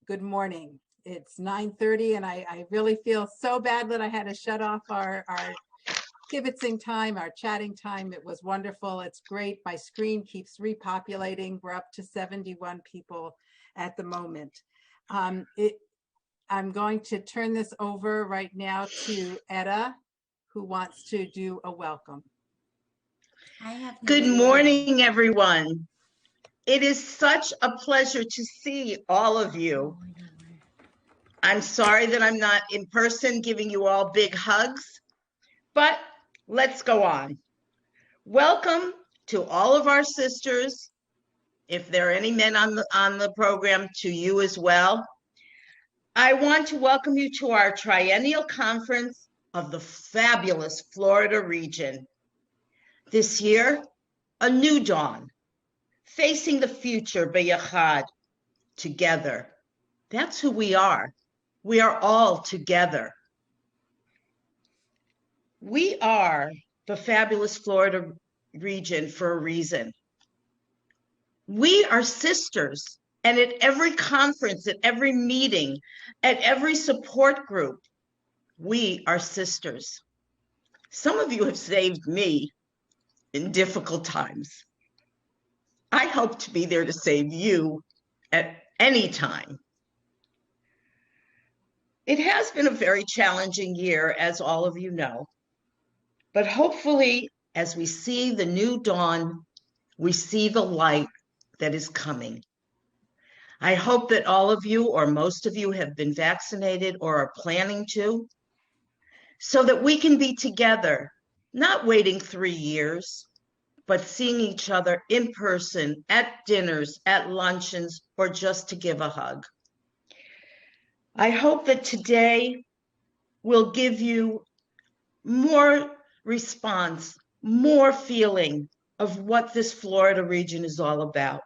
Good morning. It's 9:30 and I really feel so bad that I had to shut off our kibitzing time, our chatting time. It was wonderful. It's great. My screen keeps repopulating. We're up to 71 people at the moment. I'm going to turn this over right now to Etta, who wants to do a welcome. Good morning, everyone. It is such a pleasure to see all of you. I'm sorry that I'm not in person giving you all big hugs, but let's go on. Welcome to all of our sisters. If there are any men on the program, to you as well. I want to welcome you to our triennial conference of the fabulous Florida region. This year, a new dawn, facing the future b'yachad, together. That's who we are. We are all together. We are the fabulous Florida region for a reason. We are sisters, and at every conference, at every meeting, at every support group, we are sisters. Some of you have saved me in difficult times. I hope to be there to save you at any time. It has been a very challenging year, as all of you know, but hopefully, as we see the new dawn, we see the light that is coming. I hope that all of you, or most of you, have been vaccinated or are planning to, so that we can be together, not waiting 3 years, but seeing each other in person, at dinners, at luncheons, or just to give a hug. I hope that today will give you more response, more feeling of what this Florida region is all about.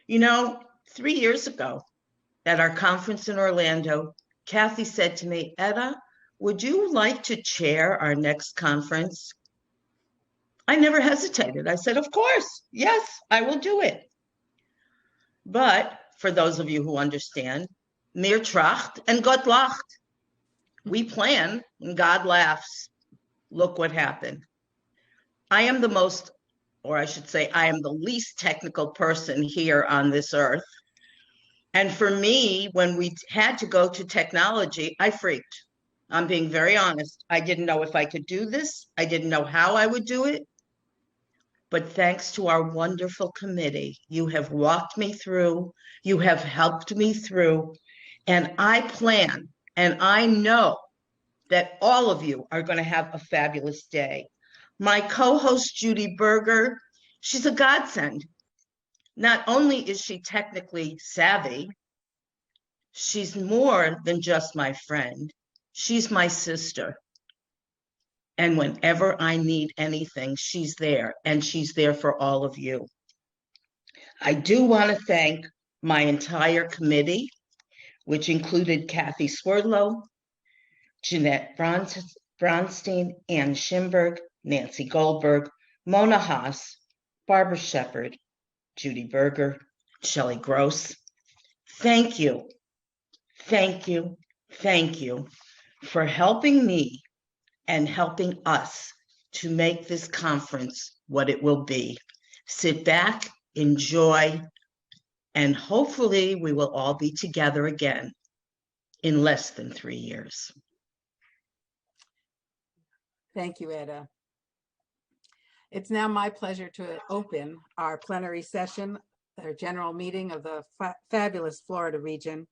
You know, 3 years ago at our conference in Orlando, Kathy said to me, Etta, would you like to chair our next conference? I never hesitated. I said, of course, yes, I will do it. But for those of you who understand, mir tracht and Gott lacht. We plan and God laughs. Look what happened. I am the most, or I should say, I am the least technical person here on this earth. And for me, when we had to go to technology, I freaked. I'm being very honest. I didn't know if I could do this. I didn't know how I would do it. But thanks to our wonderful committee, you have walked me through, you have helped me through, and I plan, and I know that all of you are going to have a fabulous day. My co-host, Judy Berger, she's a godsend. Not only is she technically savvy, she's more than just my friend. She's my sister. And whenever I need anything, she's there, and she's there for all of you. I do want to thank my entire committee, which included Kathy Swerdlow, Jeanette Bronstein, Ann Schimberg, Nancy Goldberg, Mona Haas, Barbara Shepard, Judy Berger, Shelley Gross. Thank you, thank you, thank you for helping me and helping us to make this conference what it will be. Sit back, enjoy, and hopefully we will all be together again in less than 3 years. Thank you, Etta. It's now my pleasure to open our plenary session, our general meeting of the fabulous Florida region.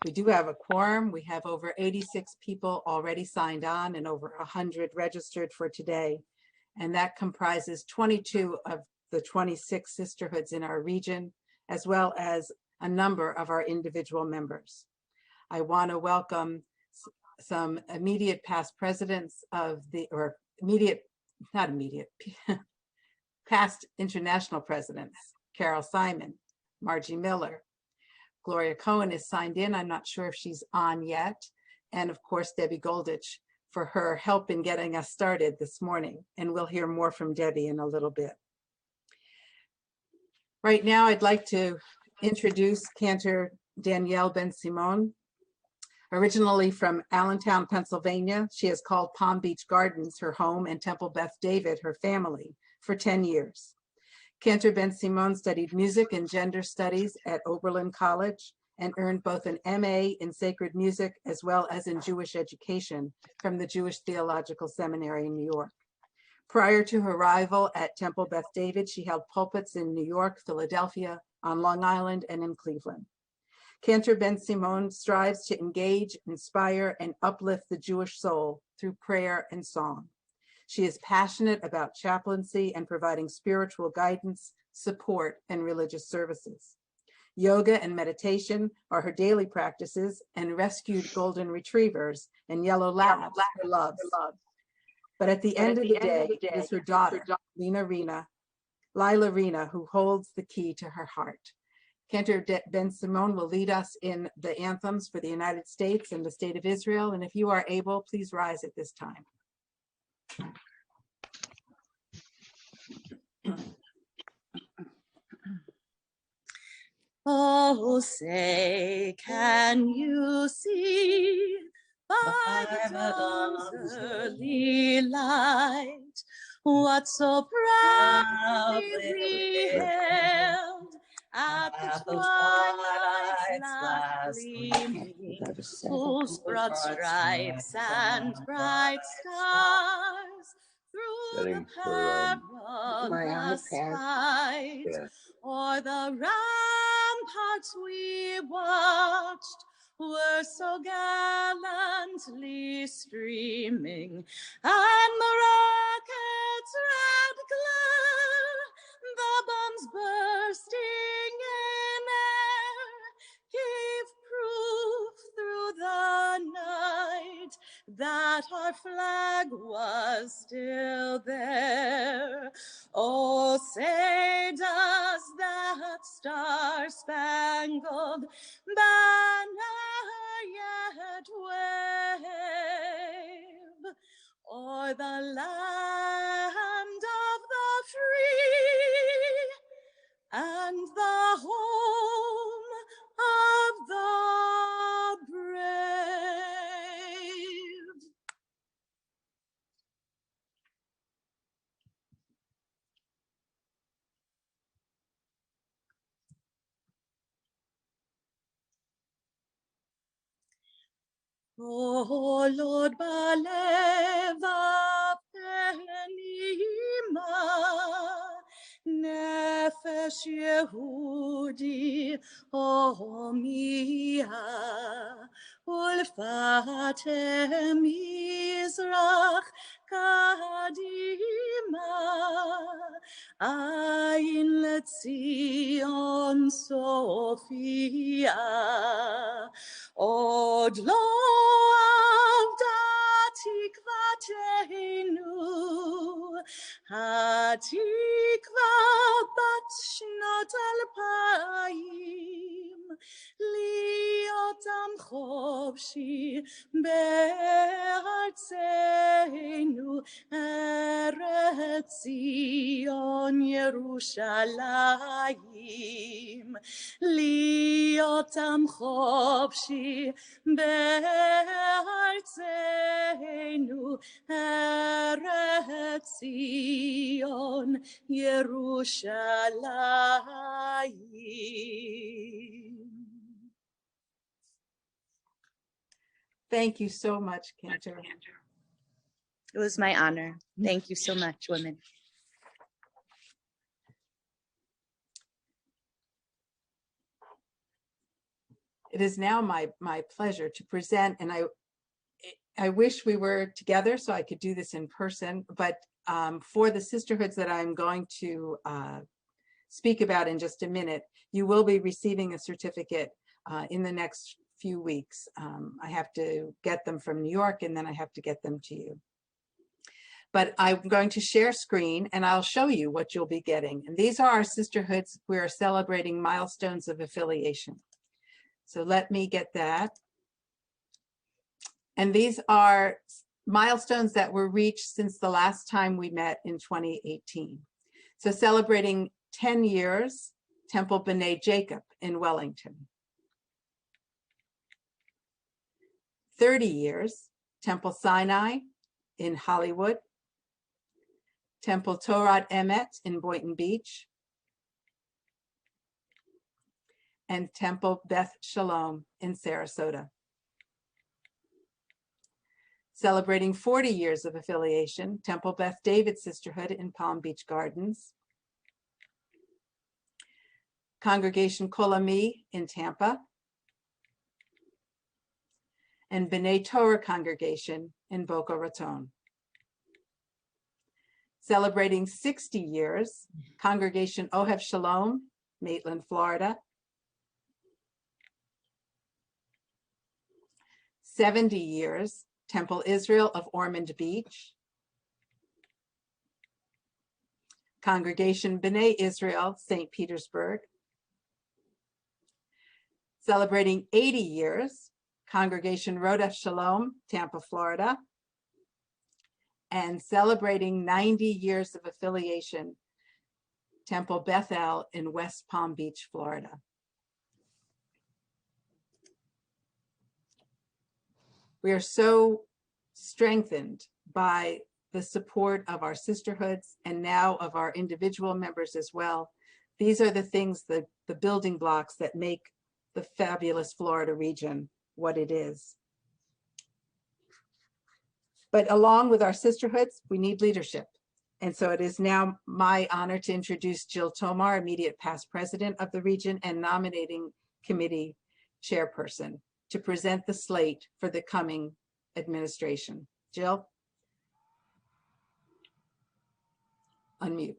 We do have a quorum. We have over 86 people already signed on and over 100 registered for today. And that comprises 22 of the 26 sisterhoods in our region, as well as a number of our individual members. I want to welcome some immediate past presidents of the, or immediate, not immediate, past international presidents, Carol Simon, Margie Miller, Gloria Cohen is signed in. I'm not sure if she's on yet. And of course, Debbie Goldich for her help in getting us started this morning. And we'll hear more from Debbie in a little bit. Right now, I'd like to introduce Cantor Danielle Ben-Simon. Originally from Allentown, Pennsylvania, she has called Palm Beach Gardens her home and Temple Beth David her family for 10 years. Cantor Ben-Simon studied music and gender studies at Oberlin College and earned both an MA in sacred music as well as in Jewish education from the Jewish Theological Seminary in New York. Prior to her arrival at Temple Beth David, she held pulpits in New York, Philadelphia, on Long Island, and in Cleveland. Cantor Ben-Simon strives to engage, inspire, and uplift the Jewish soul through prayer and song. She is passionate about chaplaincy and providing spiritual guidance, support, and religious services. Yoga and meditation are her daily practices, and rescued golden retrievers and yellow labs her loves. But at the end of the day, it is her daughter, Lila Rena, who holds the key to her heart. Cantor Ben-Simon will lead us in the anthems for the United States and the State of Israel. And if you are able, please rise at this time. Oh, say, can you see by the dawn's early light what so proudly we hailed at the twilight's last gleaming, whose broad stripes and bright stars through the perilous fight o'er the ramparts we watched were so gallantly streaming, and the rocket's red glare, the bombs bursting in air, gave proof through the night that our flag was still there. Oh, say, does that star-spangled banner yet wave o'er the land of the free and the home of the brave? Oh, Lord, balev apnima, nefesh Yehudi homia, ulfatem Mizrach kadima, ayin letzion Sophia. Od lo avda tikvateinu, hatikva bat shnot alpayim, liotam chopshi be'artzeinu, Eretz Zion Yerushalayim, liotam chopshi be'artzeinu, Eretz Zion Yerushalayim. Thank you so much, Cantor. It was my honor. Thank you so much, women. It is now my pleasure to present, and I wish we were together so I could do this in person, but for the sisterhoods that I'm going to speak about in just a minute, you will be receiving a certificate in the next few weeks. I have to get them from New York, and then I have to get them to you. But I'm going to share screen and I'll show you what you'll be getting. And these are our sisterhoods. We are celebrating milestones of affiliation. So let me get that. And these are milestones that were reached since the last time we met in 2018. So celebrating 10 years, Temple B'nai Jacob in Wellington. 30 years, Temple Sinai in Hollywood, Temple Torat Emet in Boynton Beach, and Temple Beth Shalom in Sarasota. Celebrating 40 years of affiliation, Temple Beth David Sisterhood in Palm Beach Gardens, Congregation Kol Ami in Tampa, and B'nai Torah Congregation in Boca Raton. Celebrating 60 years, Congregation Ohev Shalom, Maitland, Florida, 70 years, Temple Israel of Ormond Beach, Congregation B'nai Israel, St. Petersburg. Celebrating 80 years, Congregation Rodef Shalom, Tampa, Florida. And celebrating 90 years of affiliation, Temple Bethel in West Palm Beach, Florida. We are so strengthened by the support of our sisterhoods and now of our individual members as well. These are the things, the building blocks that make the fabulous Florida region what it is. But along with our sisterhoods, we need leadership. And so it is now my honor to introduce Jill Tomar, immediate past president of the region and nominating committee chairperson, to present the slate for the coming administration. Jill? Unmute.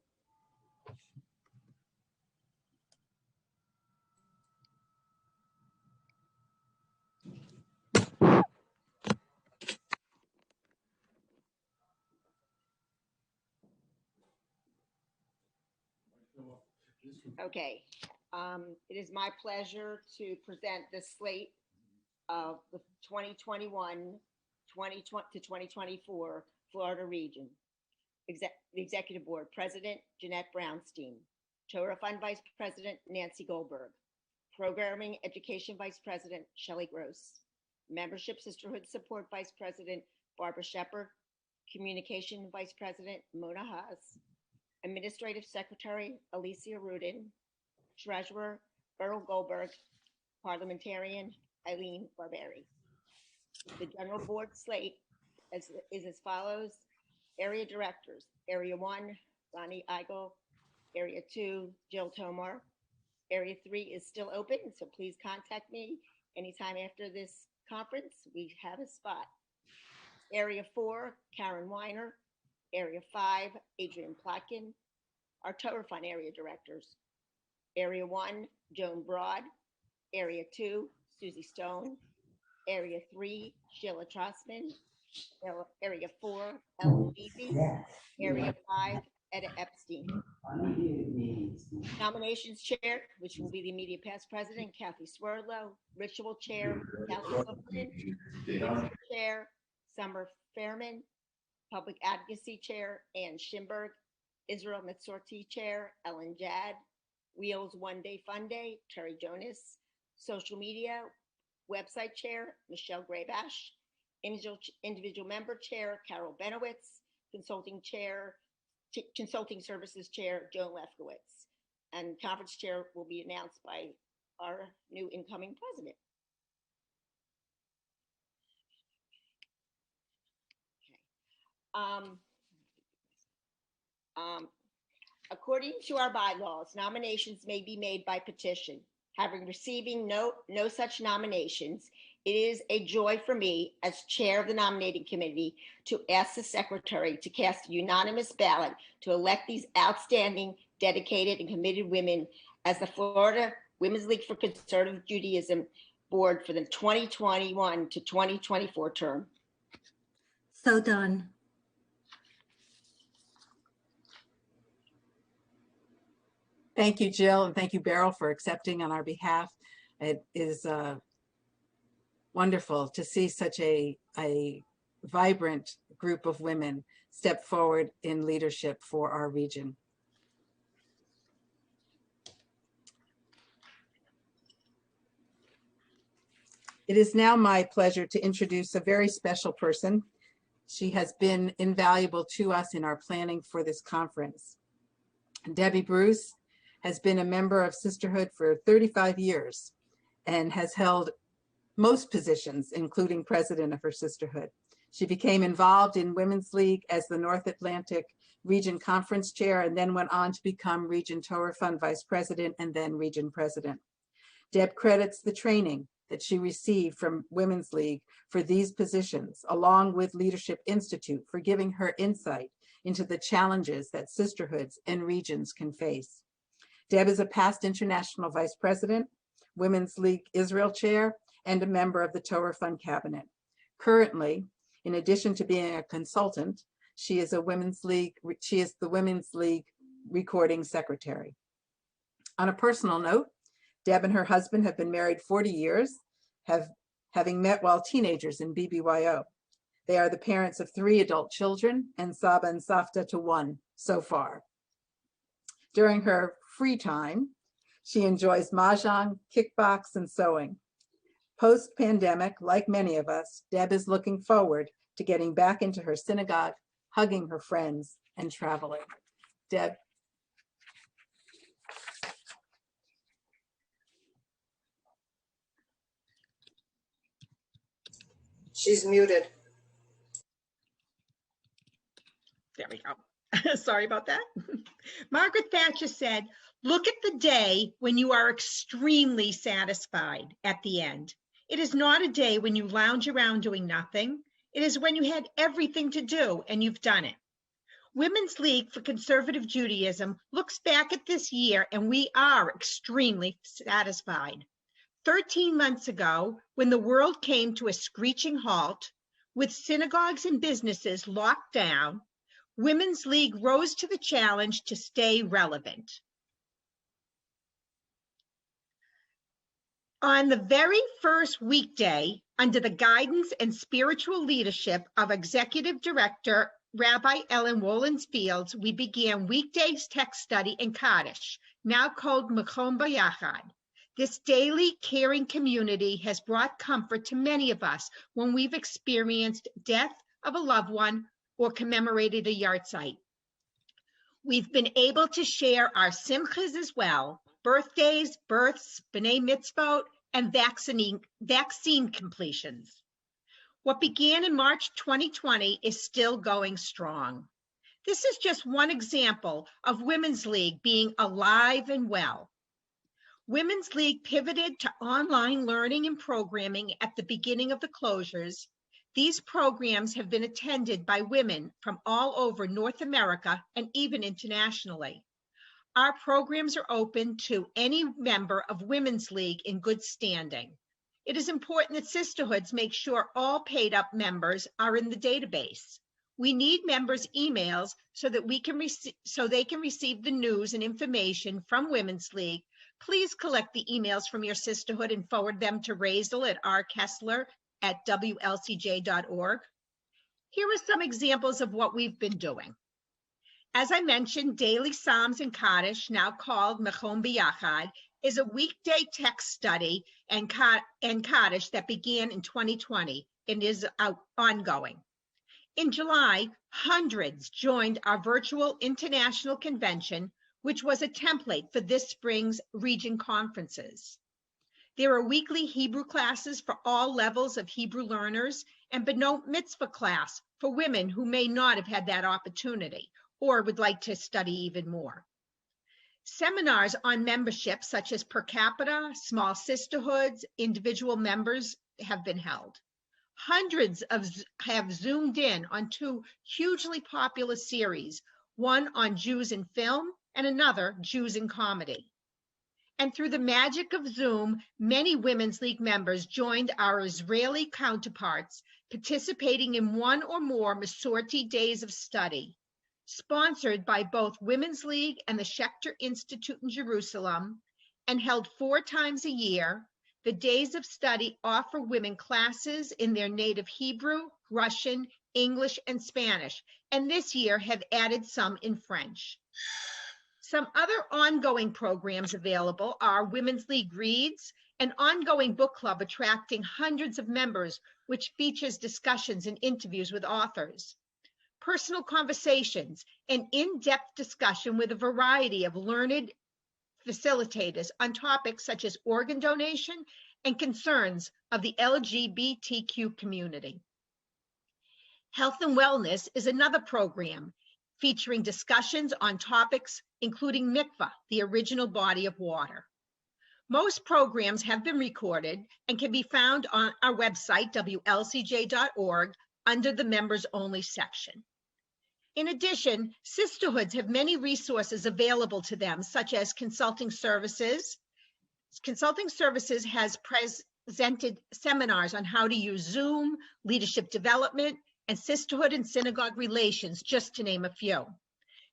Okay, it is my pleasure to present the slate of the 2021, 2020 to 2024 Florida region. The Executive Board President, Jeanette Brownstein. Torah Fund Vice President, Nancy Goldberg. Programming Education Vice President, Shelley Gross. Membership Sisterhood Support Vice President, Barbara Shepard. Communication Vice President, Mona Haas. Administrative Secretary, Alicia Rudin. Treasurer, Beryl Goldberg. Parliamentarian, Eileen Barberi. The General Board slate is as follows. Area Directors, Area 1, Ronnie Eigel. Area 2, Jill Tomar. Area 3 is still open, so please contact me anytime after this conference. We have a spot. Area 4, Karen Weiner. Area 5, Adrian Plotkin. Our Torah Fund Area Directors. Area 1, Joan Broad. Area 2, Susie Stone. Area 3, Sheila Trossman. Area 4, Ellen Levy. Area 5, Etta Epstein. Nominations Chair, which will be the immediate past president, Kathy Swerdlow. Ritual Chair, Kathy Upton. Ritual Chair, Summer Fairman. Public Advocacy Chair, Ann Schimberg. Israel Metsorti Chair, Ellen Jad. Wheels One Day Fun Day, Terry Jonas. Social Media Website Chair, Michelle Graybash. Individual Member Chair, Carol Benowitz. Consulting Services Chair, Joan Lefkowitz. And Conference Chair will be announced by our new incoming president. Okay. According to our bylaws, nominations may be made by petition. Having receiving no such nominations, it is a joy for me as chair of the nominating committee to ask the secretary to cast a unanimous ballot to elect these outstanding, dedicated, and committed women as the Florida Women's League for Conservative Judaism board for the 2021 to 2024 term. So done. Thank you, Jill, and thank you, Beryl, for accepting on our behalf. It is wonderful to see such a vibrant group of women step forward in leadership for our region. It is now my pleasure to introduce a very special person. She has been invaluable to us in our planning for this conference. Debbie Bruce has been a member of Sisterhood for 35 years and has held most positions, including president of her sisterhood. She became involved in Women's League as the North Atlantic Region Conference Chair and then went on to become Region Torah Fund Vice President and then Region President. Deb credits the training that she received from Women's League for these positions, along with Leadership Institute for giving her insight into the challenges that sisterhoods and regions can face. Deb is a past international vice president, Women's League Israel chair, and a member of the Torah Fund cabinet. Currently, in addition to being a consultant, she is the Women's League recording secretary. On a personal note, Deb and her husband have been married 40 years, having met while teenagers in BBYO. They are the parents of 3 adult children and Saba and Safta to 1 so far. During her free time, she enjoys mahjong, kickbox, and sewing. Post-pandemic, like many of us, Deb is looking forward to getting back into her synagogue, hugging her friends, and traveling. Deb. She's muted. There we go. Sorry about that. Margaret Thatcher said, "Look at the day when you are extremely satisfied at the end. It is not a day when you lounge around doing nothing. It is when you had everything to do and you've done it." Women's League for Conservative Judaism looks back at this year and we are extremely satisfied. 13 months ago, when the world came to a screeching halt, with synagogues and businesses locked down, Women's League rose to the challenge to stay relevant. On the very first weekday, under the guidance and spiritual leadership of Executive Director Rabbi Ellen Wollens-Fields, we began weekdays text study in Kaddish, now called Makom Bayachad. This daily caring community has brought comfort to many of us when we've experienced death of a loved one or commemorated a yahrzeit. We've been able to share our simchas as well, birthdays, births, b'nai mitzvot, and vaccine completions. What began in March 2020 is still going strong. This is just one example of Women's League being alive and well. Women's League pivoted to online learning and programming at the beginning of the closures. These programs have been attended by women from all over North America and even internationally. Our programs are open to any member of Women's League in good standing. It is important that sisterhoods make sure all paid up members are in the database. We need members' emails so that they can receive the news and information from Women's League. Please collect the emails from your sisterhood and forward them to Razel at rkessler@wlcj.org. Here are some examples of what we've been doing. As I mentioned, Daily Psalms and Kaddish, now called Mechom B'Yachad, is a weekday text study and Kaddish that began in 2020 and is ongoing. In July, hundreds joined our virtual international convention, which was a template for this spring's region conferences. There are weekly Hebrew classes for all levels of Hebrew learners and B'not Mitzvah class for women who may not have had that opportunity or would like to study even more. Seminars on membership, such as per capita, small sisterhoods, individual members, have been held. Hundreds have zoomed in on 2 hugely popular series, one on Jews in film and another, Jews in comedy. And through the magic of Zoom, many Women's League members joined our Israeli counterparts, participating in 1 or more Masorti days of study, sponsored by both Women's League and the Schechter Institute in Jerusalem, and held 4 times a year. The days of study offer women classes in their native Hebrew, Russian, English, and Spanish, and this year have added some in French. Some other ongoing programs available are Women's League Reads, an ongoing book club attracting hundreds of members, which features discussions and interviews with authors, personal conversations, and in-depth discussion with a variety of learned facilitators on topics such as organ donation and concerns of the LGBTQ community. Health and Wellness is another program featuring discussions on topics including mikvah, the original body of water. Most programs have been recorded and can be found on our website, wlcj.org, under the members only section. In addition, sisterhoods have many resources available to them, such as consulting services. Consulting services has presented seminars on how to use Zoom, leadership development, and sisterhood and synagogue relations, just to name a few.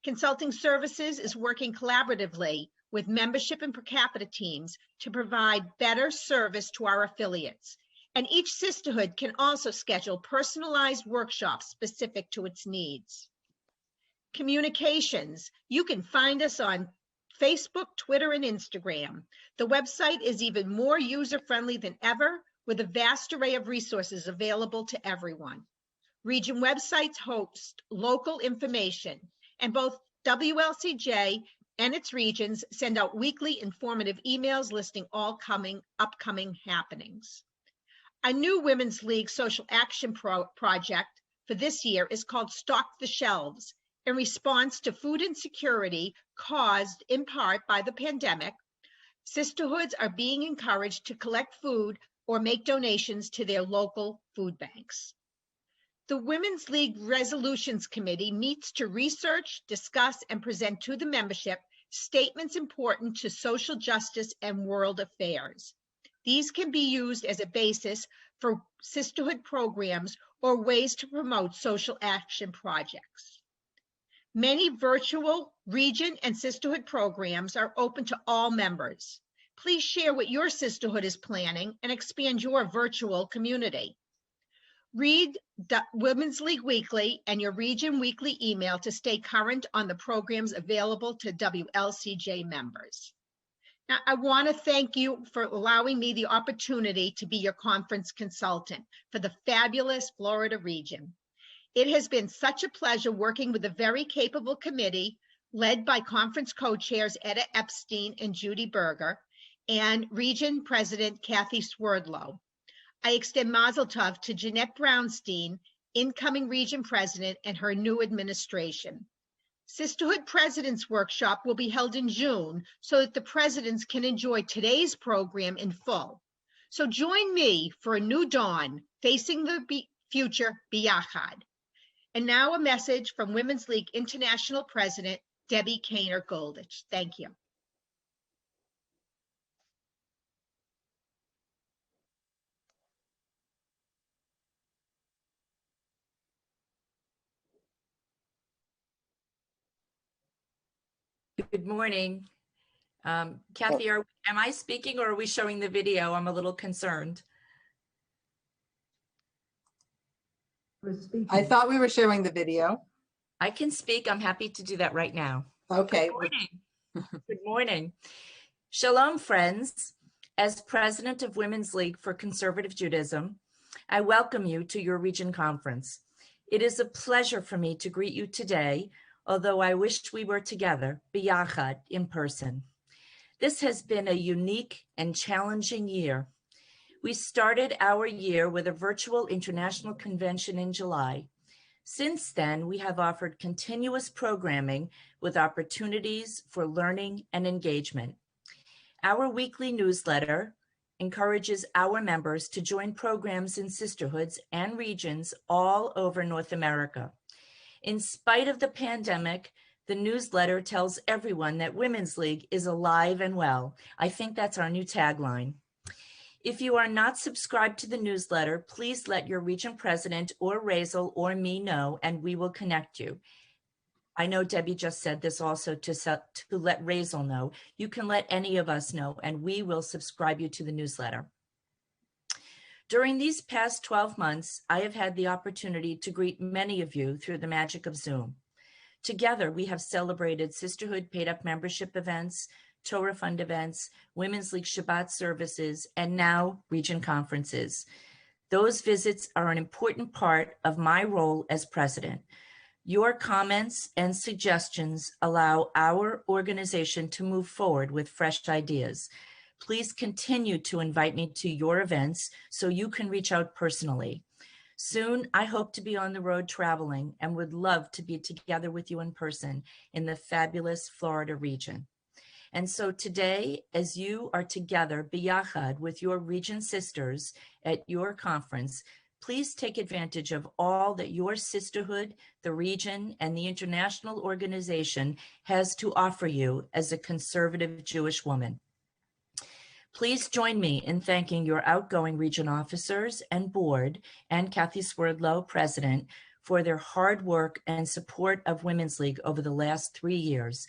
Consulting services is working collaboratively with membership and per capita teams to provide better service to our affiliates. And each sisterhood can also schedule personalized workshops specific to its needs. Communications, you can find us on Facebook, Twitter, and Instagram. The website is even more user-friendly than ever, with a vast array of resources available to everyone. Region websites host local information, and both WLCJ and its regions send out weekly informative emails listing all upcoming happenings. A new Women's League social action project for this year is called Stock the Shelves. In response to food insecurity caused in part by the pandemic, sisterhoods are being encouraged to collect food or make donations to their local food banks. The Women's League Resolutions Committee meets to research, discuss, and present to the membership statements important to social justice and world affairs. These can be used as a basis for sisterhood programs or ways to promote social action projects. Many virtual region and sisterhood programs are open to all members. Please share what your sisterhood is planning and expand your virtual community. Read the Women's League Weekly and your Region Weekly email to stay current on the programs available to WLCJ members. Now, I want to thank you for allowing me the opportunity to be your conference consultant for the fabulous Florida region. It has been such a pleasure working with a very capable committee led by conference co-chairs Etta Epstein and Judy Berger and Region President Kathy Swerdlow. I extend Mazel Tov to Jeanette Brownstein, incoming Region President, and her new administration. Sisterhood Presidents Workshop will be held in June so that the presidents can enjoy today's program in full. So join me for a new dawn, facing the future biyachad. And now a message from Women's League International President, Debbie Kainer-Goldich. Thank you. Good morning. Kathy, am I speaking or are we showing the video? I'm a little concerned. I thought we were showing the video. I can speak. I'm happy to do that right now. Okay. Good morning. Good morning. Shalom, friends. As president of Women's League for Conservative Judaism, I welcome you to your region conference. It is a pleasure for me to greet you today, although I wished we were together, biyachad, in person. This has been a unique and challenging year. We started our year with a virtual international convention in July. Since then, we have offered continuous programming with opportunities for learning and engagement. Our weekly newsletter encourages our members to join programs in sisterhoods and regions all over North America. In spite of the pandemic, the newsletter tells everyone that Women's League is alive and well. I think that's our new tagline. If you are not subscribed to the newsletter, please let your region president or Razel or me know, and we will connect you. I know Debbie just said this also to let Razel know. You can let any of us know, and we will subscribe you to the newsletter. During these past 12 months, I have had the opportunity to greet many of you through the magic of Zoom. Together, we have celebrated sisterhood paid-up membership events, Torah Fund events, Women's League Shabbat services, and now region conferences. Those visits are an important part of my role as president. Your comments and suggestions allow our organization to move forward with fresh ideas. Please continue to invite me to your events so you can reach out personally. Soon, I hope to be on the road traveling and would love to be together with you in person in the fabulous Florida region. And so today, as you are together, biyachad, with your region sisters at your conference, please take advantage of all that your sisterhood, the region, and the international organization has to offer you as a conservative Jewish woman. Please join me in thanking your outgoing region officers and board and Kathy Swerdlow, president, for their hard work and support of Women's League over the last 3 years.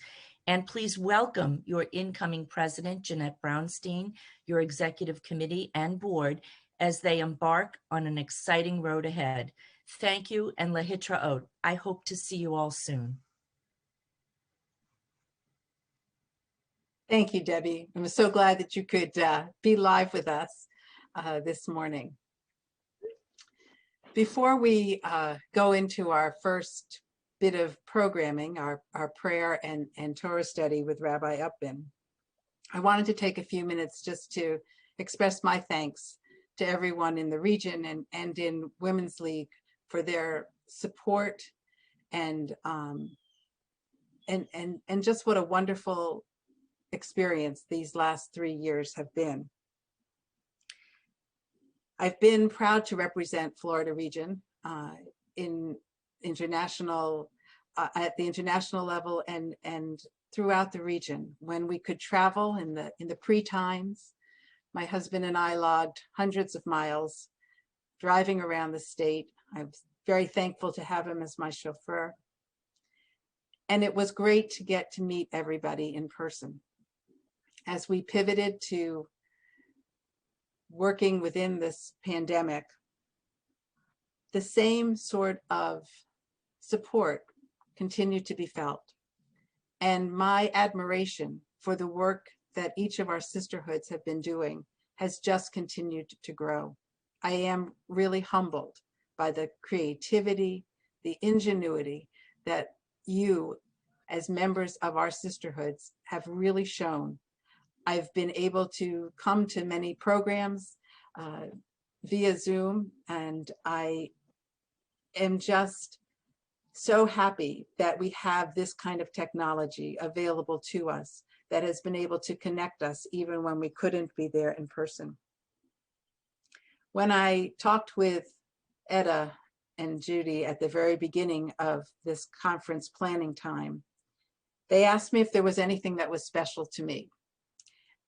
And please welcome your incoming president, Jeanette Brownstein, your executive committee and board, as they embark on an exciting road ahead. Thank you, and lahitraot. I hope to see you all soon. Thank you, Debbie. I'm so glad that you could be live with us this morning. Before we go into our first bit of programming, our prayer and Torah study with Rabbi Upton, I wanted to take a few minutes just to express my thanks to everyone in the region and in Women's League for their support and just what a wonderful experience these last 3 years have been. I've been proud to represent Florida region in international at the international level and throughout the region. When we could travel in the pre-times, my husband and I logged hundreds of miles driving around the state. I was very thankful to have him as my chauffeur. And it was great to get to meet everybody in person. As we pivoted to working within this pandemic, the same sort of support continued to be felt. And my admiration for the work that each of our sisterhoods have been doing has just continued to grow. I am really humbled by the creativity, the ingenuity that you, as members of our sisterhoods, have really shown. I've been able to come to many programs via Zoom, and I am just so happy that we have this kind of technology available to us that has been able to connect us even when we couldn't be there in person. When I talked with Etta and Judy at the very beginning of this conference planning time, they asked me if there was anything that was special to me.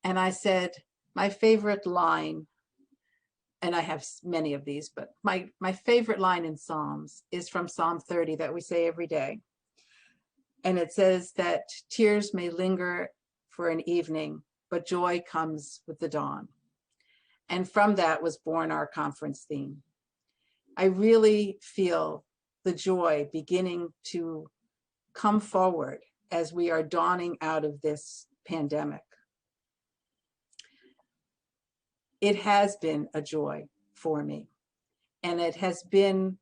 And I said, my favorite line, and I have many of these, but my favorite line in Psalms is from Psalm 30 that we say every day. And it says that tears may linger for an evening, but joy comes with the dawn. And from that was born our conference theme. I really feel the joy beginning to come forward as we are dawning out of this pandemic. It has been a joy for me, and it has been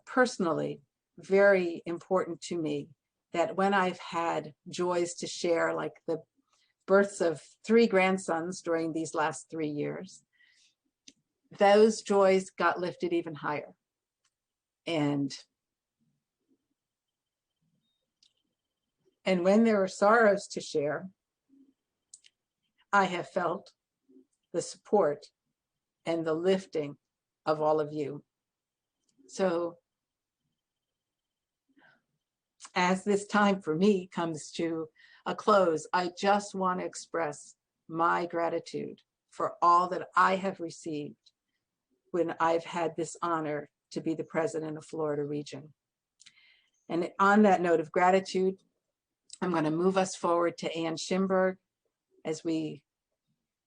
personally very important to me that when I've had joys to share, like the births of 3 grandsons during these last 3 years, those joys got lifted even higher. And when there are sorrows to share, I have felt the support and the lifting of all of you. So as this time for me comes to a close, I just want to express my gratitude for all that I have received when I've had this honor to be the president of Florida region. And on that note of gratitude, I'm going to move us forward to Ann Schimberg as we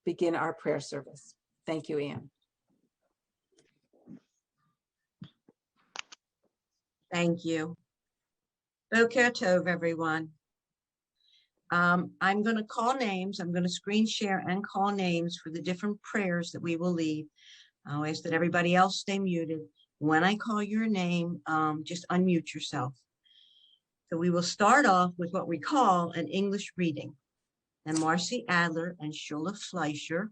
begin our prayer service. Thank you, Ann. Thank you. Boker Tov, everyone. I'm going to call names. I'm going to screen share and call names for the different prayers that we will lead. I'll ask that everybody else stay muted. When I call your name, just unmute yourself. So we will start off with what we call an English reading. And Marcy Adler and Shula Fleischer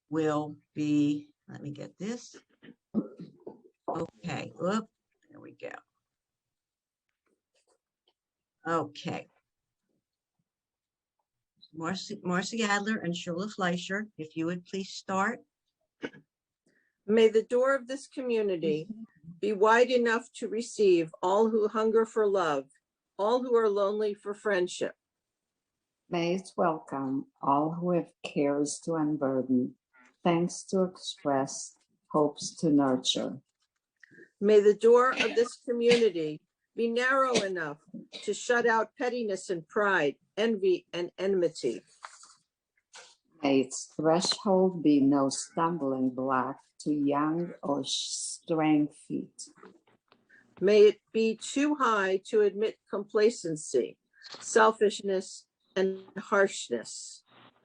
will be, let me get this. Okay, look, there we go. Okay. Marcy Adler and Shula Fleischer, if you would please start. May the door of this community be wide enough to receive all who hunger for love, all who are lonely for friendship. May it welcome all who have cares to unburden, thanks to express, hopes to nurture. May the door of this community be narrow enough to shut out pettiness and pride, envy and enmity. May its threshold be no stumbling block to young or straying feet. May it be too high to admit complacency, selfishness, and harshness.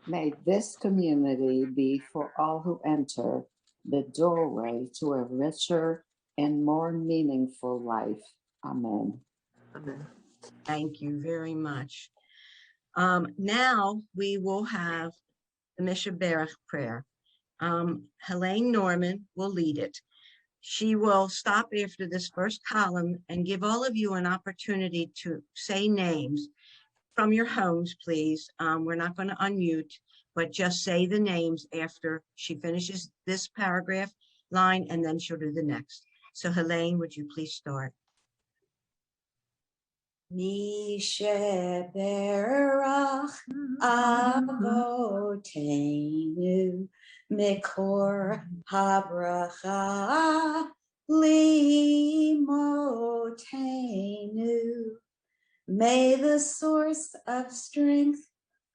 May this community be for all who enter the doorway to a richer and more meaningful life. Amen. Amen. Thank you very much. Now we will have the Misha Berach prayer. Helene Norman will lead it. She will stop after this first column and give all of you an opportunity to say names from your homes, please. We're not going to unmute, but just say the names after she finishes this paragraph line, and then she'll do the next. So Helene, would you please start? Misha Berach Avotenu Mikor Habracha Limotenu. May the source of strength,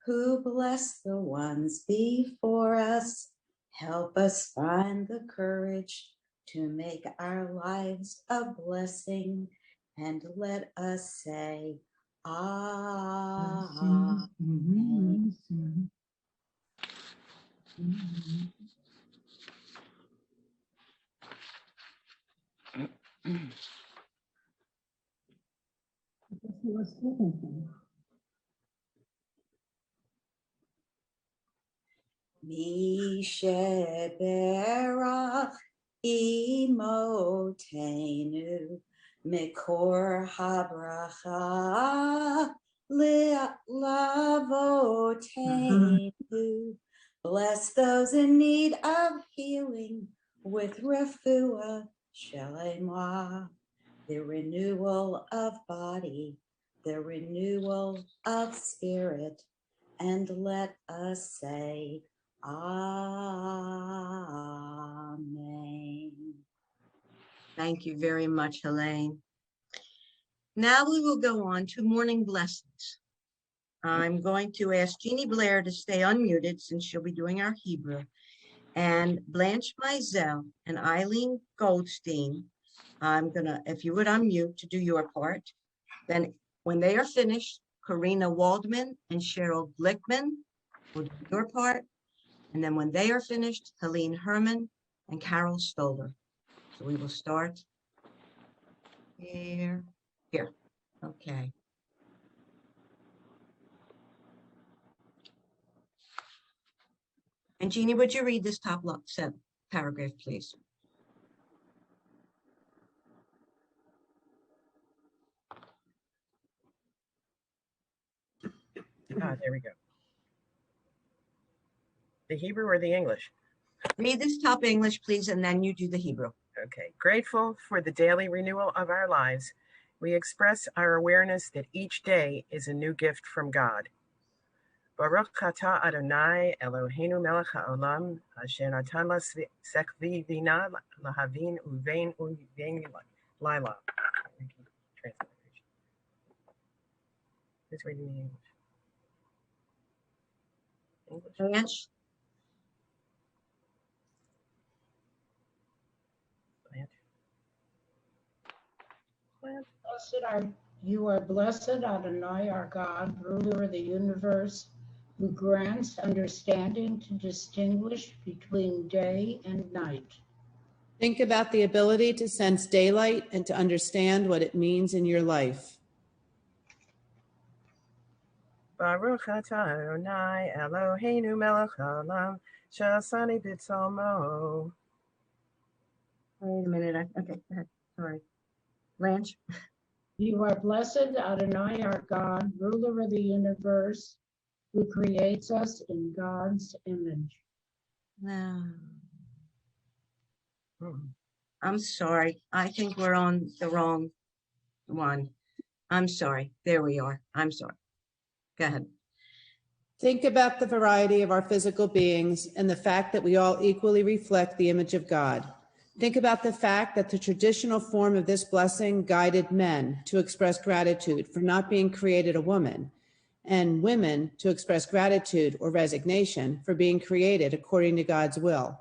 who bless the ones before us, help us find the courage to make our lives a blessing, and let us say, Amen. Misha Berach Imotenu Mikor Habracha Lavotenu. Bless those in need of healing with refuah shalema, the renewal of body, the renewal of spirit, and let us say, Amen. Thank you very much, Helene. Now we will go on to morning blessings. I'm going to ask Jeannie Blair to stay unmuted since she'll be doing our Hebrew. And Blanche Mizell and Eileen Goldstein, I'm gonna, if you would unmute to do your part. Then when they are finished, Karina Waldman and Cheryl Glickman will do your part. And then when they are finished, Helene Herman and Carol Stoller. So we will start here. Okay. And Jeannie, would you read this top paragraph, please? There we go. The Hebrew or the English? Read this top English, please, and then you do the Hebrew. Okay. Grateful for the daily renewal of our lives, we express our awareness that each day is a new gift from God. Baruch atah Adonai Eloheinu melech haolam asher natan l'sekvivina lahavin uvein laila. Who's reading the English? Blanche? Blanche? Or should I You are blessed, Adonai, our God, ruler of the universe, who grants understanding to distinguish between day and night. Think about the ability to sense daylight and to understand what it means in your life. Baruch atah Adonai Eloheinu melech haolam she'asani b'tzalmo. Wait a minute. Okay, go ahead. Sorry. Blanche? You are blessed, Adonai, our God, ruler of the universe, who creates us in God's image. No. I'm sorry. I think we're on the wrong one. I'm sorry. There we are. I'm sorry. Go ahead. Think about the variety of our physical beings and the fact that we all equally reflect the image of God. Think about the fact that the traditional form of this blessing guided men to express gratitude for not being created a woman, and women to express gratitude or resignation for being created according to God's will.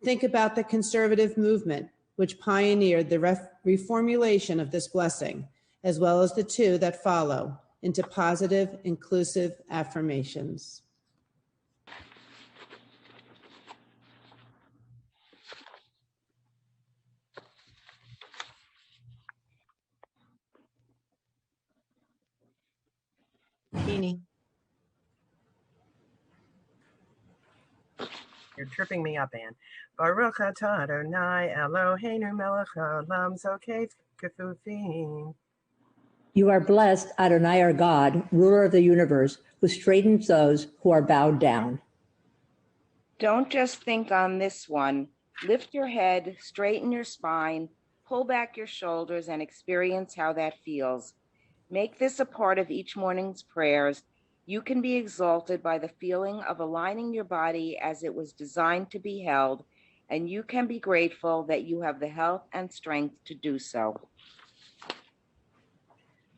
Think about the conservative movement, which pioneered the reformulation of this blessing, as well as the two that follow, into positive, inclusive affirmations. Jeannie. You're tripping me up, Ann. Baruch atah Adonai Eloheinu melech haolam zokeh kefufim. You are blessed, Adonai our God, ruler of the universe, who straightens those who are bowed down. Don't just think on this one. Lift your head, straighten your spine, pull back your shoulders, and experience how that feels. Make this a part of each morning's prayers. You can be exalted by the feeling of aligning your body as it was designed to be held, and you can be grateful that you have the health and strength to do so.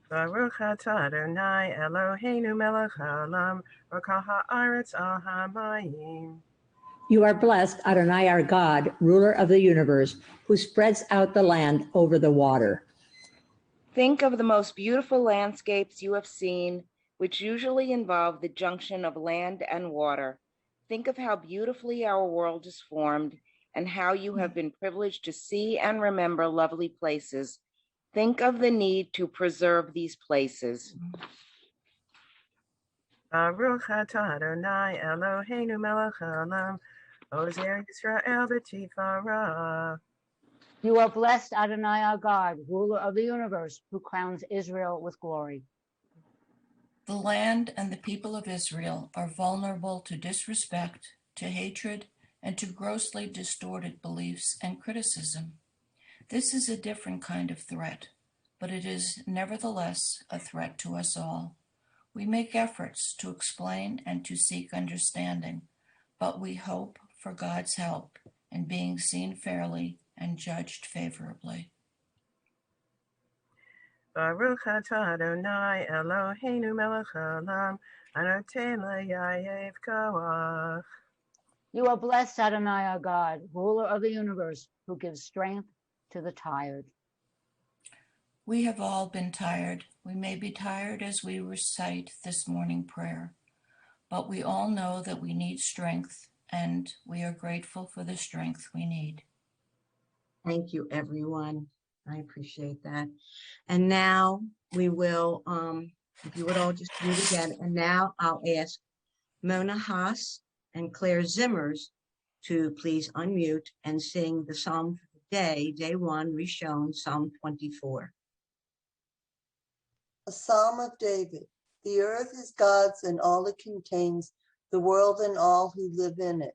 Baruch atah Adonai Eloheinu melech haolam rokah haaretz al hamayim. You are blessed, Adonai our God, ruler of the universe, who spreads out the land over the water. Think of the most beautiful landscapes you have seen, which usually involve the junction of land and water. Think of how beautifully our world is formed and how you have been privileged to see and remember lovely places. Think of the need to preserve these places. Baruch atah Adonai Eloheinu melech haolam ozer Yisrael b'tifarah. You are blessed, Adonai our God, ruler of the universe, who crowns Israel with glory. The land and the people of Israel are vulnerable to disrespect, to hatred, and to grossly distorted beliefs and criticism. This is a different kind of threat, but it is nevertheless a threat to us all. We make efforts to explain and to seek understanding, but we hope for God's help in being seen fairly and judged favorably. Baruch atah Adonai Eloheinu melech haolam anoten le'yayev koach. You are blessed, Adonai our God, ruler of the universe, who gives strength to the tired. We have all been tired. We may be tired as we recite this morning prayer, but we all know that we need strength, and we are grateful for the strength we need. Thank you, everyone. I appreciate that. And now we will, if you would all just read again, and now I'll ask Mona Haas and Claire Zimmers to please unmute and sing the Psalm for the day 1, Rishon, Psalm 24. A Psalm of David. The earth is God's and all it contains, the world and all who live in it.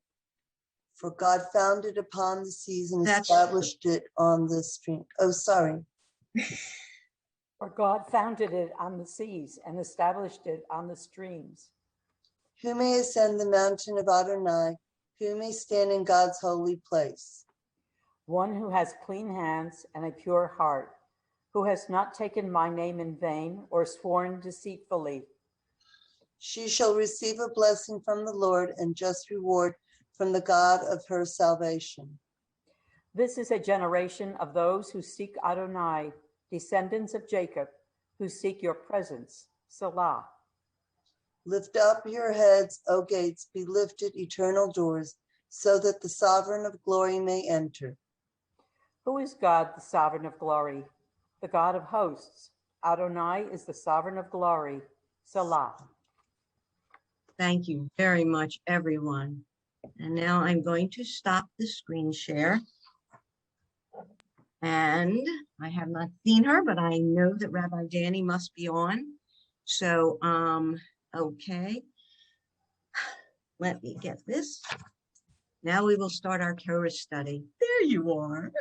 For God founded upon the seas and established it on the stream. Oh, sorry. For God founded it on the seas and established it on the streams. Who may ascend the mountain of Adonai? Who may stand in God's holy place? One who has clean hands and a pure heart, who has not taken my name in vain or sworn deceitfully. She shall receive a blessing from the Lord and just reward from the God of her salvation. This is a generation of those who seek Adonai, descendants of Jacob, who seek your presence. Salah. Lift up your heads, O gates, be lifted, eternal doors, so that the sovereign of glory may enter. Who is God, the sovereign of glory? The God of hosts. Adonai is the sovereign of glory. Salah. Thank you very much, everyone. And now I'm going to stop the screen share. And I have not seen her, but I know that Rabbi Danny must be on. So, okay. Let me get this. Now we will start our Torah study. There you are.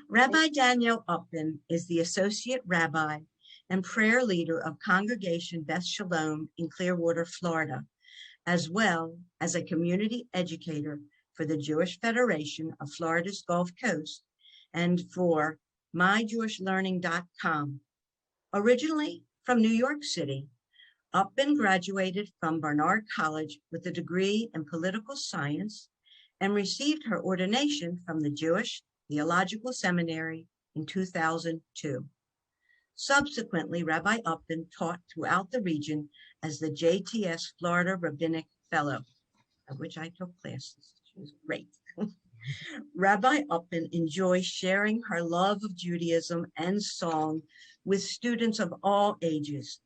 Rabbi Daniel Upton is the Associate Rabbi and Prayer Leader of Congregation Beth Shalom in Clearwater, Florida, as well as a community educator for the Jewish Federation of Florida's Gulf Coast and for myjewishlearning.com. Originally from New York City, Upton graduated from Barnard College with a degree in political science and received her ordination from the Jewish Theological Seminary in 2002. Subsequently, Rabbi Upton taught throughout the region as the JTS Florida Rabbinic Fellow, of which I took classes. She was great. Rabbi Upton enjoys sharing her love of Judaism and song with students of all ages.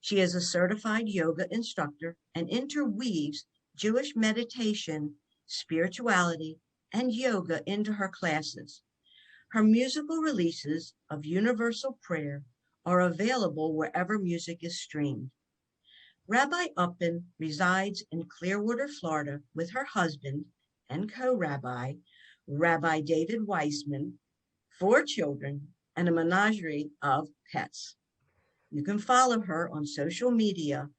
She is a certified yoga instructor and interweaves Jewish meditation, spirituality, and yoga into her classes. Her musical releases of universal prayer are available wherever music is streamed. Rabbi Upton resides in Clearwater, Florida, with her husband and co-rabbi, Rabbi David Weissman, 4 children, and a menagerie of pets. You can follow her on social media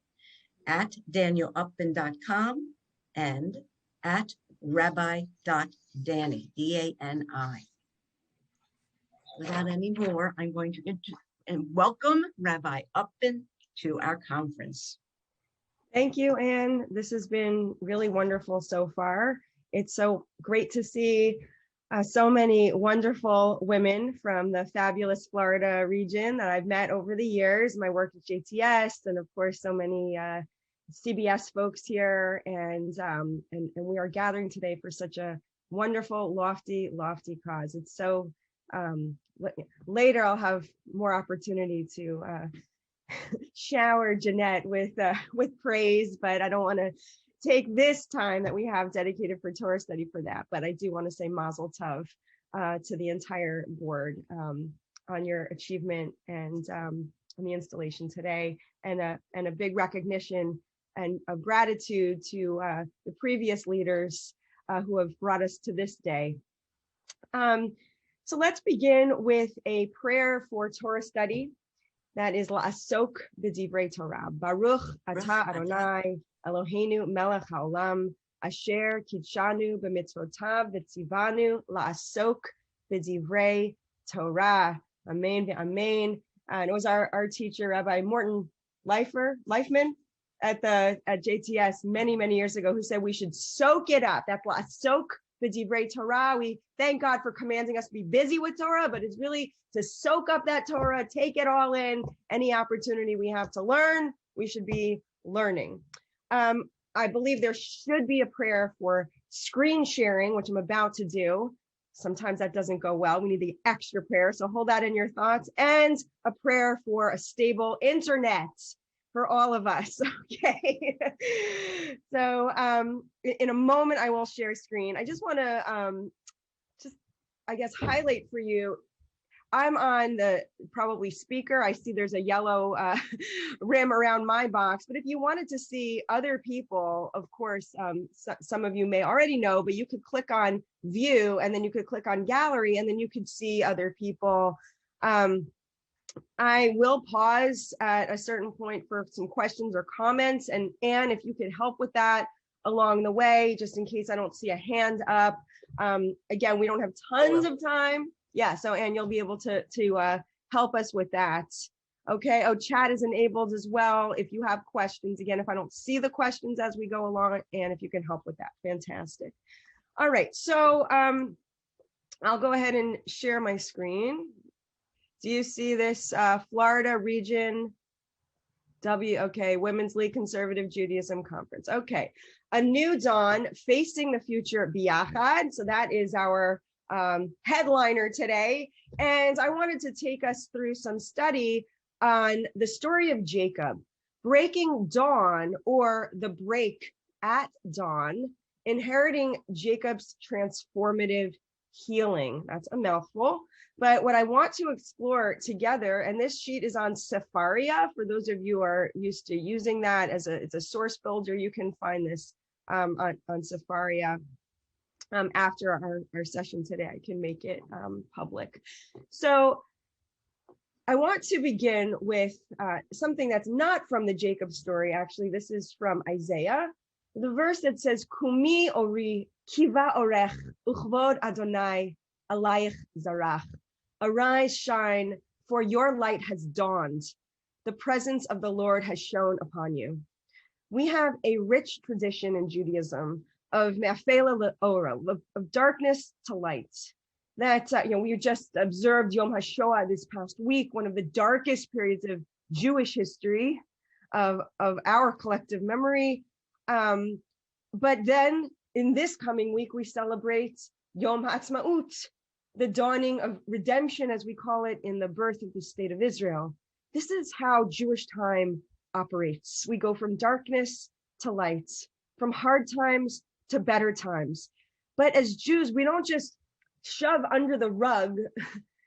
at danielupton.com and at rabbi.danny, D-A-N-I. Without any more, I'm going to welcome Rabbi Upton to our conference. Thank you, Anne. This has been really wonderful so far. It's so great to see so many wonderful women from the fabulous Florida region that I've met over the years, my work at JTS, and of course, so many CBS folks here. And we are gathering today for such a wonderful, lofty cause. It's so, later I'll have more opportunity to shower Jeanette with praise, but I don't want to take this time that we have dedicated for Torah study for that. But I do want to say Mazel Tov to the entire board on your achievement and on the installation today, and a big recognition and of gratitude to the previous leaders who have brought us to this day. So let's begin with a prayer for Torah study. That is La'asok b'divrei Torah. Baruch atah Adonai Eloheinu melech haolam asher kidshanu b'mitzvotav v'tzivanu la'asok b'divrei Torah. Amen v'amen. And it was our teacher, Rabbi Morton Leifman at JTS many years ago, who said we should soak it up. That's La'asok b'divrei Torah. We thank God for commanding us to be busy with Torah, but it's really to soak up that Torah, take it all in. Any opportunity we have to learn, we should be learning. I believe there should be a prayer for screen sharing, which I'm about to do. Sometimes that doesn't go well. We need the extra prayer, so hold that in your thoughts. And a prayer for a stable internet for all of us, okay? So in a moment, I will share screen. I just want to highlight for you, I'm on the probably speaker. I see there's a yellow rim around my box, but if you wanted to see other people, of course, some of you may already know, but you could click on view and then you could click on gallery and then you could see other people. I will pause at a certain point for some questions or comments, and Anne, if you could help with that along the way, just in case I don't see a hand up. Again, we don't have tons of time. Yeah, so Anne, you'll be able to help us with that. Okay, chat is enabled as well. If you have questions, again, if I don't see the questions as we go along, and if you can help with that, fantastic. All right, so I'll go ahead and share my screen. Do you see this? Florida Region okay, Women's League Conservative Judaism Conference. Okay, a new dawn, facing the future biyachad. So that is our headliner today. And I wanted to take us through some study on the story of Jacob, breaking dawn, or the break at dawn, inheriting Jacob's transformative healing. That's a mouthful. But what I want to explore together, and this sheet is on Sepharia, for those of you who are used to using that as it's a source builder, you can find this on Sepharia. After our session today, I can make it public. So I want to begin with something that's not from the Jacob story. Actually, this is from Isaiah. The verse that says, Kumi ori kiva orech uchvod Adonai alayich zarach. Arise, shine, for your light has dawned. The presence of the Lord has shone upon you. We have a rich tradition in Judaism of me'afela le'ora, of darkness to light. That, we just observed Yom HaShoah this past week, one of the darkest periods of Jewish history, of our collective memory. But then in this coming week, we celebrate Yom HaAtzmaut, the dawning of redemption, as we call it, in the birth of the state of Israel. This is how Jewish time operates. We go from darkness to light, from hard times to better times. But as Jews, we don't just shove under the rug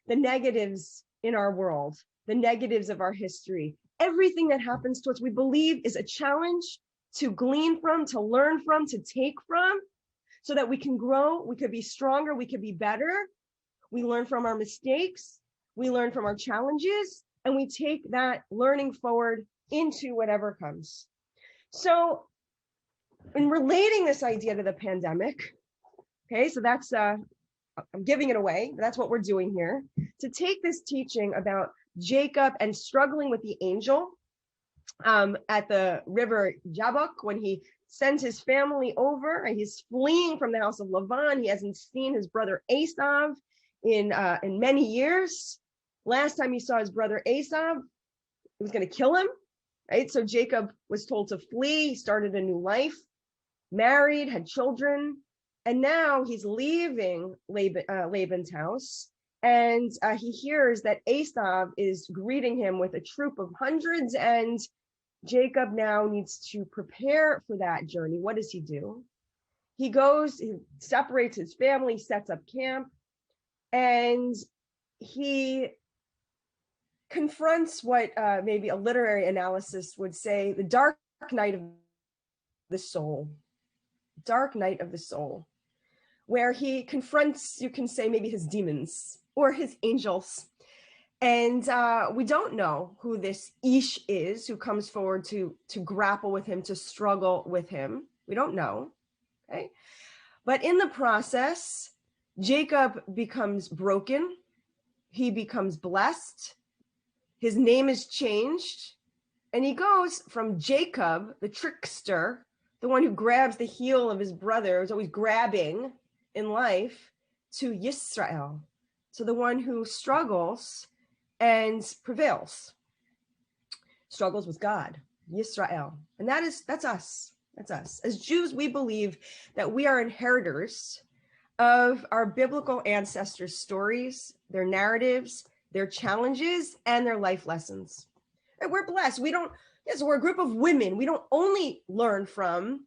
the negatives in our world, the negatives of our history. Everything that happens to us, we believe, is a challenge to glean from, to learn from, to take from, so that we can grow, we could be stronger, we could be better. We learn from our mistakes, we learn from our challenges, and we take that learning forward into whatever comes. So in relating this idea to the pandemic, okay, so that's, I'm giving it away, that's what we're doing here, to take this teaching about Jacob and struggling with the angel at the river Jabbok, when he sends his family over and he's fleeing from the house of Lavan. He hasn't seen his brother Esav in many years. Last time he saw his brother Esav, he was going to kill him, right? So Jacob was told to flee. He started a new life, married, had children, and now he's leaving Laban's house, and he hears that Esav is greeting him with a troop of hundreds, and Jacob now needs to prepare for that journey. What does he do? He goes, he separates his family, sets up camp, and he confronts what maybe a literary analysis would say, the dark night of the soul. Dark night of the soul, where he confronts, you can say, maybe his demons or his angels. And we don't know who this Ish is who comes forward to grapple with him, to struggle with him. We don't know, okay? But in the process, Jacob becomes broken. He becomes blessed. His name is changed. And he goes from Jacob, the trickster, the one who grabs the heel of his brother, who's always grabbing in life, to Yisrael, to the one who struggles and prevails, struggles with God, Yisrael. And that's us. That's us. As Jews, we believe that we are inheritors of our biblical ancestors' stories, their narratives, their challenges, and their life lessons. And we're blessed. We're a group of women. We don't only learn from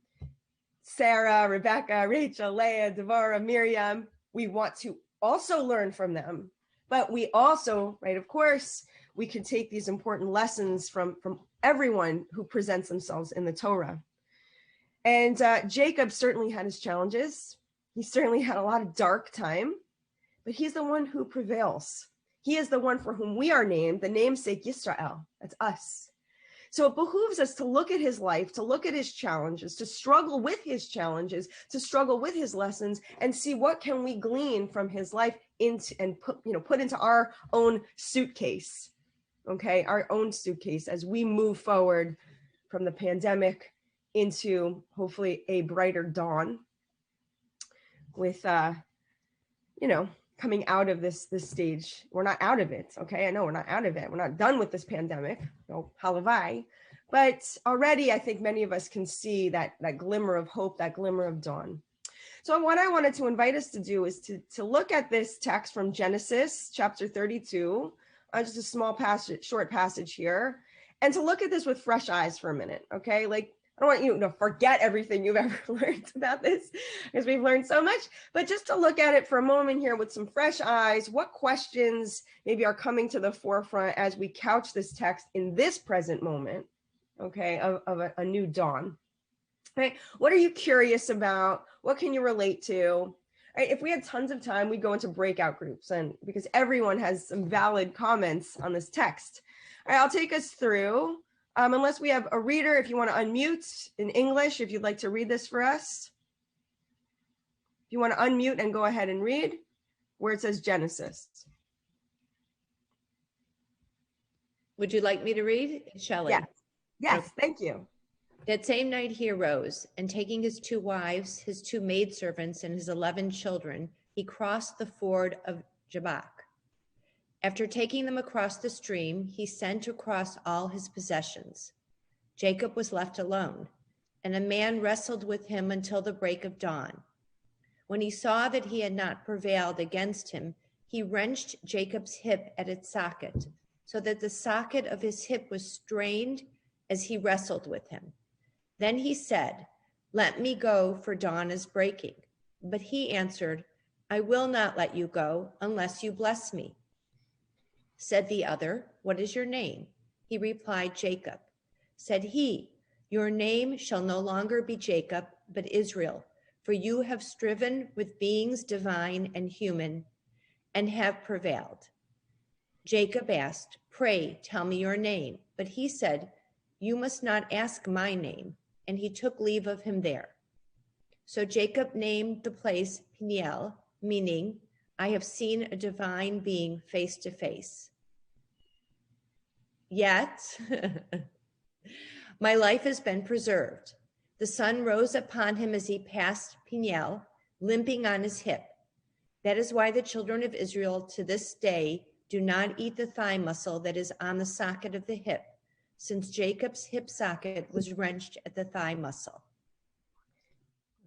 Sarah, Rebecca, Rachel, Leah, Devorah, Miriam. We want to also learn from them. But we also, right, of course, we can take these important lessons from everyone who presents themselves in the Torah. And Jacob certainly had his challenges. He certainly had a lot of dark time, but he's the one who prevails. He is the one for whom we are named, the namesake Yisrael. That's us. So it behooves us to look at his life, to look at his challenges, to struggle with his challenges, to struggle with his lessons, and see what can we glean from his life put into our own suitcase, okay, our own suitcase as we move forward from the pandemic into hopefully a brighter dawn with, coming out of this stage. We're not out of it. Okay. I know we're not out of it. We're not done with this pandemic. No, halavai. But already I think many of us can see that glimmer of hope, that glimmer of dawn. So what I wanted to invite us to do is to look at this text from Genesis chapter 32, just a small passage, short passage here, and to look at this with fresh eyes for a minute. Okay. Like, I don't want you to forget everything you've ever learned about this, because we've learned so much, but just to look at it for a moment here with some fresh eyes, what questions maybe are coming to the forefront as we couch this text in this present moment, okay, of a new dawn. Right? What are you curious about? What can you relate to? Right? If we had tons of time, we'd go into breakout groups, and because everyone has some valid comments on this text. All right, I'll take us through. Unless we have a reader, if you want to unmute in English, if you'd like to read this for us. If you want to unmute and go ahead and read where it says Genesis. Would you like me to read, Shelley? Yes. Yes, Okay. Thank you. That same night he arose, and taking his 2 wives, his 2 maidservants, and his 11 children, he crossed the ford of Jabbok. After taking them across the stream, he sent across all his possessions. Jacob was left alone, and a man wrestled with him until the break of dawn. When he saw that he had not prevailed against him, he wrenched Jacob's hip at its socket, so that the socket of his hip was strained as he wrestled with him. Then he said, "Let me go, for dawn is breaking." But he answered, "I will not let you go unless you bless me." Said the other, "What is your name?" He replied, "Jacob." Said he, "Your name shall no longer be Jacob, but Israel, for you have striven with beings divine and human, and have prevailed." Jacob asked, "Pray tell me your name." But he said, "You must not ask my name." And he took leave of him there. So Jacob named the place Peniel, meaning, "I have seen a divine being face to face." Yet, my life has been preserved. The sun rose upon him as he passed Peniel, limping on his hip. That is why the children of Israel to this day do not eat the thigh muscle that is on the socket of the hip, since Jacob's hip socket was wrenched at the thigh muscle.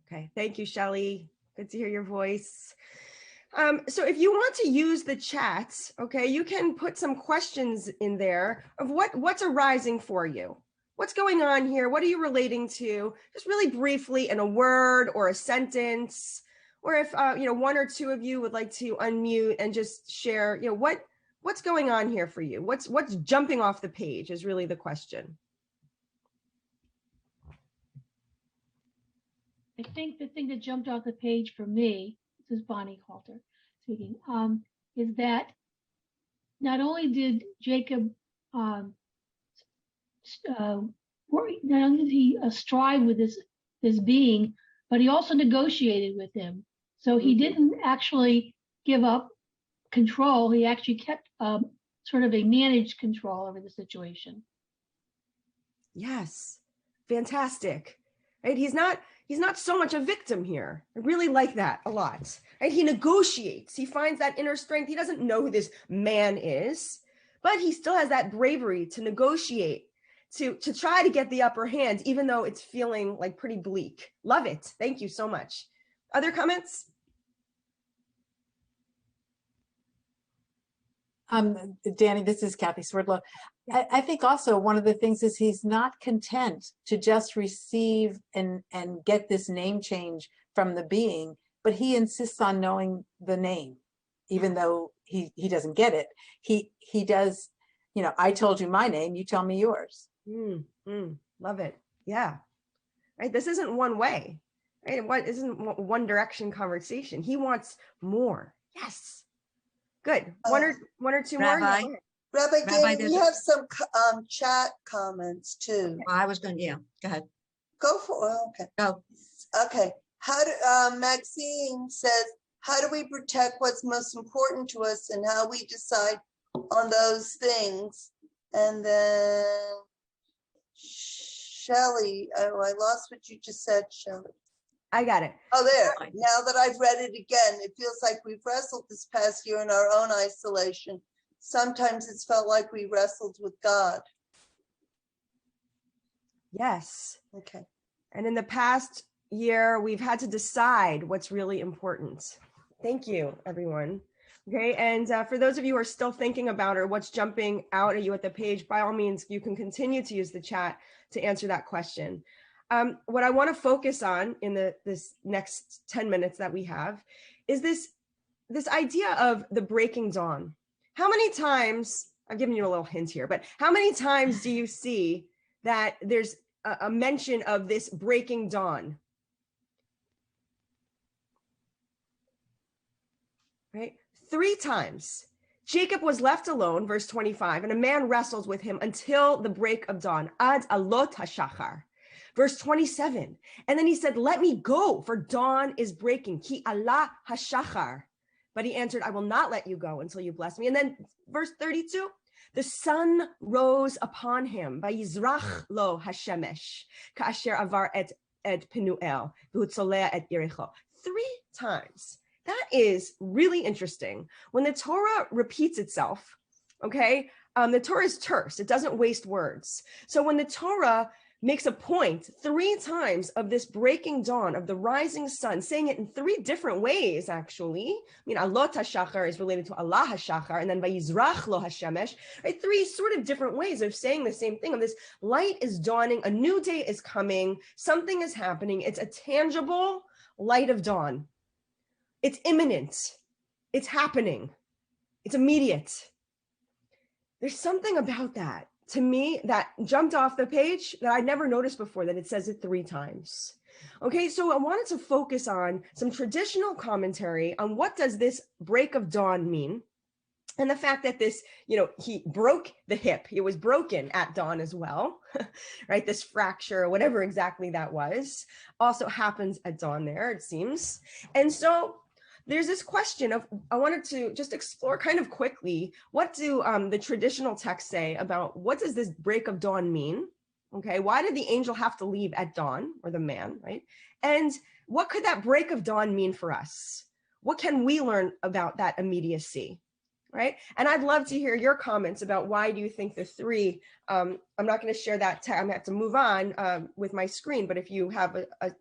Okay, thank you, Shelley. Good to hear your voice. So if you want to use the chat, okay, you can put some questions in there of what's arising for you. What's going on here? What are you relating to? Just really briefly in a word or a sentence, or if 1 or 2 of you would like to unmute and just share, what's going on here for you? What's jumping off the page is really the question. I think the thing that jumped off the page for me, this is Bonnie Halter speaking, is that not only did Jacob not only did he strive with this being, but he also negotiated with him. So he didn't actually give up control. He actually kept sort of a managed control over the situation. Yes, fantastic. Right? He's not so much a victim here. I really like that a lot. Right? He negotiates. He finds that inner strength. He doesn't know who this man is, but he still has that bravery to negotiate, to try to get the upper hand, even though it's feeling like pretty bleak. Love it. Thank you so much. Other comments? Danny, this is Kathy Swerdlow. I think also one of the things is he's not content to just receive and get this name change from the being, but he insists on knowing the name, even though he doesn't get it. He does, I told you my name, you tell me yours. Love it. Yeah. Right. This isn't one way. Right. What isn't one direction conversation. He wants more. Yes. Good. One or two Rabbi. more. Rabbi, Danny, we there's have some chat comments too. I was going to, go ahead. Go for it. Okay. Go. Okay. Maxine says, how do we protect what's most important to us and how we decide on those things? And then Shelley, I lost what you just said, Shelley. I got it. Oh, there. Now that I've read it again, it feels like we've wrestled this past year in our own isolation. Sometimes it's felt like we wrestled with God. Yes. Okay. And in the past year, we've had to decide what's really important. Thank you, everyone. Okay, and for those of you who are still thinking about or what's jumping out at you at the page, by all means, you can continue to use the chat to answer that question. What I want to focus on in this next 10 minutes that we have is this idea of the breaking dawn. How many times, I've given you a little hint here, but how many times do you see that there's a mention of this breaking dawn? Right? 3 times. Jacob was left alone, verse 25, and a man wrestles with him until the break of dawn. Ad alot hashachar. Verse 27. And then he said, let me go, for dawn is breaking. Ki Allah hashachar. But he answered, I will not let you go until you bless me. And then verse 32, the sun rose upon him. Vayizrach lo hashemesh, ka'asher avar et Penuel, v'hutzolea et Yericho. 3 times. That is really interesting. When the Torah repeats itself, okay, the Torah is terse. It doesn't waste words. So when the Torah makes a point 3 times of this breaking dawn, of the rising sun, saying it in 3 different ways, actually. I mean, alot hashachar is related to Allah hashachar, and then vayizrach lo hashemesh, right? 3 sort of different ways of saying the same thing. Of this light is dawning, a new day is coming, something is happening. It's a tangible light of dawn. It's imminent. It's happening. It's immediate. There's something about that, to me, that jumped off the page that I never noticed before, that it says it 3 times. Okay, so I wanted to focus on some traditional commentary on what does this break of dawn mean, and the fact that this, he broke the hip. He was broken at dawn as well, right? This fracture, whatever exactly that was, also happens at dawn there, it seems. And so there's this question of, I wanted to just explore kind of quickly, what do the traditional texts say about what does this break of dawn mean? Okay, why did the angel have to leave at dawn, or the man, right? And what could that break of dawn mean for us? What can we learn about that immediacy, right? And I'd love to hear your comments about why do you think the 3, I'm not going to share that, I'm going to have to move on with my screen, but if you have a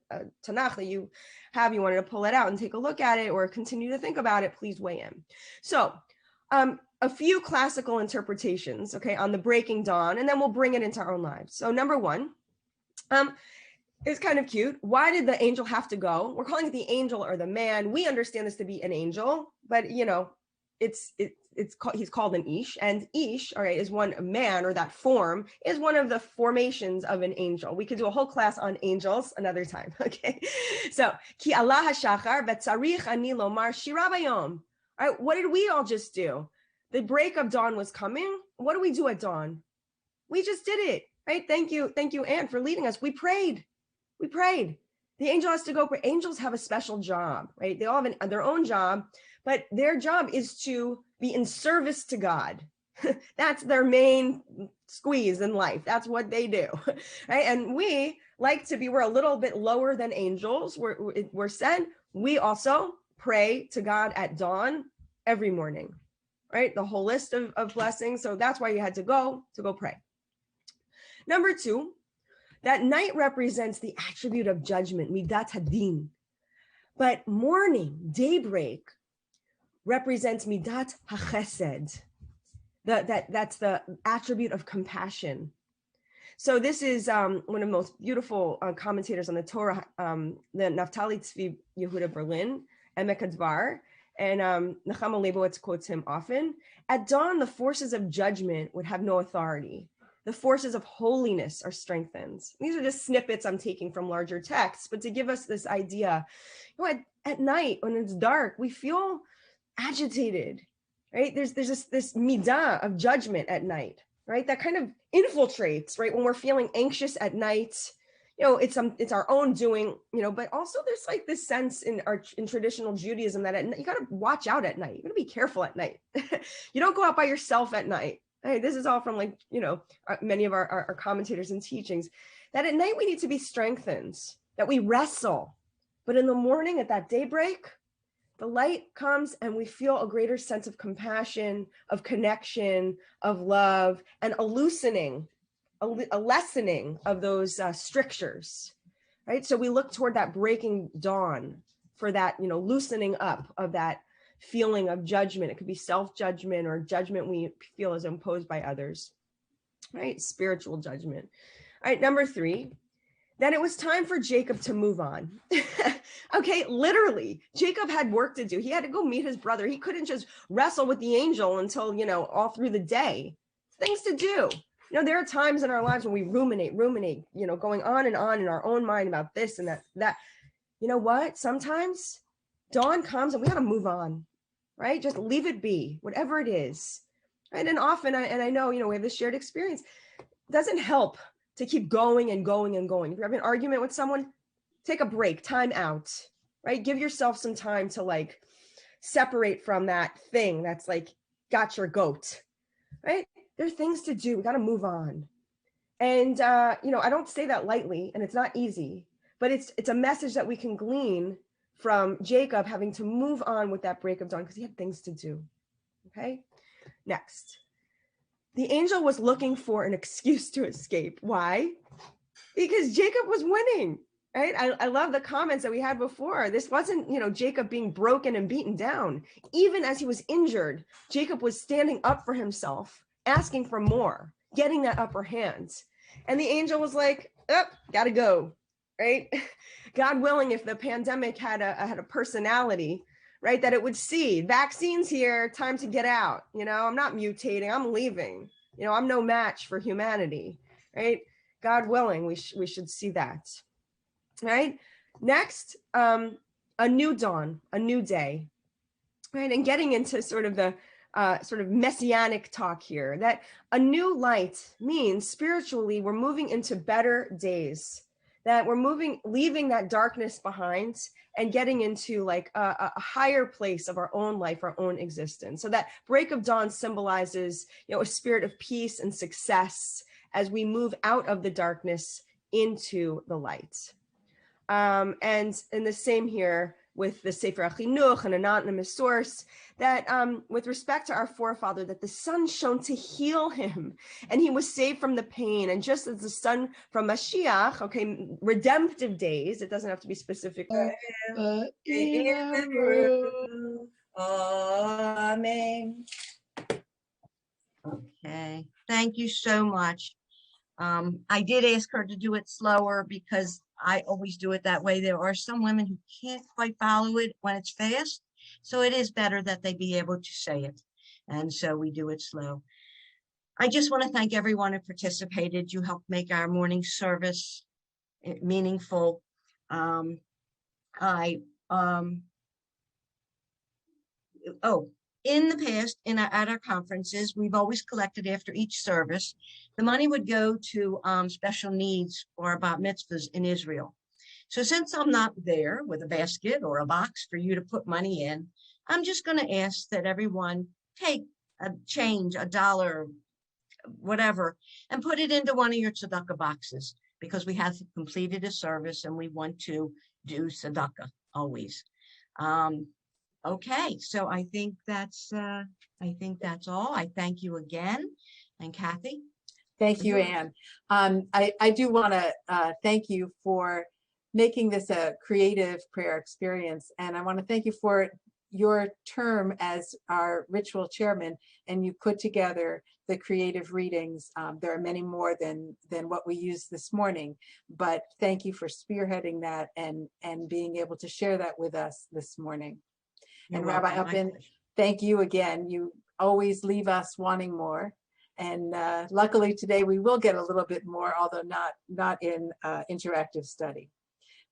Tanakh that you wanted to pull it out and take a look at it or continue to think about it, please weigh in. So a few classical interpretations, okay, on the breaking dawn, and then we'll bring it into our own lives. So number 1, it's kind of cute. Why did the angel have to go? We're calling it the angel or the man. We understand this to be an angel, but he's called an Ish, and Ish, all right, is one man, or that form is one of the formations of an angel. We could do a whole class on angels another time, okay? So, ki Allah hashachar v'tzarich ani lomar shira bayom. All right, what did we all just do? The break of dawn was coming. What do we do at dawn? We just did it, right? Thank you, Anne, for leading us. We prayed. The angel has to go. Angels have a special job, right? They all have their own job, but their job is to be in service to God. That's their main squeeze in life. That's what they do, right? And we like to be, we're a little bit lower than angels. We're said, we also pray to God at dawn every morning, right? The whole list of blessings. So that's why you had to go pray. Number 2, that night represents the attribute of judgment, midat hadin. But morning, daybreak, represents midat hachesed. That's the attribute of compassion. So this is one of the most beautiful commentators on the Torah, the Naftali Tzvi Yehuda Berlin, Emek Advar, and Nechama Leibowitz quotes him often. At dawn, the forces of judgment would have no authority. The forces of holiness are strengthened. These are just snippets I'm taking from larger texts, but to give us this idea, at night when it's dark, we feel agitated, right? There's this midah of judgment at night, right? That kind of infiltrates, right? When we're feeling anxious at night, it's our own doing, but also there's like this sense in traditional Judaism that at night, you got to watch out at night. You got to be careful at night. You don't go out by yourself at night. Hey, this is all from many of our commentators and teachings, that at night we need to be strengthened, that we wrestle But in the morning at that daybreak, the light comes and we feel a greater sense of compassion, of connection, of love, and a loosening, a lessening of those strictures, right? So we look toward that breaking dawn for that, loosening up of that feeling of judgment. It could be self-judgment or judgment we feel is imposed by others, right? Spiritual judgment. All right, number 3, then it was time for Jacob to move on. Okay, literally, Jacob had work to do. He had to go meet his brother. He couldn't just wrestle with the angel until, all through the day. Things to do. There are times in our lives when we ruminate, going on in our own mind about this and that. You know what? Sometimes dawn comes and we got to move on, right? Just leave it be, whatever it is. Right? And often, I know, we have this shared experience. It doesn't help to keep going and going and going. If you have an argument with someone, take a break, time out, right? Give yourself some time to separate from that thing that's got your goat, right? There are things to do. We got to move on. And, I don't say that lightly, and it's not easy, but it's a message that we can glean from Jacob having to move on with that break of dawn because he had things to do. Okay. Next. The angel was looking for an excuse to escape. Why? Because Jacob was winning, right? I love the comments that we had before. This wasn't, Jacob being broken and beaten down. Even as he was injured, Jacob was standing up for himself, asking for more, getting that upper hand. And the angel was like, oh, gotta go, right? God willing, if the pandemic had a personality, right, that it would see vaccines here, time to get out. I'm not mutating, I'm leaving. I'm no match for humanity, right? God willing, we should see that, right? Next, a new dawn, a new day, right? And getting into sort of the messianic talk here, that a new light means spiritually we're moving into better days, that we're leaving that darkness behind and getting into a higher place of our own life, our own existence. So that break of dawn symbolizes, a spirit of peace and success as we move out of the darkness into the light. And the same here with the Sefer HaChinuch, an anonymous source, that with respect to our forefather, that the sun shone to heal him and he was saved from the pain. And just as the sun from Mashiach, okay, redemptive days, it doesn't have to be specific. Amen. Okay, thank you so much. I did ask her to do it slower because I always do it that way. There are some women who can't quite follow it when it's fast. So it is better that they be able to say it. And so we do it slow. I just want to thank everyone who participated. You helped make our morning service meaningful. In the past, at our conferences, we've always collected after each service. The money would go to special needs or bat mitzvahs in Israel. So since I'm not there with a basket or a box for you to put money in, I'm just going to ask that everyone take a change, $1, whatever, and put it into one of your tzedakah boxes because we have completed a service and we want to do tzedakah always. Okay, so I think that's all. I thank you again. And Kathy? Thank you, Anne. I do want to thank you for making this a creative prayer experience. And I want to thank you for your term as our ritual chairman, and you put together the creative readings. There are many more than what we used this morning, but thank you for spearheading that and being able to share that with us this morning. And Rabbi Upton, thank you again. You always leave us wanting more. And luckily today we will get a little bit more, although not in interactive study.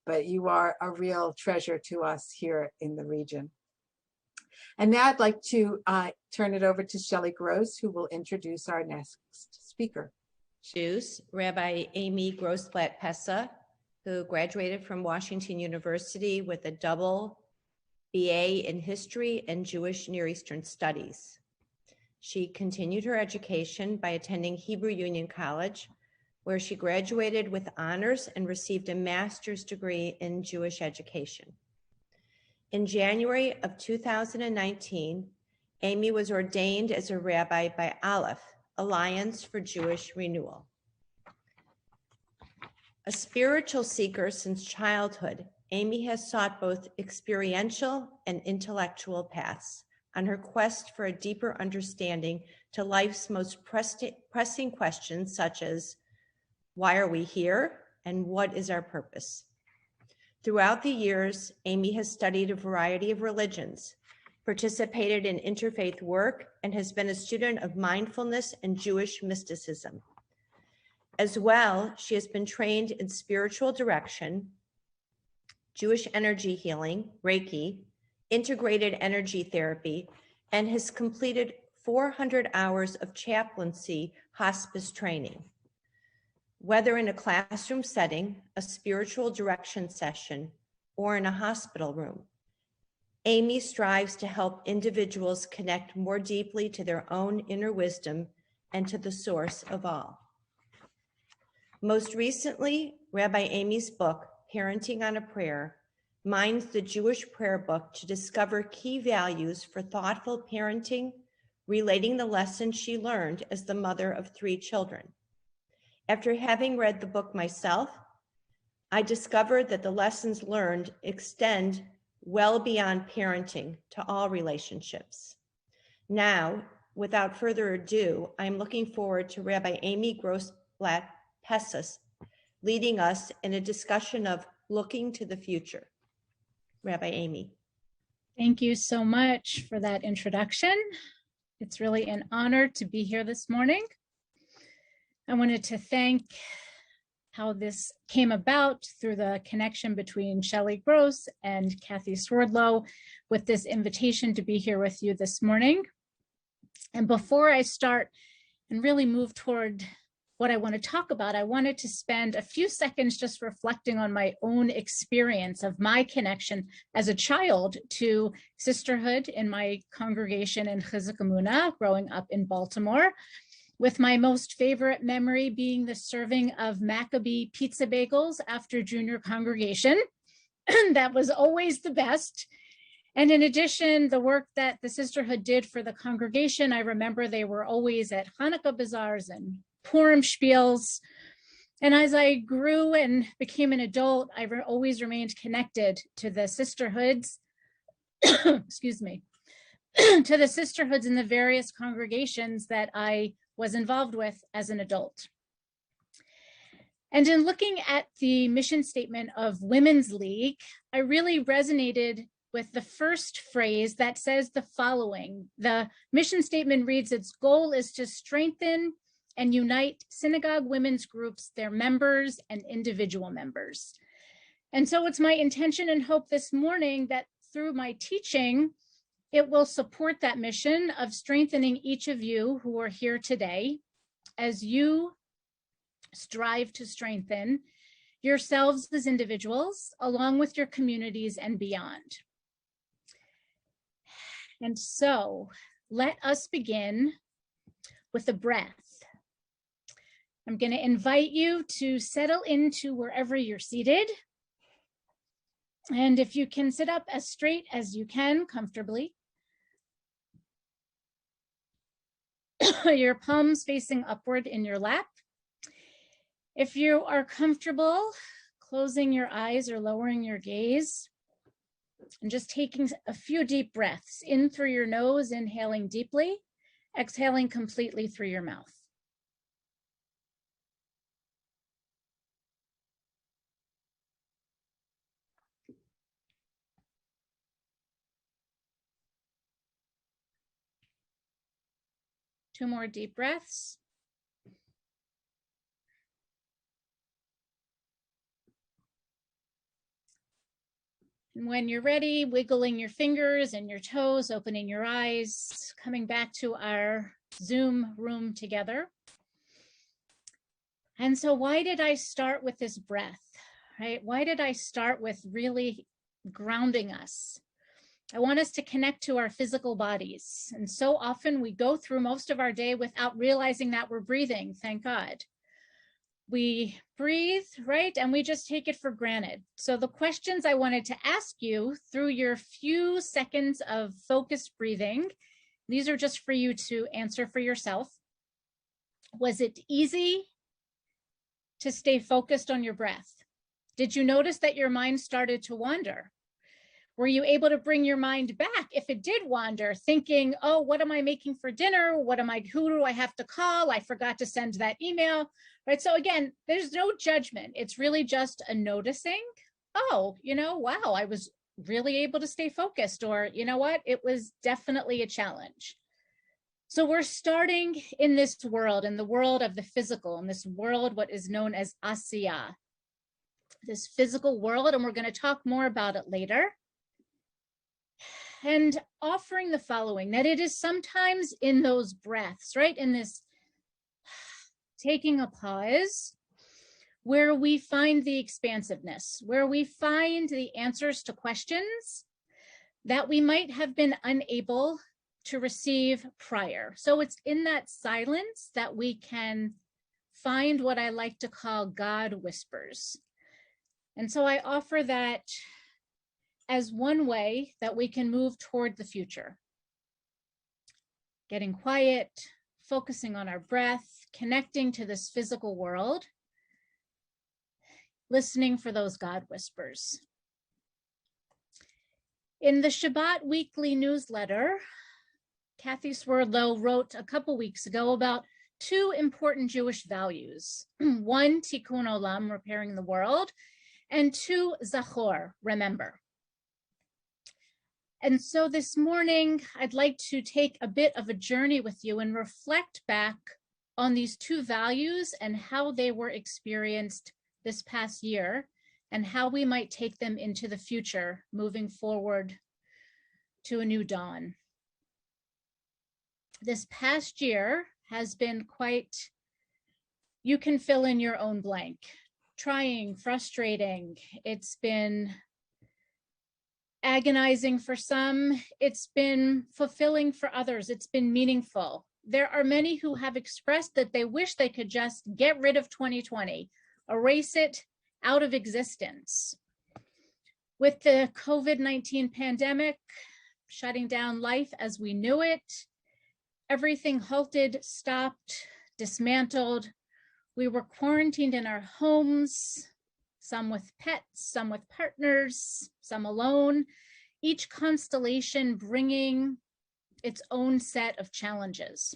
But you are a real treasure to us here in the region. And now I'd like to turn it over to Shelley Gross, who will introduce our next speaker. Introduce Rabbi Amy Grossblatt-Pessa, who graduated from Washington University with a double BA in History and Jewish Near Eastern Studies. She continued her education by attending Hebrew Union College, where she graduated with honors and received a master's degree in Jewish education. In January of 2019, Amy was ordained as a rabbi by Aleph, Alliance for Jewish Renewal. A spiritual seeker since childhood, Amy has sought both experiential and intellectual paths on her quest for a deeper understanding to life's most pressing questions, such as, why are we here and what is our purpose? Throughout the years, Amy has studied a variety of religions, participated in interfaith work, and has been a student of mindfulness and Jewish mysticism. As well, she has been trained in spiritual direction, Jewish energy healing, Reiki, integrated energy therapy, and has completed 400 hours of chaplaincy hospice training. Whether in a classroom setting, a spiritual direction session, or in a hospital room, Amy strives to help individuals connect more deeply to their own inner wisdom and to the source of all. Most recently, Rabbi Amy's book, Parenting on a Prayer, mines the Jewish prayer book to discover key values for thoughtful parenting, relating the lessons she learned as the mother of 3 children. After having read the book myself, I discovered that the lessons learned extend well beyond parenting to all relationships. Now, without further ado, I'm looking forward to Rabbi Amy Gross-Blatt-Pessis leading us in a discussion of looking to the future. Rabbi Amy. Thank you so much for that introduction. It's really an honor to be here this morning. I wanted to thank how this came about through the connection between Shelley Gross and Kathy Swerdlow with this invitation to be here with you this morning. And before I start and really move toward what I want to talk about, I wanted to spend a few seconds just reflecting on my own experience of my connection as a child to sisterhood in my congregation in Chizuk Emunah, growing up in Baltimore, with my most favorite memory being the serving of Maccabee pizza bagels after junior congregation. That was always the best. And in addition, the work that the sisterhood did for the congregation, I remember they were always at Hanukkah bazaars and Purim spiels. And as I grew and became an adult, I always remained connected to the sisterhoods, excuse me, to the sisterhoods in the various congregations that I was involved with as an adult. And in looking at the mission statement of Women's League, I really resonated with the first phrase that says the following. The mission statement reads, its goal is to strengthen and unite synagogue women's groups, their members and individual members. And so it's my intention and hope this morning that through my teaching, it will support that mission of strengthening each of you who are here today as you strive to strengthen yourselves as individuals, along with your communities and beyond. And so let us begin with a breath. I'm going to invite you to settle into wherever you're seated. And if you can sit up as straight as you can comfortably, your palms facing upward in your lap. If you are comfortable, closing your eyes or lowering your gaze, and just taking a few deep breaths in through your nose, inhaling deeply, exhaling completely through your mouth. Two more deep breaths. And when you're ready, wiggling your fingers and your toes, opening your eyes, coming back to our Zoom room together. And so why did I start with this breath, right? Why did I start with really grounding us? I want us to connect to our physical bodies. And so often we go through most of our day without realizing that we're breathing, thank God. we breathe, right? And we just take it for granted. So the questions I wanted to ask you through your few seconds of focused breathing, these are just for you to answer for yourself. Was it easy to stay focused on your breath? Did you notice that your mind started to wander? Were you able to bring your mind back if it did wander, thinking, oh, what am I making for dinner? Who do I have to call? I forgot to send that email, right? So again, there's no judgment. It's really just a noticing, oh, wow, I was really able to stay focused, or you know what? It was definitely a challenge. So we're starting in this world, in the world of the physical, in this world, what is known as Asiya, this physical world, and we're going to talk more about it later. And offering the following, that it is sometimes in those breaths, right? In this taking a pause, where we find the expansiveness, where we find the answers to questions that we might have been unable to receive prior. So it's in that silence that we can find what I like to call God whispers. And so I offer that as one way that we can move toward the future. Getting quiet, focusing on our breath, connecting to this physical world, listening for those God whispers. In the Shabbat weekly newsletter, Kathy Swerdlow wrote a couple weeks ago about two important Jewish values. One, tikkun olam, repairing the world, and two, zachor, remember. And so this morning, I'd like to take a bit of a journey with you and reflect back on these two values and how they were experienced this past year and how we might take them into the future, moving forward to a new dawn. This past year has been quite, you can fill in your own blank, trying, frustrating. It's been agonizing for some, it's been fulfilling for others, it's been meaningful. There are many who have expressed that they wish they could just get rid of 2020, erase it out of existence. With the COVID-19 pandemic shutting down life as we knew it, everything halted, stopped, dismantled. We were quarantined in our homes, some with pets, some with partners, some alone, each constellation bringing its own set of challenges.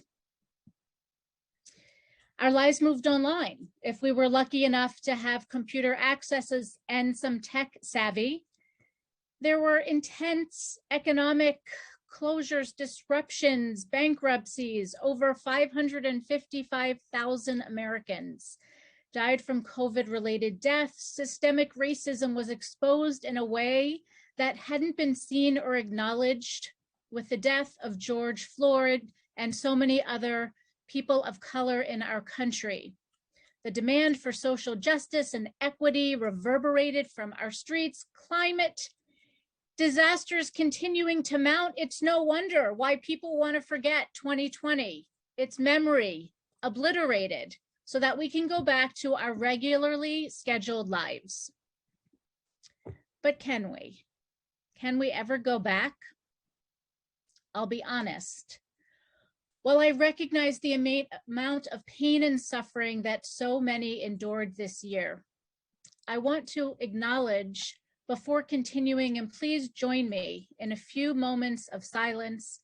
Our lives moved online. If we were lucky enough to have computer accesses and some tech savvy, there were intense economic closures, disruptions, bankruptcies. Over 555,000 Americans died from COVID-related deaths. Systemic racism was exposed in a way that hadn't been seen or acknowledged with the death of George Floyd and so many other people of color in our country. The demand for social justice and equity reverberated from our streets. Climate disasters continuing to mount. It's no wonder why people want to forget 2020, its memory obliterated, so that we can go back to our regularly scheduled lives. But can we? Can we ever go back? I'll be honest. While I recognize the amount of pain and suffering that so many endured this year, I want to acknowledge before continuing, and please join me in a few moments of silence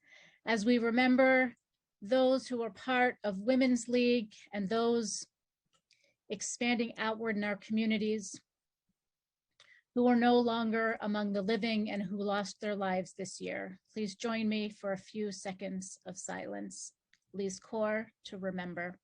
as we remember those who are part of Women's League and those expanding outward in our communities who are no longer among the living and who lost their lives this year. Please join me for a few seconds of silence. Lizkor, to remember.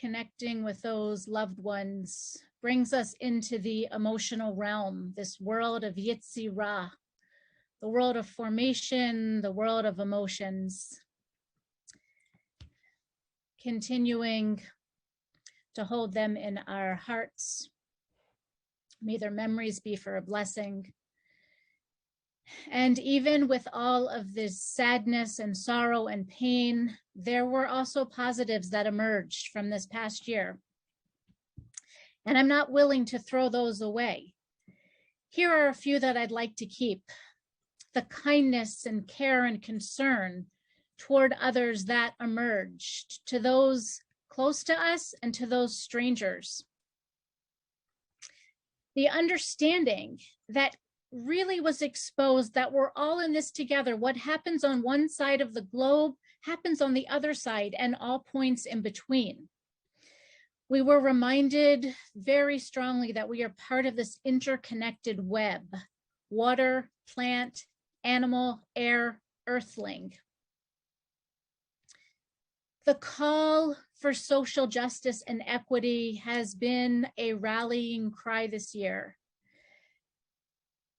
Connecting with those loved ones brings us into the emotional realm, this world of Yetzirah, the world of formation, the world of emotions. Continuing to hold them in our hearts, May their memories be for a blessing. And even with all of this sadness and sorrow and pain, there were also positives that emerged from this past year. And I'm not willing to throw those away. Here are a few that I'd like to keep. The kindness and care and concern toward others that emerged, to those close to us and to those strangers. The understanding that really was exposed that we're all in this together. What happens on one side of the globe happens on the other side and all points in between. We were reminded very strongly that we are part of this interconnected web: water, plant, animal, air, earthling. The call for social justice and equity has been a rallying cry this year,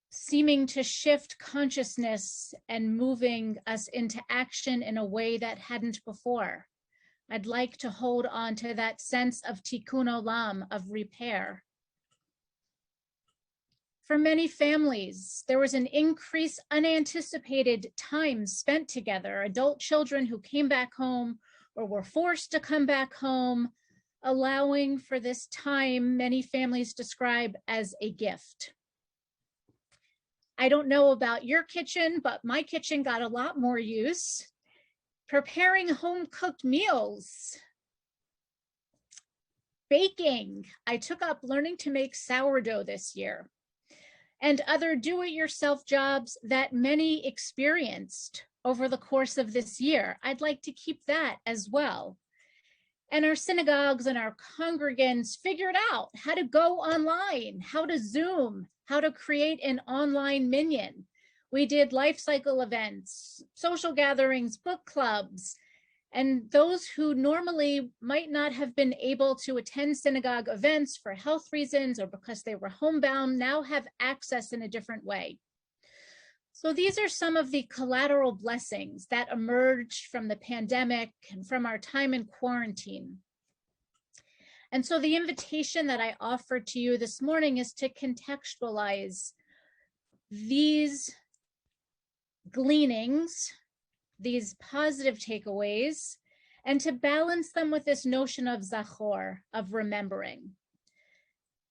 seeming to shift consciousness and moving us into action in a way that hadn't before. I'd like to hold on to that sense of tikkun olam, of repair. For many families, there was an increased unanticipated time spent together, adult children who came back home or were forced to come back home, allowing for this time many families describe as a gift. I don't know about your kitchen, but my kitchen got a lot more use. Preparing home-cooked meals. Baking. I took up learning to make sourdough this year. And other do-it-yourself jobs that many experienced over the course of this year. I'd like to keep that as well. And our synagogues and our congregants figured out how to go online, how to Zoom, how to create an online minyan. We did life cycle events, social gatherings, book clubs, and those who normally might not have been able to attend synagogue events for health reasons or because they were homebound now have access in a different way. So these are some of the collateral blessings that emerged from the pandemic and from our time in quarantine. And so the invitation that I offer to you this morning is to contextualize these gleanings, these positive takeaways, and to balance them with this notion of zachor, of remembering.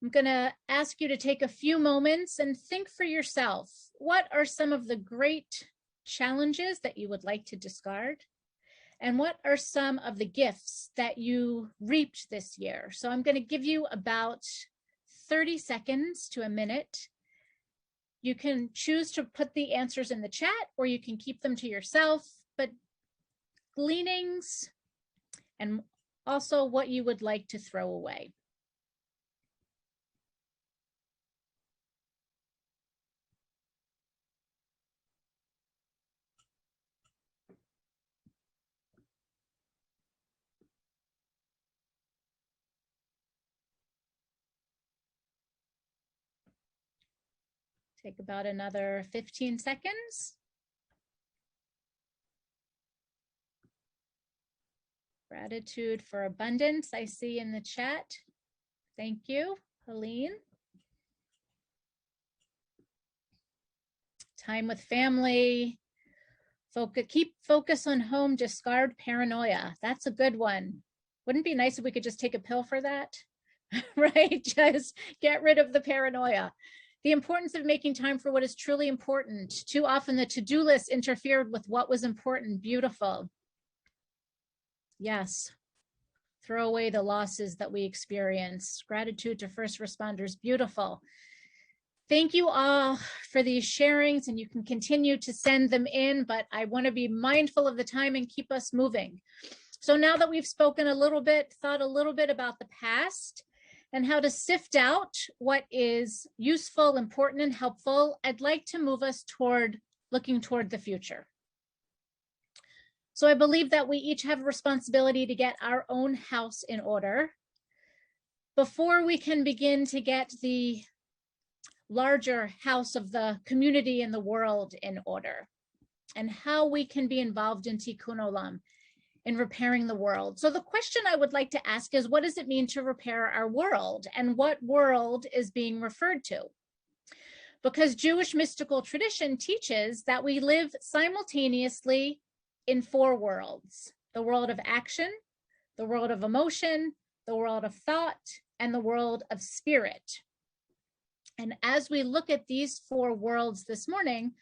I'm going to ask you to take a few moments and think for yourself, what are some of the great challenges that you would like to discard? And what are some of the gifts that you reaped this year? So I'm going to give you about 30 seconds to a minute. You can choose to put the answers in the chat, or you can keep them to yourself, but gleanings and also what you would like to throw away. Take about another 15 seconds. Gratitude for abundance, I see in the chat. Thank you, Helene. Time with family. Keep focus on home, discard paranoia. That's a good one. Wouldn't it be nice if we could just take a pill for that? Right? Just get rid of the paranoia. The importance of making time for what is truly important. Too often the to-do list interfered with what was important. Beautiful. Yes. Throw away the losses that we experience. Gratitude to first responders. Beautiful. Thank you all for these sharings, and you can continue to send them in, but I want to be mindful of the time and keep us moving. So now that we've spoken a little bit, thought a little bit about the past, and how to sift out what is useful, important, and helpful, I'd like to move us toward looking toward the future. So I believe that we each have a responsibility to get our own house in order before we can begin to get the larger house of the community and the world in order, and how we can be involved in tikkun olam. in repairing the world. So the question I would like to ask is, what does it mean to repair our world, and what world is being referred to? Because Jewish mystical tradition teaches that we live simultaneously in 4 worlds: the world of action, the world of emotion, the world of thought, and the world of spirit. And as we look at these 4 worlds this morning,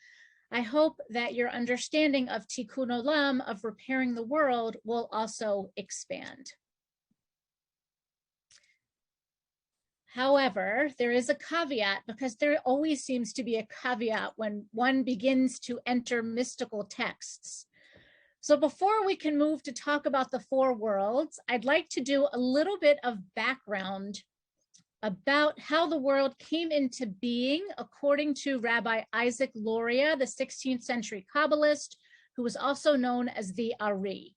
I hope that your understanding of Tikkun Olam, of repairing the world, will also expand. However, there is a caveat, because there always seems to be a caveat when one begins to enter mystical texts. So before we can move to talk about the 4 worlds, I'd like to do a little bit of background about how the world came into being, according to Rabbi Isaac Luria, the 16th century Kabbalist, who was also known as the Ari.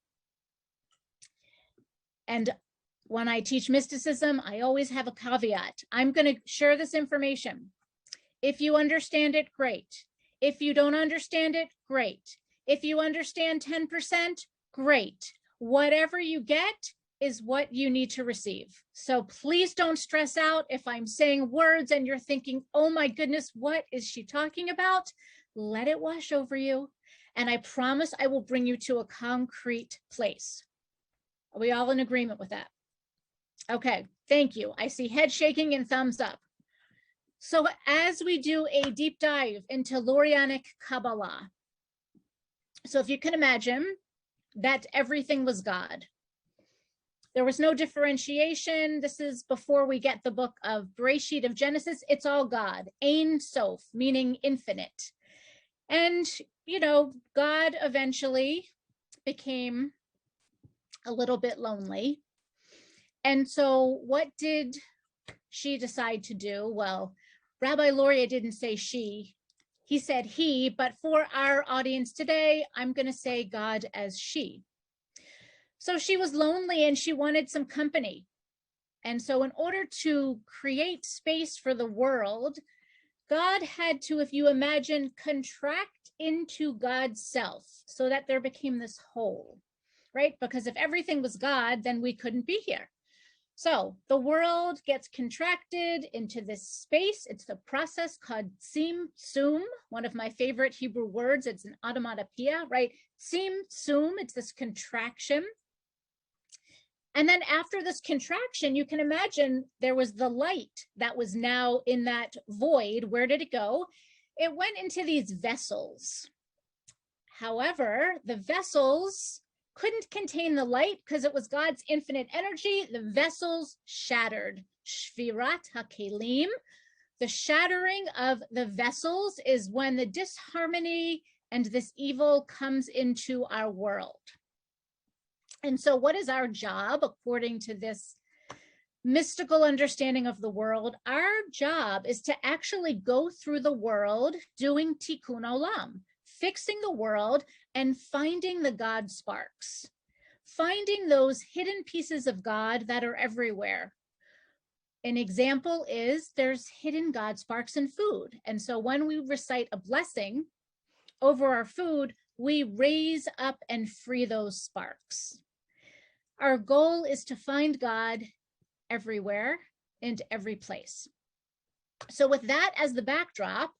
And when I teach mysticism, I always have a caveat. I'm going to share this information. If you understand it, great. If you don't understand it, great. If you understand 10%, great. Whatever you get is what you need to receive. So please don't stress out if I'm saying words and you're thinking, oh my goodness, what is she talking about? Let it wash over you. And I promise I will bring you to a concrete place. Are we all in agreement with that? Okay, thank you. I see head shaking and thumbs up. So as we do a deep dive into Lurianic Kabbalah, so if you can imagine that everything was God. There was no differentiation. This is before we get the book of Bereshit, of Genesis. It's all God. Ein Sof, meaning infinite. And, you know, God eventually became a little bit lonely. And so what did she decide to do? Well, Rabbi Luria didn't say she. He said he, but for our audience today, I'm going to say God as she. So she was lonely and she wanted some company. And so in order to create space for the world, God had to, if you imagine, contract into God's self so that there became this whole, right? Because if everything was God, then we couldn't be here. So the world gets contracted into this space. It's the process called tzimtzum, one of my favorite Hebrew words. It's an onomatopoeia, right? Tzimtzum, it's this contraction. And then after this contraction, you can imagine there was the light that was now in that void. Where did it go? It went into these vessels. However, the vessels couldn't contain the light because it was God's infinite energy. The vessels shattered. Shvirat hakelim. The shattering of the vessels is when the disharmony and this evil comes into our world. And so what is our job, according to this mystical understanding of the world? Our job is to actually go through the world doing tikkun olam, fixing the world and finding the God sparks, finding those hidden pieces of God that are everywhere. An example is there's hidden God sparks in food. And so when we recite a blessing over our food, we raise up and free those sparks. Our goal is to find God everywhere and every place. So with that as the backdrop,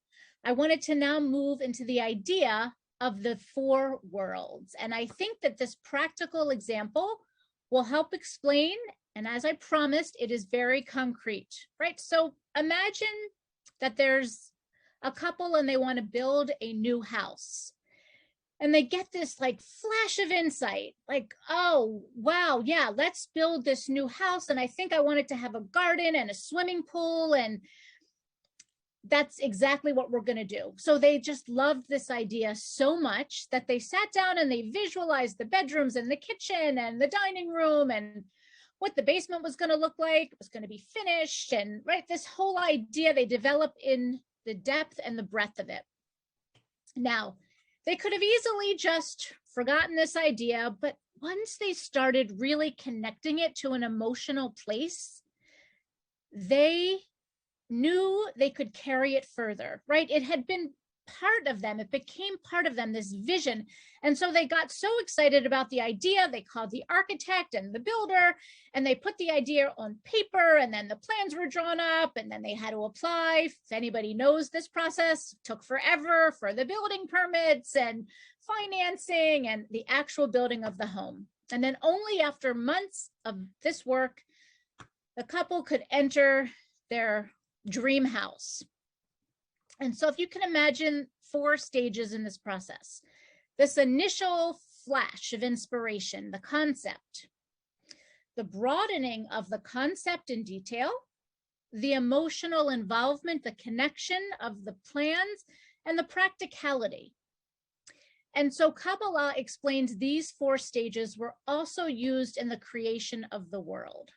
I wanted to now move into the idea of the 4 worlds. And I think that this practical example will help explain, and as I promised, it is very concrete, right? So imagine that there's a couple and they want to build a new house. And they get this like flash of insight, like, oh, wow, yeah, let's build this new house. And I think I want it to have a garden and a swimming pool. And that's exactly what we're going to do. So they just loved this idea so much that they sat down and they visualized the bedrooms and the kitchen and the dining room and what the basement was going to look like. It was going to be finished. And right, this whole idea they developed in the depth and the breadth of it. Now, they could have easily just forgotten this idea, but once they started really connecting it to an emotional place, they knew they could carry it further, right? It had been part of them. It became part of them, this vision. And so they got so excited about the idea, they called the architect and the builder, and they put the idea on paper, and then the plans were drawn up, and then they had to apply. If anybody knows this process, it took forever for the building permits and financing and the actual building of the home. And then only after months of this work, the couple could enter their dream house. And so if you can imagine 4 stages in this process, this initial flash of inspiration, the concept, the broadening of the concept in detail, the emotional involvement, the connection of the plans, and the practicality. And so Kabbalah explains these 4 stages were also used in the creation of the world.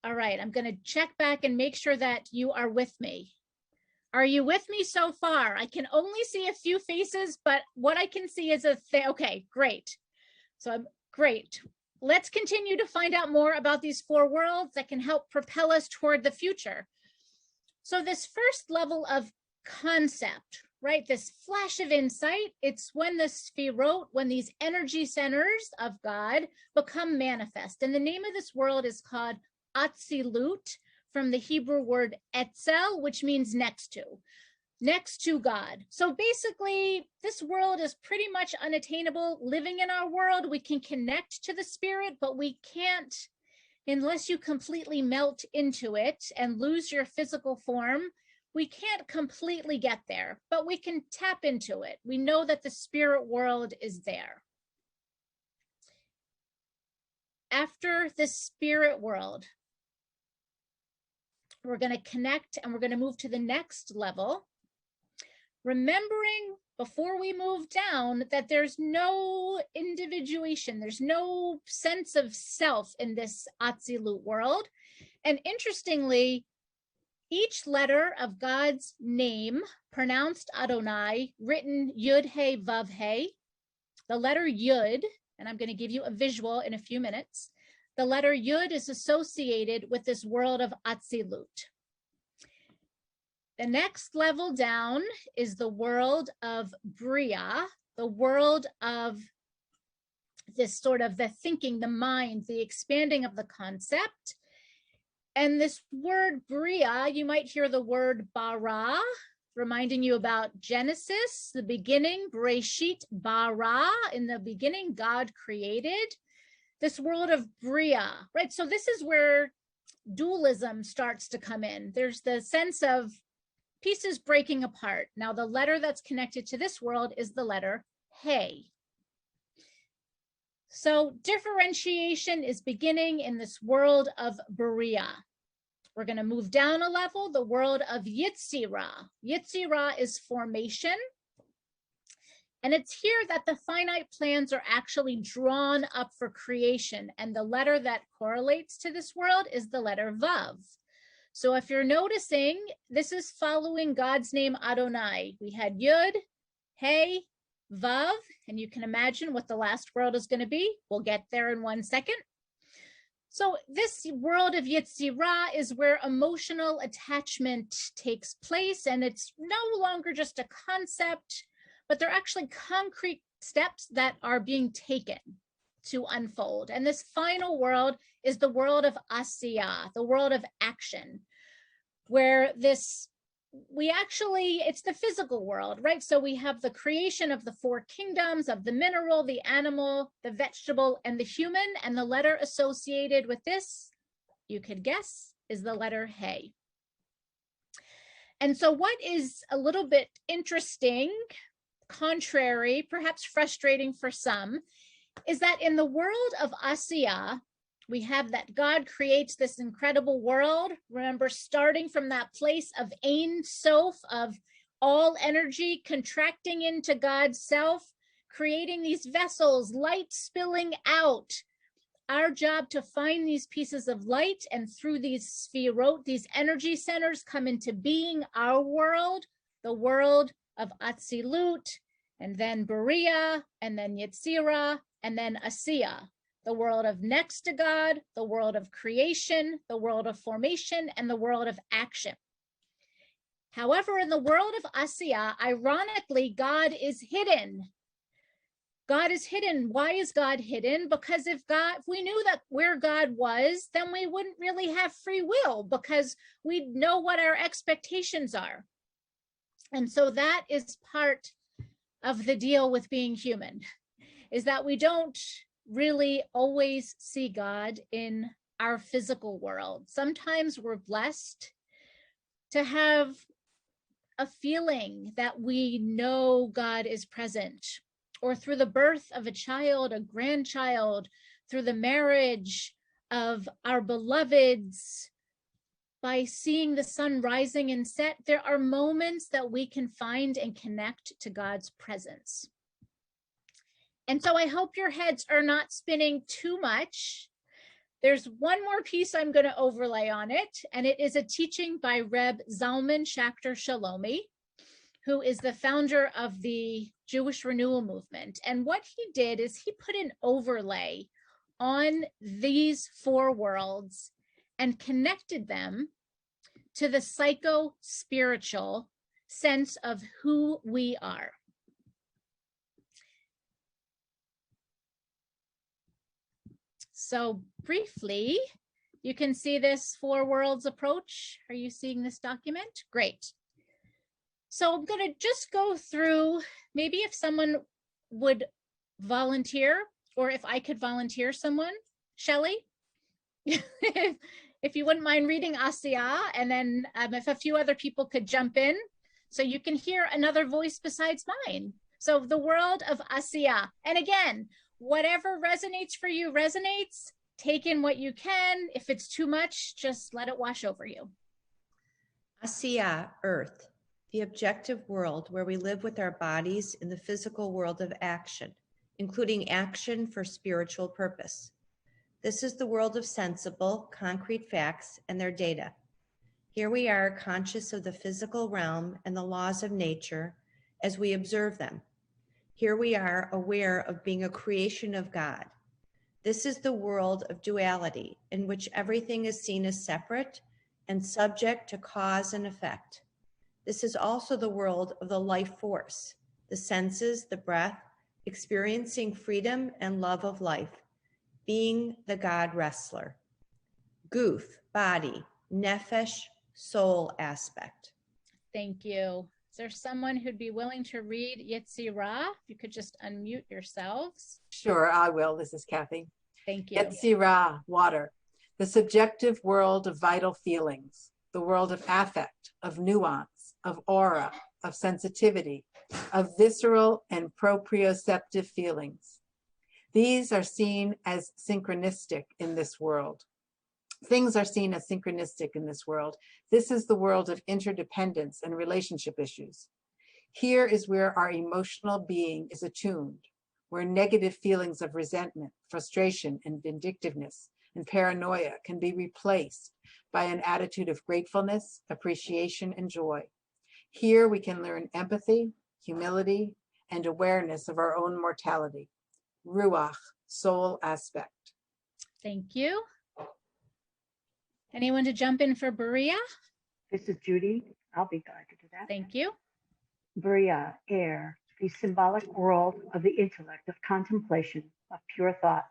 All right, I'm going to check back and make sure that you are with me. Are you with me so far? I can only see a few faces, but what I can see is okay, great. So great. Let's continue to find out more about these 4 worlds that can help propel us toward the future. So this first level of concept, right? This flash of insight, it's when the Sphirot, when these energy centers of God become manifest. And the name of this world is called Atzilut, from the Hebrew word etzel, which means next to God. So basically, this world is pretty much unattainable. Living in our world, we can connect to the spirit, but we can't, unless you completely melt into it and lose your physical form, we can't completely get there, but we can tap into it. We know that the spirit world is there. After the spirit world, we're going to connect and we're going to move to the next level, remembering before we move down that there's no individuation, there's no sense of self in this Atzilut world. And interestingly, each letter of God's name, pronounced Adonai, written Yud He Vav He, the letter Yud, and I'm going to give you a visual in a few minutes. The letter Yud is associated with this world of Atzilut. The next level down is the world of Bria, the world of this sort of the thinking, the mind, the expanding of the concept. And this word Bria, you might hear the word bara, reminding you about Genesis, the beginning, Bereshit bara, in the beginning, God created. This world of Bria, right? So this is where dualism starts to come in. There's the sense of pieces breaking apart. Now, the letter that's connected to this world is the letter He. So differentiation is beginning in this world of Bria. We're going to move down a level, the world of Yetzirah. Yetzirah is formation. And it's here that the finite plans are actually drawn up for creation. And the letter that correlates to this world is the letter Vav. So if you're noticing, this is following God's name Adonai. We had Yud, He, Vav, and you can imagine what the last world is going to be. We'll get there in 1 second. So this world of Yetzirah is where emotional attachment takes place, and it's no longer just a concept, but they're actually concrete steps that are being taken to unfold. And this final world is the world of Asiyah, the world of action, where it's the physical world, right? So we have the creation of the 4 kingdoms of the mineral, the animal, the vegetable, and the human. And the letter associated with this, you could guess, is the letter He. And so what is a little bit interesting, contrary, perhaps frustrating for some, is that in the world of Asiyah, we have that God creates this incredible world. Remember, starting from that place of Ein Sof, of all energy contracting into God's self, creating these vessels, light spilling out. Our job to find these pieces of light, and through these Sphirot, these energy centers, come into being our world, the world of Atzilut, and then Bria, and then Yetzirah, and then Asiyah. The world of next to God, the world of creation, the world of formation, and the world of action. However, in the world of Asiya, ironically, God is hidden. God is hidden. Why is God hidden? Because if we knew that where God was, then we wouldn't really have free will, because we know what our expectations are. And so that is part of the deal with being human, is that we don't really always see God in our physical world. Sometimes we're blessed to have a feeling that we know God is present, or through the birth of a child, a grandchild, through the marriage of our beloveds, by seeing the sun rising and set. There are moments that we can find and connect to God's presence. And so I hope your heads are not spinning too much. There's one more piece I'm going to overlay on it, and it is a teaching by Reb Zalman Schachter Shalomi, who is the founder of the Jewish Renewal Movement. And what he did is he put an overlay on these four worlds and connected them to the psycho-spiritual sense of who we are. So briefly, you can see this four worlds approach. Are you seeing this document? Great. So I'm going to just go through, maybe if someone would volunteer, or if I could volunteer someone, Shelley, if you wouldn't mind reading Asiya, and then if a few other people could jump in, so you can hear another voice besides mine. So the world of Asiya. And again, whatever resonates for you resonates. Take in what you can. If it's too much, just let it wash over you. Asiya, Earth, the objective world where we live with our bodies in the physical world of action, including action for spiritual purpose. This is the world of sensible, concrete facts and their data. Here we are conscious of the physical realm and the laws of nature as we observe them. Here we are aware of being a creation of God. This is the world of duality, in which everything is seen as separate and subject to cause and effect. This is also the world of the life force, the senses, the breath, experiencing freedom and love of life, being the God wrestler. Guf, body, nefesh, soul aspect. Thank you. Is there someone who'd be willing to read Yetzirah? If you could just unmute yourselves. Sure, I will. This is Kathy. Thank you. Yetzirah, water, the subjective world of vital feelings, the world of affect, of nuance, of aura, of sensitivity, of visceral and proprioceptive feelings. These are seen as synchronistic in this world. Things are seen as synchronistic in this world. This is the world of interdependence and relationship issues. Here is where our emotional being is attuned, where negative feelings of resentment, frustration, and vindictiveness and paranoia can be replaced by an attitude of gratefulness, appreciation, and joy. Here we can learn empathy, humility, and awareness of our own mortality. Ruach, soul aspect. Thank you. Anyone to jump in for Berea? This is Judy. I'll be glad to do that. Thank you. Berea, air, the symbolic world of the intellect, of contemplation, of pure thought.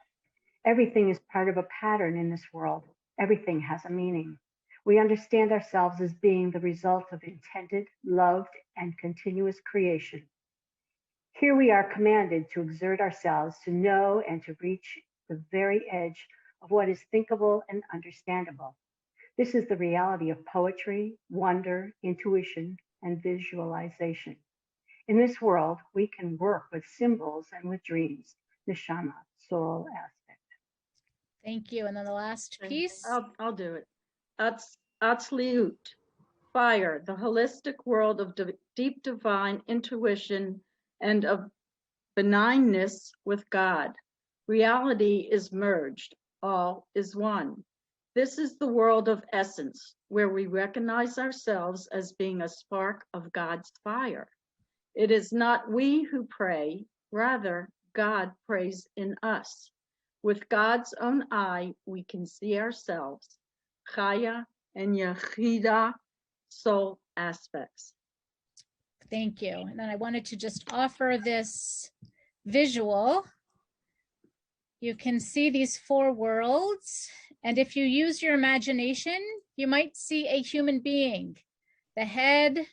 Everything is part of a pattern in this world. Everything has a meaning. We understand ourselves as being the result of intended, loved, and continuous creation. Here we are commanded to exert ourselves to know and to reach the very edge of what is thinkable and understandable. This is the reality of poetry, wonder, intuition, and visualization. In this world, we can work with symbols and with dreams, neshama, soul aspect. Thank you. And then the last piece. I'll do it. Atzliut, fire, the holistic world of deep divine intuition and of benignness with God. Reality is merged. All is one. This is the world of essence, where we recognize ourselves as being a spark of God's fire. It is not we who pray, rather, God prays in us. With God's own eye, we can see ourselves, Chaya and Yechida, soul aspects. Thank you. And then I wanted to just offer this visual. You can see these 4 worlds, and if you use your imagination, you might see a human being. The head,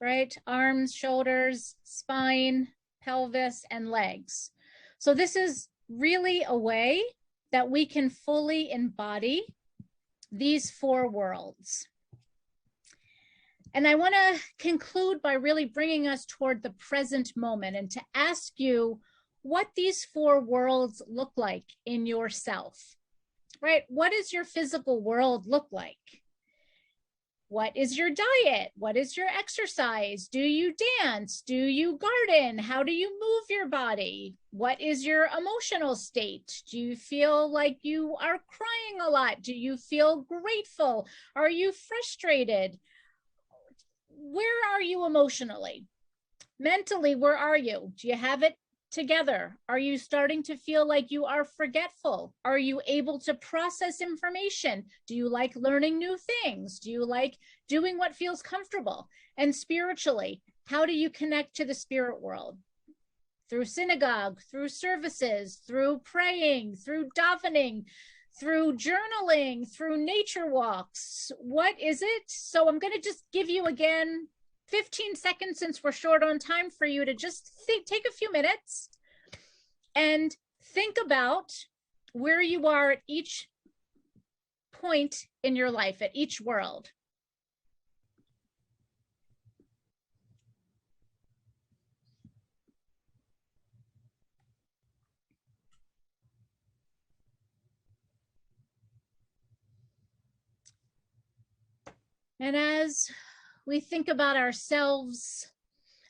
right? Arms, shoulders, spine, pelvis, and legs. So this is really a way that we can fully embody these 4 worlds. And I want to conclude by really bringing us toward the present moment and to ask you what these 4 worlds look like in yourself, right? What does your physical world look like? What is your diet? What is your exercise? Do you dance? Do you garden? How do you move your body? What is your emotional state? Do you feel like you are crying a lot? Do you feel grateful? Are you frustrated? Where are you emotionally? Mentally, where are you? Do you have it together? Are you starting to feel like you are forgetful? Are you able to process information? Do you like learning new things? Do you like doing what feels comfortable? And spiritually, how do you connect to the spirit world? Through synagogue, through services, through praying, through davening, through journaling, through nature walks. What is it? So I'm going to just give you again 15 seconds, since we're short on time, for you to just take a few minutes and think about where you are at each point in your life, at each world. And as we think about ourselves,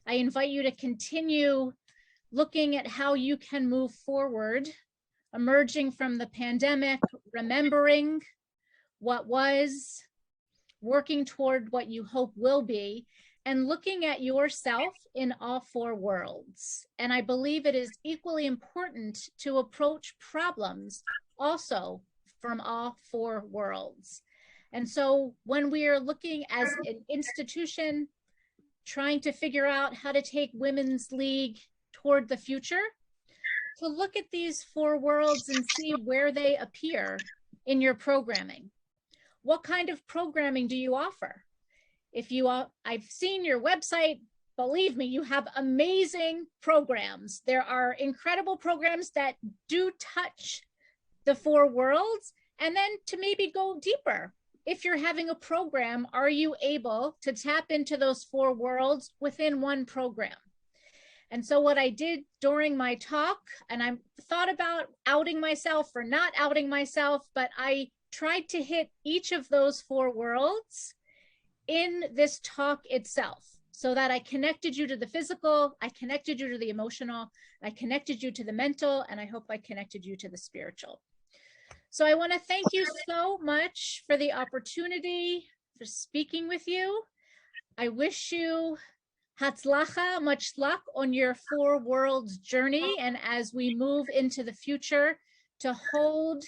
I invite you to continue looking at how you can move forward, emerging from the pandemic, remembering what was, working toward what you hope will be, and looking at yourself in all 4 worlds. And I believe it is equally important to approach problems also from all 4 worlds. And so when we are looking as an institution, trying to figure out how to take Women's League toward the future, to look at these 4 worlds and see where they appear in your programming. What kind of programming do you offer? If you I've seen your website, believe me, you have amazing programs. There are incredible programs that do touch the 4 worlds, and then to maybe go deeper. If you're having a program, are you able to tap into those 4 worlds within one program? And so what I did during my talk, and I thought about outing myself or not outing myself, but I tried to hit each of those 4 worlds in this talk itself, so that I connected you to the physical, I connected you to the emotional, I connected you to the mental, and I hope I connected you to the spiritual. So I want to thank you so much for the opportunity for speaking with you. I wish you Hatzlacha, much luck on your 4 worlds journey, and as we move into the future, to hold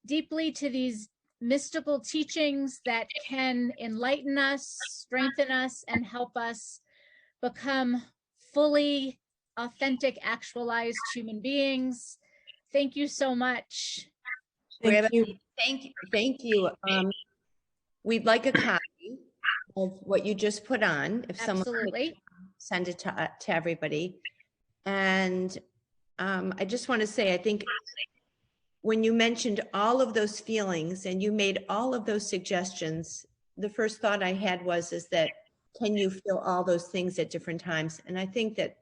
deeply to these mystical teachings that can enlighten us, strengthen us, and help us become fully authentic, actualized human beings. Thank you so much. Rabbi, thank you. We'd like a copy of what you just put on. If someone could send it to everybody. And I just want to say, I think when you mentioned all of those feelings and you made all of those suggestions, the first thought I had was, is that, can you feel all those things at different times? And I think that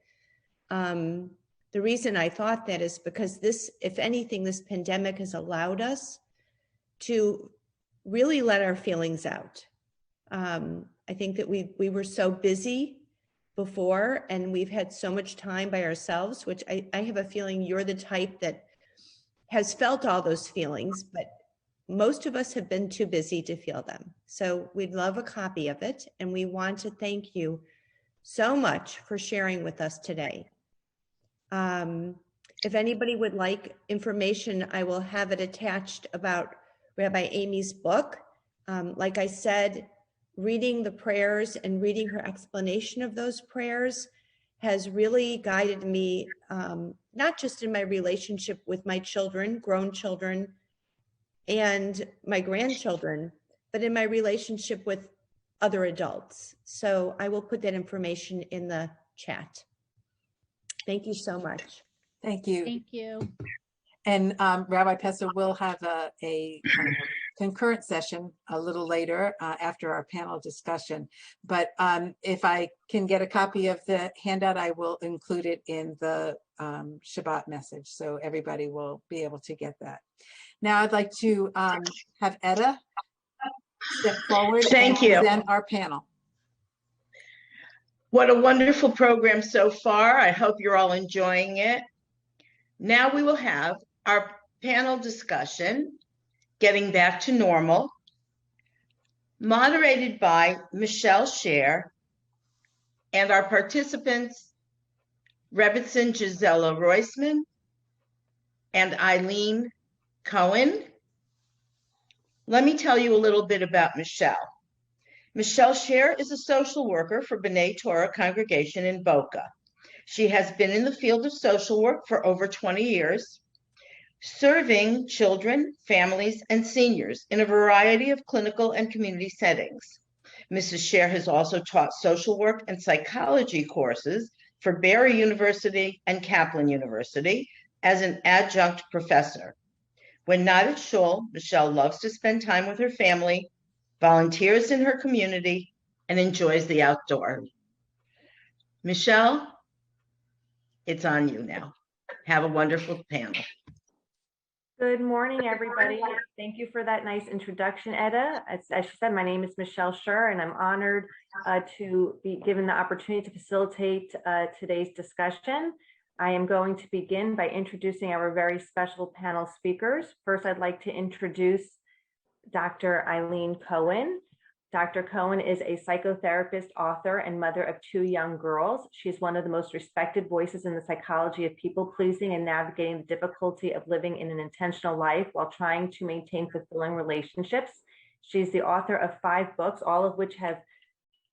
the reason I thought that is because this, if anything, this pandemic has allowed us to really let our feelings out. I think that we were so busy before, and we've had so much time by ourselves, which I have a feeling you're the type that has felt all those feelings, but most of us have been too busy to feel them. So we'd love a copy of it. And we want to thank you so much for sharing with us today. If anybody would like information, I will have it attached about Rabbi Amy's book. Like I said, reading the prayers and reading her explanation of those prayers has really guided me, not just in my relationship with my children, grown children, and my grandchildren, but in my relationship with other adults. So I will put that information in the chat. Thank you so much. Thank you. Thank you. And Rabbi Pessa will have a concurrent session a little later after our panel discussion. But if I can get a copy of the handout, I will include it in the Shabbat message, so everybody will be able to get that. Now I'd like to have Etta step forward Thank and you. present our panel. What a wonderful program so far. I hope you're all enjoying it. Now we will have our panel discussion, Getting Back to Normal, moderated by Michelle Scher, and our participants, Rebbitzin Gisela Roisman and Eileen Cohen. Let me tell you a little bit about Michelle. Michelle Scher is a social worker for B'nai Torah congregation in Boca. She has been in the field of social work for over 20 years, serving children, families, and seniors in a variety of clinical and community settings. Mrs. Scher has also taught social work and psychology courses for Barry University and Kaplan University as an adjunct professor. When not at shul, Michelle loves to spend time with her family, volunteers in her community, and enjoys the outdoors. Michelle, it's on you now. Have a wonderful panel. Good morning, everybody. Thank you for that nice introduction, Etta. As she said, my name is Michelle Scher, and I'm honored to be given the opportunity to facilitate today's discussion. I am going to begin by introducing our very special panel speakers. First, I'd like to introduce Dr. Eileen Cohen. Dr. Cohen is a psychotherapist, author, and mother of 2 young girls. She's one of the most respected voices in the psychology of people-pleasing and navigating the difficulty of living in an intentional life while trying to maintain fulfilling relationships. She's the author of 5 books, all of which have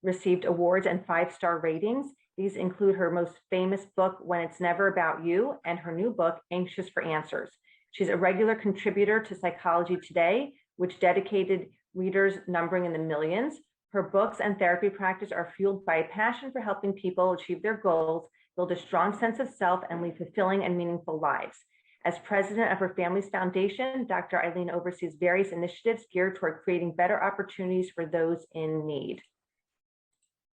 received awards and 5-star ratings. These include her most famous book, When It's Never About You, and her new book, Anxious for Answers. She's a regular contributor to Psychology Today, which dedicated readers numbering in the millions. Her books and therapy practice are fueled by a passion for helping people achieve their goals, build a strong sense of self, and lead fulfilling and meaningful lives. As president of her family's foundation, Dr. Eileen oversees various initiatives geared toward creating better opportunities for those in need.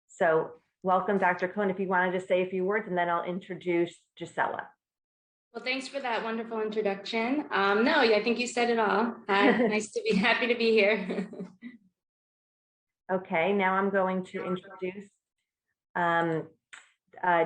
So welcome, Dr. Cohen. If you want to just say a few words, and then I'll introduce Gisela. Well, thanks for that wonderful introduction. No, I think you said it all. Nice to be happy to be here. Okay, now I'm going to introduce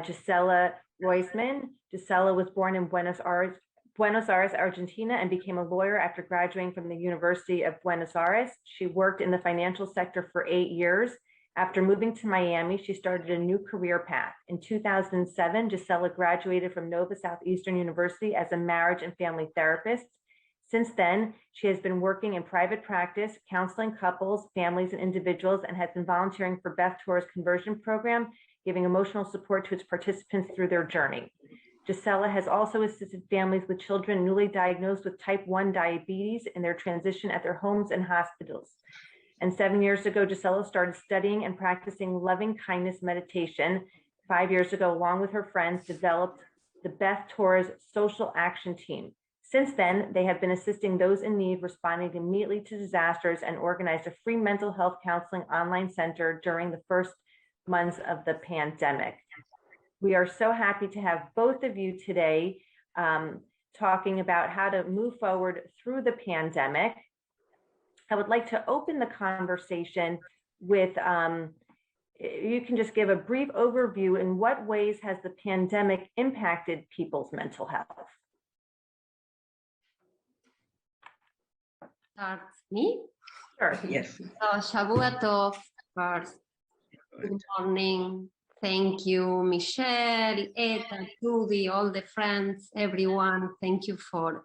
Gisela Roisman. Gisela was born in Buenos Aires, Argentina, and became a lawyer after graduating from the University of Buenos Aires. She worked in the financial sector for 8 years. After moving to Miami, she started a new career path. In 2007, Gisela graduated from Nova Southeastern University as a marriage and family therapist. Since then, she has been working in private practice, counseling couples, families, and individuals, and has been volunteering for Beth Torah's conversion program, giving emotional support to its participants through their journey. Gisela has also assisted families with children newly diagnosed with type 1 diabetes in their transition at their homes and hospitals. And 7 years ago, Gisela started studying and practicing loving kindness meditation. 5 years ago, along with her friends, developed the Beth Torah's social action team. Since then, they have been assisting those in need, responding immediately to disasters, and organized a free mental health counseling online center during the first months of the pandemic. We are so happy to have both of you today talking about how to move forward through the pandemic. I would like to open the conversation with, you can just give a brief overview. In what ways has the pandemic impacted people's mental health? Me? Sure. Yes. Shavua Tov first. Good morning. Thank you, Michelle, Etta, Trudy, all the friends, everyone. Thank you for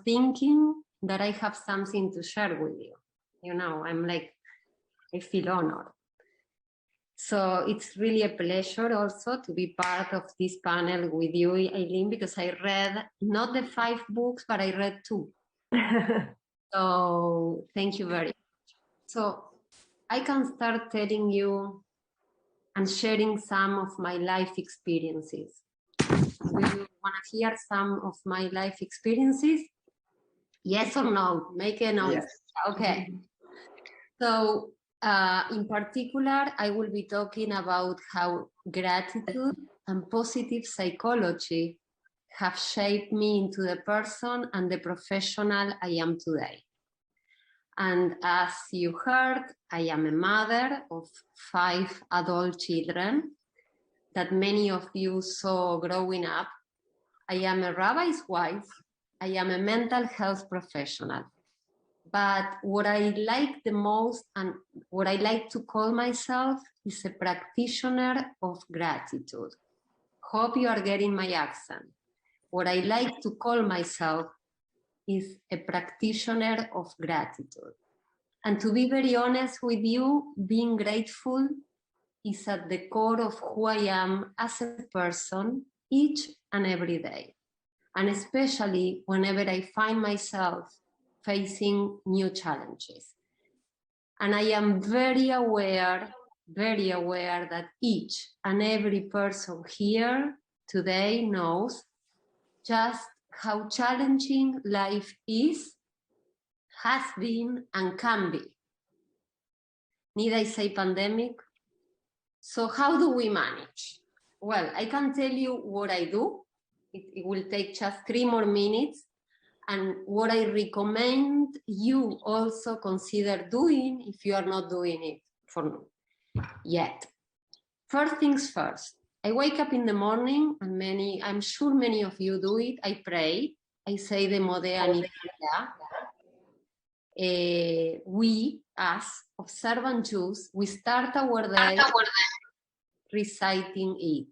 thinking that I have something to share with you. You know, I feel honored. So it's really a pleasure also to be part of this panel with you, Eileen, because I read not the 5 books, but I read 2. So thank you very much. So I can start telling you and sharing some of my life experiences. Do you want to hear some of my life experiences? Yes or no? Make a noise. Yes. Okay. So in particular, I will be talking about how gratitude and positive psychology have shaped me into the person and the professional I am today. And as you heard, I am a mother of 5 adult children that many of you saw growing up. I am a rabbi's wife. I am a mental health professional. But what I like the most and what I like to call myself is a practitioner of gratitude. Hope you are getting my accent. What I like to call myself is a practitioner of gratitude. And to be very honest with you, being grateful is at the core of who I am as a person each and every day. And especially whenever I find myself facing new challenges. And I am very aware that each and every person here today knows just how challenging life is, has been, and can be. Need I say pandemic? So how do we manage? Well, I can tell you what I do. It will take just 3 more minutes. And what I recommend you also consider doing if you are not doing it for yet. First things first, I wake up in the morning, and I'm sure many of you do it. I pray. I say the Modea Nifila. We, as observant Jews, we start our day reciting it.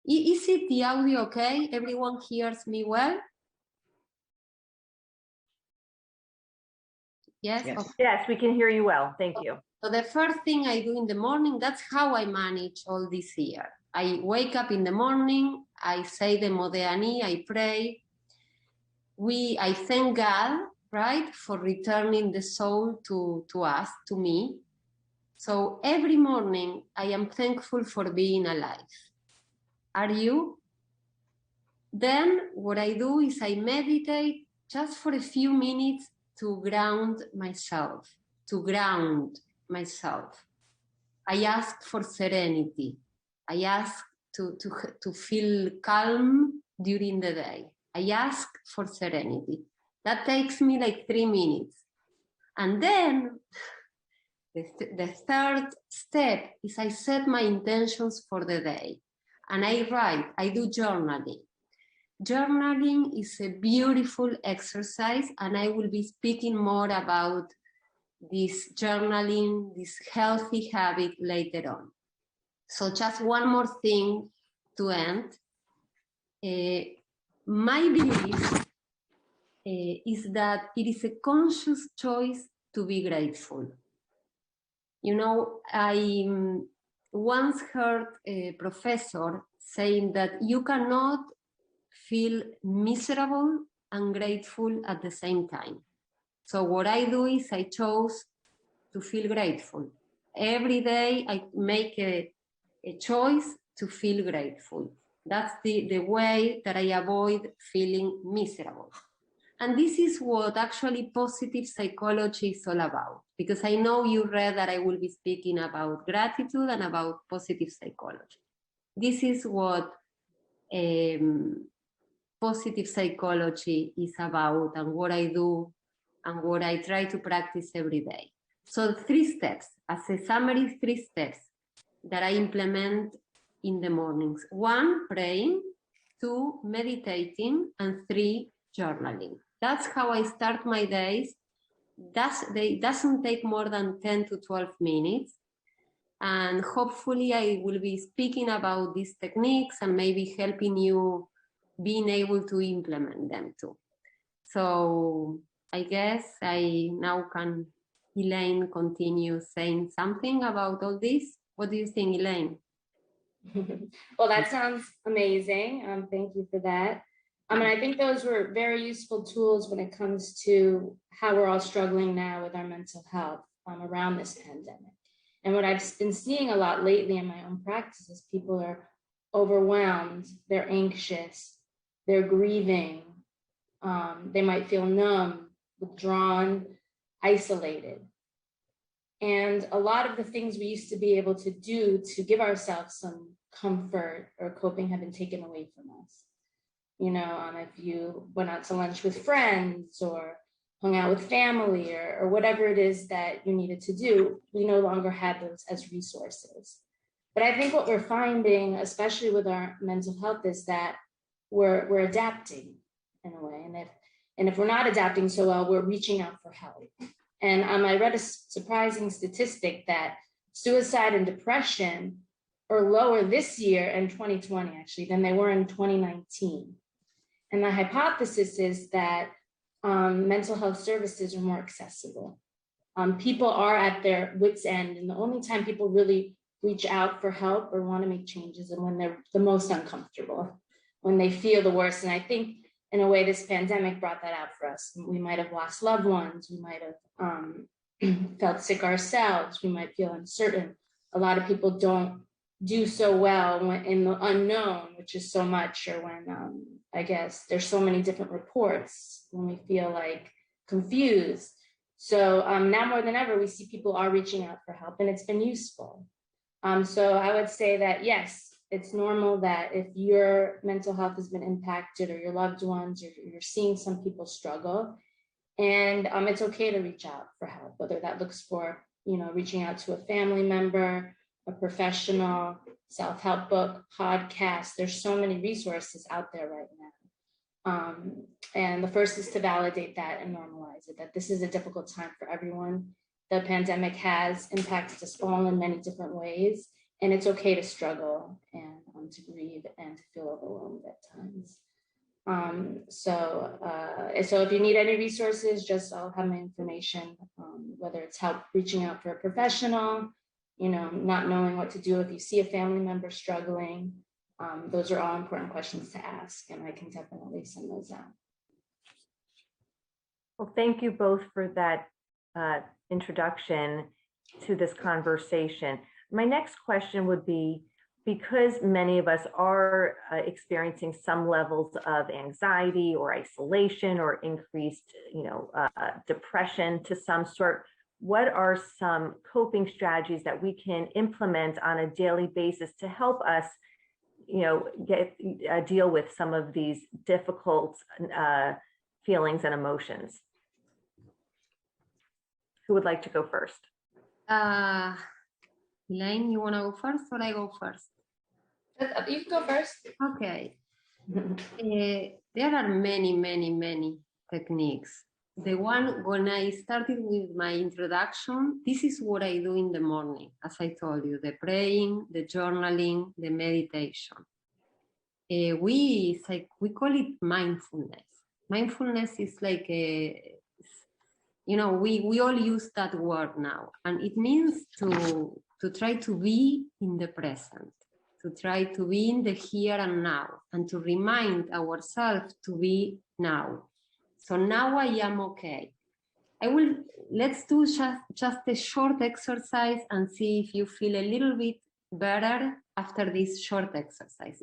Is it the audio okay? Everyone hears me well? Yes? Yes. Okay. Yes, we can hear you well. Thank you. So the first thing I do in the morning, that's how I manage all this year. I wake up in the morning, I say the Modeani, I pray. I thank God, right, for returning the soul to us, to me. So every morning I am thankful for being alive. Are you? Then what I do is I meditate just for a few minutes to ground myself, I ask for serenity. I ask to feel calm during the day. I ask for serenity. That takes me like 3 minutes. And then the third step is I set my intentions for the day. And I write, I do journaling. Journaling is a beautiful exercise, and I will be speaking more about this journaling, this healthy habit later on. So just one more thing to end. My belief is that it is a conscious choice to be grateful. You know, I once heard a professor saying that you cannot feel miserable and grateful at the same time. So what I do is I chose to feel grateful. Every day I make a choice to feel grateful. That's the way that I avoid feeling miserable. And this is what actually positive psychology is all about, because I know you read that I will be speaking about gratitude and about positive psychology. This is what positive psychology is about, and what I do and what I try to practice every day. So 3 steps, as a summary, 3 steps that I implement in the mornings. 1, praying. 2, meditating. And 3, journaling. That's how I start my days. It doesn't take more than 10 to 12 minutes. And hopefully I will be speaking about these techniques and maybe helping you being able to implement them too. So I guess I now can, Elaine, continue saying something about all this. What do you think, Elaine? Well, that sounds amazing. Thank you for that. And I think those were very useful tools when it comes to how we're all struggling now with our mental health around this pandemic. And what I've been seeing a lot lately in my own practice is people are overwhelmed, they're anxious, they're grieving, they might feel numb, withdrawn, isolated. And a lot of the things we used to be able to do to give ourselves some comfort or coping have been taken away from us. You know, if you went out to lunch with friends or hung out with family or whatever it is that you needed to do, we no longer have those as resources. But I think what we're finding, especially with our mental health, is that we're adapting in a way. And if we're not adapting so well, we're reaching out for help. And I read a surprising statistic that suicide and depression are lower this year in 2020, actually, than they were in 2019. And the hypothesis is that mental health services are more accessible. People are at their wits' end, and the only time people really reach out for help or want to make changes is when they're the most uncomfortable, when they feel the worst. And I think in a way, this pandemic brought that out for us. We might have lost loved ones. We might have felt sick ourselves. We might feel uncertain. A lot of people don't do so well when in the unknown, which is so much, or when I guess there's so many different reports, when we feel like confused. So now more than ever, we see people are reaching out for help, and it's been useful. So I would say that, yes, it's normal that if your mental health has been impacted, or your loved ones, or you're seeing some people struggle, and it's okay to reach out for help, whether that looks for, you know, reaching out to a family member, a professional, self-help book, podcast. There's so many resources out there right now. And the first is to validate that and normalize it, that this is a difficult time for everyone. The pandemic has impacted us all in many different ways. And it's okay to struggle and to grieve and to feel overwhelmed at times. So if you need any resources, I'll have my information, whether it's help reaching out for a professional, you know, not knowing what to do if you see a family member struggling. Those are all important questions to ask, and I can definitely send those out. Well, thank you both for that introduction to this conversation. My next question would be, because many of us are experiencing some levels of anxiety or isolation or increased, depression to some sort, what are some coping strategies that we can implement on a daily basis to help us, deal with some of these difficult feelings and emotions? Who would like to go first? Elaine, you want to go first or I go first? You can go first. Okay. There are many techniques. The one, when I started with my introduction, this is what I do in the morning, as I told you, the praying, the journaling, the meditation. We call it mindfulness. Mindfulness is like we all use that word now, and it means to try to be in the present, to try to be in the here and now, and to remind ourselves to be now. So now I am okay. Let's do just a short exercise and see if you feel a little bit better after this short exercise.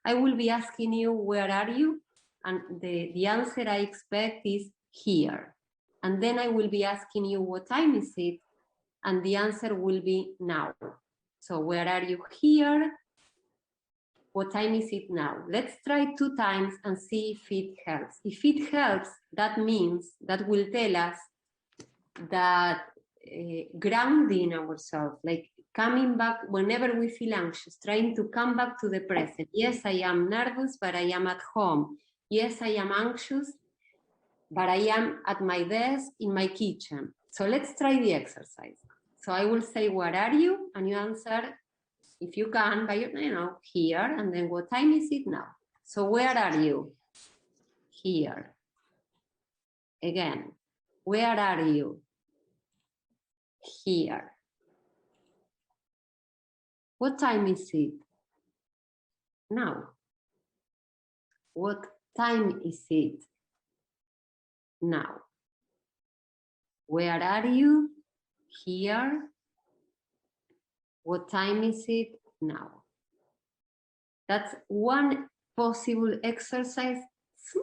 I will be asking you, where are you? And the answer I expect is here. And then I will be asking you, what time is it? And the answer will be now. So where are you? Here. What time is it now? Let's try 2 times and see if it helps. If it helps, that means that will tell us that grounding ourselves, like coming back whenever we feel anxious, trying to come back to the present. Yes, I am nervous, but I am at home. Yes, I am anxious, but I am at my desk in my kitchen. So let's try the exercise. So I will say, where are you? And you answer, if you can, by here. And then what time is it now? So where are you? Here. Again, where are you? Here. What time is it? Now. What time is it? Now. Where are you? Here. What time is it? Now. That's one possible exercise,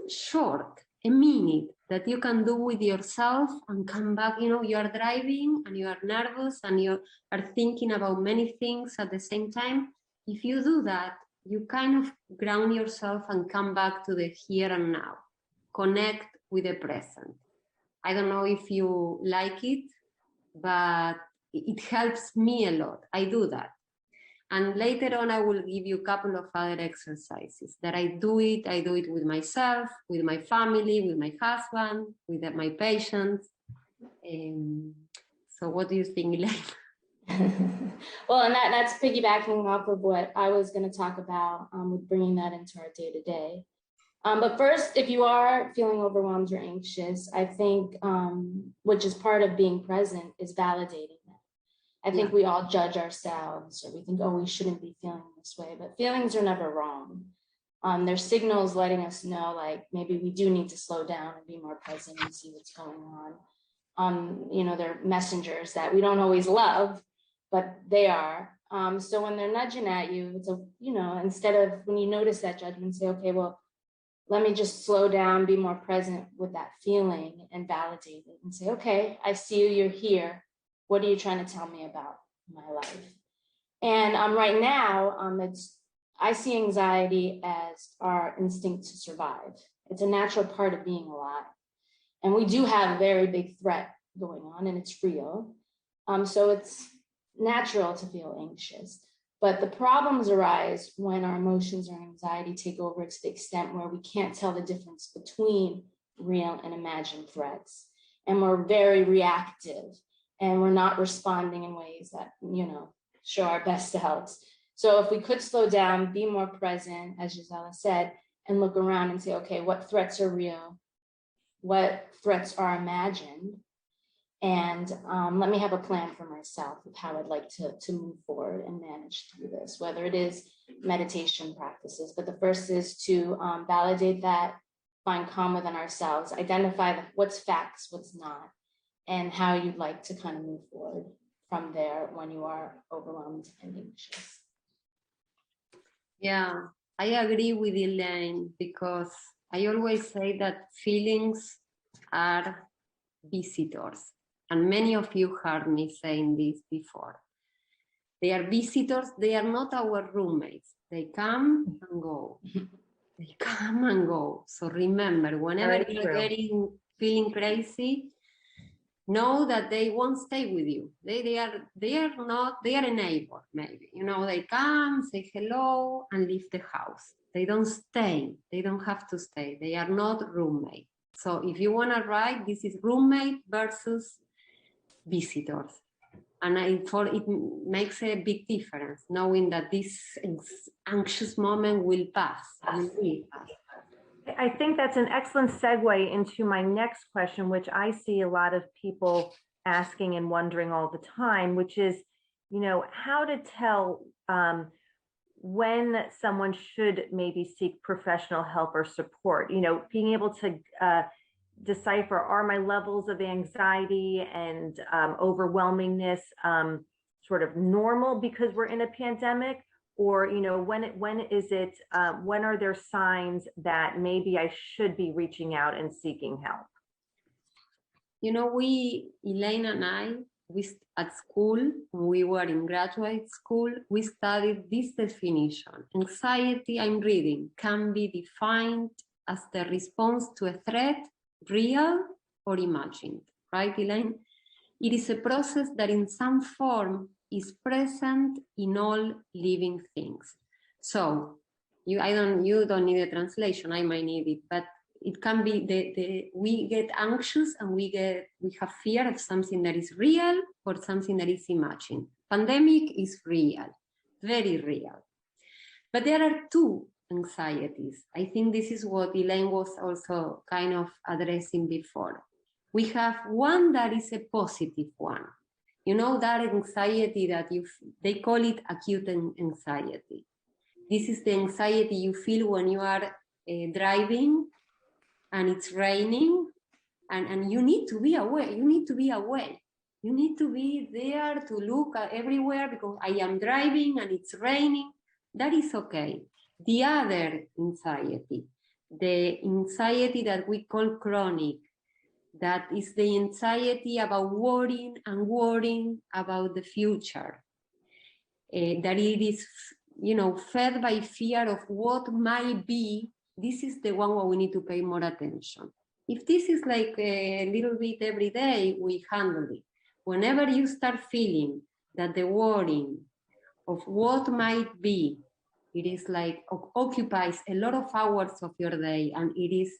short, a minute, that you can do with yourself and come back. You know, you are driving and you are nervous and you are thinking about many things at the same time. If you do that, you kind of ground yourself and come back to the here and now. Connect with the present. I don't know if you like it, but it helps me a lot. I do that. And later on, I will give you a couple of other exercises that I do it with myself, with my family, with my husband, with my patients. So what do you think, Elaine? Well, and that's piggybacking off of what I was going to talk about with bringing that into our day-to-day. But first, if you are feeling overwhelmed or anxious, I think, which is part of being present, is validating that. I think we all judge ourselves, or we think, oh, we shouldn't be feeling this way, but feelings are never wrong. There's signals letting us know, like, maybe we do need to slow down and be more present and see what's going on. You know, they're messengers that we don't always love, but they are. So when they're nudging at you, it's a, you know, instead of, when you notice that judgment, say, okay, well, let me just slow down, be more present with that feeling and validate it and say, okay, I see you, you're here. What are you trying to tell me about my life? And right now, I see anxiety as our instinct to survive. It's a natural part of being alive. And we do have a very big threat going on, and it's real. So it's natural to feel anxious. But the problems arise when our emotions or anxiety take over to the extent where we can't tell the difference between real and imagined threats. And we're very reactive. And we're not responding in ways that, you know, show our best selves. So if we could slow down, be more present, as Gisela said, and look around and say, okay, what threats are real? What threats are imagined? And let me have a plan for myself of how I'd like to move forward and manage through this, whether it is meditation practices. But the first is to validate that, find calm within ourselves, identify what's facts, what's not, and how you'd like to kind of move forward from there when you are overwhelmed and anxious. Yeah, I agree with Elaine, because I always say that feelings are visitors. And many of you heard me saying this before. They are visitors, they are not our roommates. They come and go. They come and go. So remember, whenever you're feeling crazy, know that they won't stay with you. They are a neighbor, maybe. You know, they come, say hello, and leave the house. They don't stay. They don't have to stay. They are not roommates. So if you want to write, this is roommate versus visitors. And it makes a big difference, knowing that this anxious moment will pass. I think that's an excellent segue into my next question, which I see a lot of people asking and wondering all the time, which is, you know, how to tell when someone should maybe seek professional help or support. You know, being able to decipher, are my levels of anxiety and overwhelmingness sort of normal because we're in a pandemic? Or, you know, when are there signs that maybe I should be reaching out and seeking help? You know, Elaine and I, at school, when we were in graduate school, we studied this definition. Anxiety, I'm reading, can be defined as the response to a threat, real or imagined, right, Elaine? It is a process that in some form is present in all living things. So you don't need a translation, I might need it, but it can be we get anxious and we have fear of something that is real or something that is imagined. Pandemic is real, very real. But there are two anxieties. I think this is what Elaine was also kind of addressing before. We have one that is a positive one. You know, that anxiety that they call it acute anxiety. This is the anxiety you feel when you are driving and it's raining and you need to be aware. You need to be aware. You need to be there to look at everywhere because I am driving and it's raining. That is okay. The other anxiety, the anxiety that we call chronic, that is the anxiety about worrying and worrying about the future. That it is, you know, fed by fear of what might be. This is the one where we need to pay more attention. If this is like a little bit every day, we handle it. Whenever you start feeling that the worrying of what might be, it is like occupies a lot of hours of your day and it is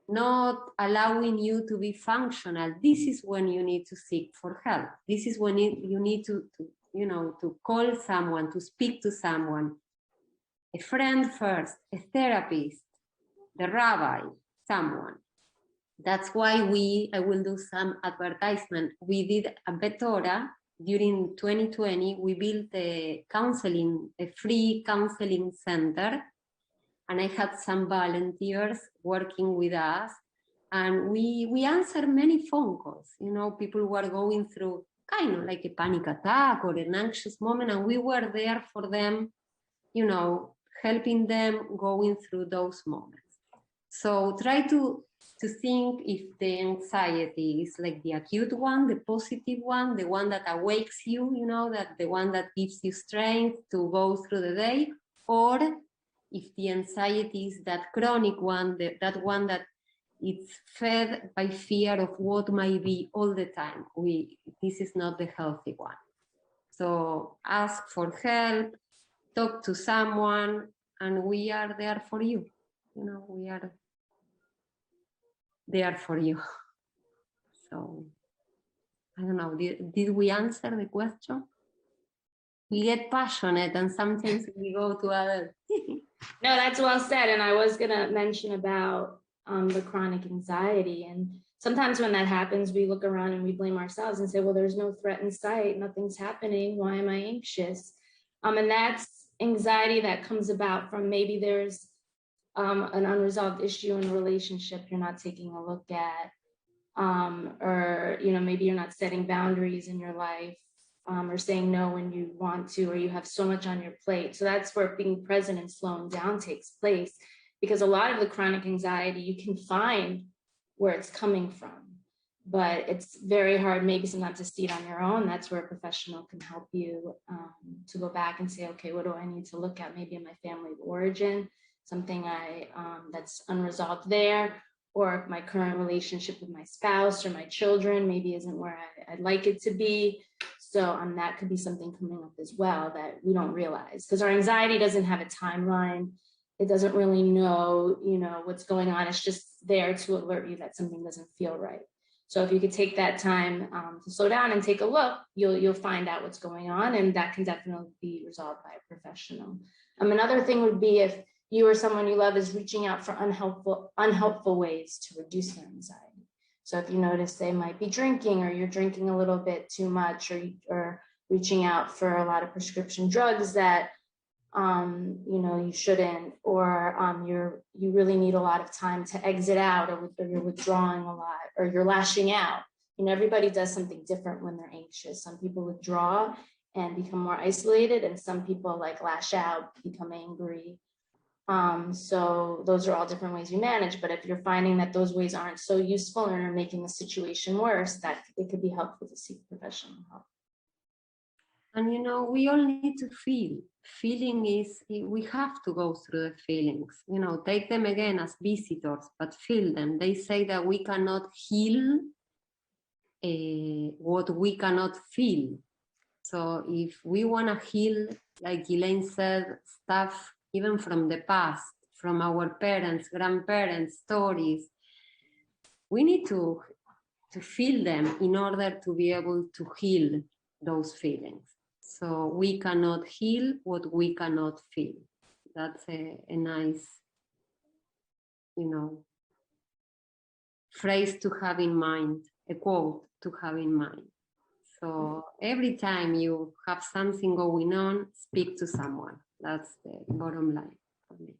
not allowing you to be functional, this is when you need to seek for help. This is when you need to call someone, to speak to someone, a friend first, a therapist, the rabbi, someone. That's why I will do some advertisement. We did a Betora during 2020. We built a free counseling center, and I had some volunteers working with us, and we answered many phone calls. You know, people were going through kind of like a panic attack or an anxious moment, and we were there for them, you know, helping them going through those moments. So try to think if the anxiety is like the acute one, the positive one, the one that awakes you, you know, that the one that gives you strength to go through the day, or if the anxiety is that chronic one, that one that it's fed by fear of what might be all the time. This is not the healthy one. So ask for help, talk to someone, and we are there for you. You know, we are there for you. So I don't know, did we answer the question? We get passionate and sometimes we go to other. No, that's well said. And I was gonna mention about the chronic anxiety. And sometimes when that happens, we look around and we blame ourselves and say, well, there's no threat in sight, nothing's happening, why am I anxious? And that's anxiety that comes about from maybe there's an unresolved issue in a relationship you're not taking a look at, or you know, maybe you're not setting boundaries in your life, or saying no when you want to, or you have so much on your plate. So that's where being present and slowing down takes place, because a lot of the chronic anxiety, you can find where it's coming from, but it's very hard maybe sometimes to see it on your own. That's where a professional can help you to go back and say, okay, what do I need to look at? Maybe in my family of origin, something that's unresolved there, or my current relationship with my spouse or my children maybe isn't where I'd like it to be. So that could be something coming up as well that we don't realize, because our anxiety doesn't have a timeline. It doesn't really know, you know, what's going on. It's just there to alert you that something doesn't feel right. So if you could take that time to slow down and take a look, you'll find out what's going on, and that can definitely be resolved by a professional. Another thing would be if you or someone you love is reaching out for unhelpful ways to reduce their anxiety. So if you notice they might be drinking, or you're drinking a little bit too much, or reaching out for a lot of prescription drugs that you know you shouldn't, or you really need a lot of time to exit out, or you're withdrawing a lot, or you're lashing out. You know, everybody does something different when they're anxious. Some people withdraw and become more isolated, and some people like lash out, become angry. So those are all different ways you manage. But if you're finding that those ways aren't so useful and are making the situation worse, that it could be helpful to seek professional help. And you know, we all need to feel. Feeling is, we have to go through the feelings. You know, take them again as visitors, but feel them. They say that we cannot heal what we cannot feel. So if we want to heal, like Elaine said, stuff even from the past, from our parents, grandparents, stories, we need to feel them in order to be able to heal those feelings. So we cannot heal what we cannot feel. That's a nice, phrase to have in mind, a quote to have in mind. So every time you have something going on, speak to someone. That's the bottom line for me.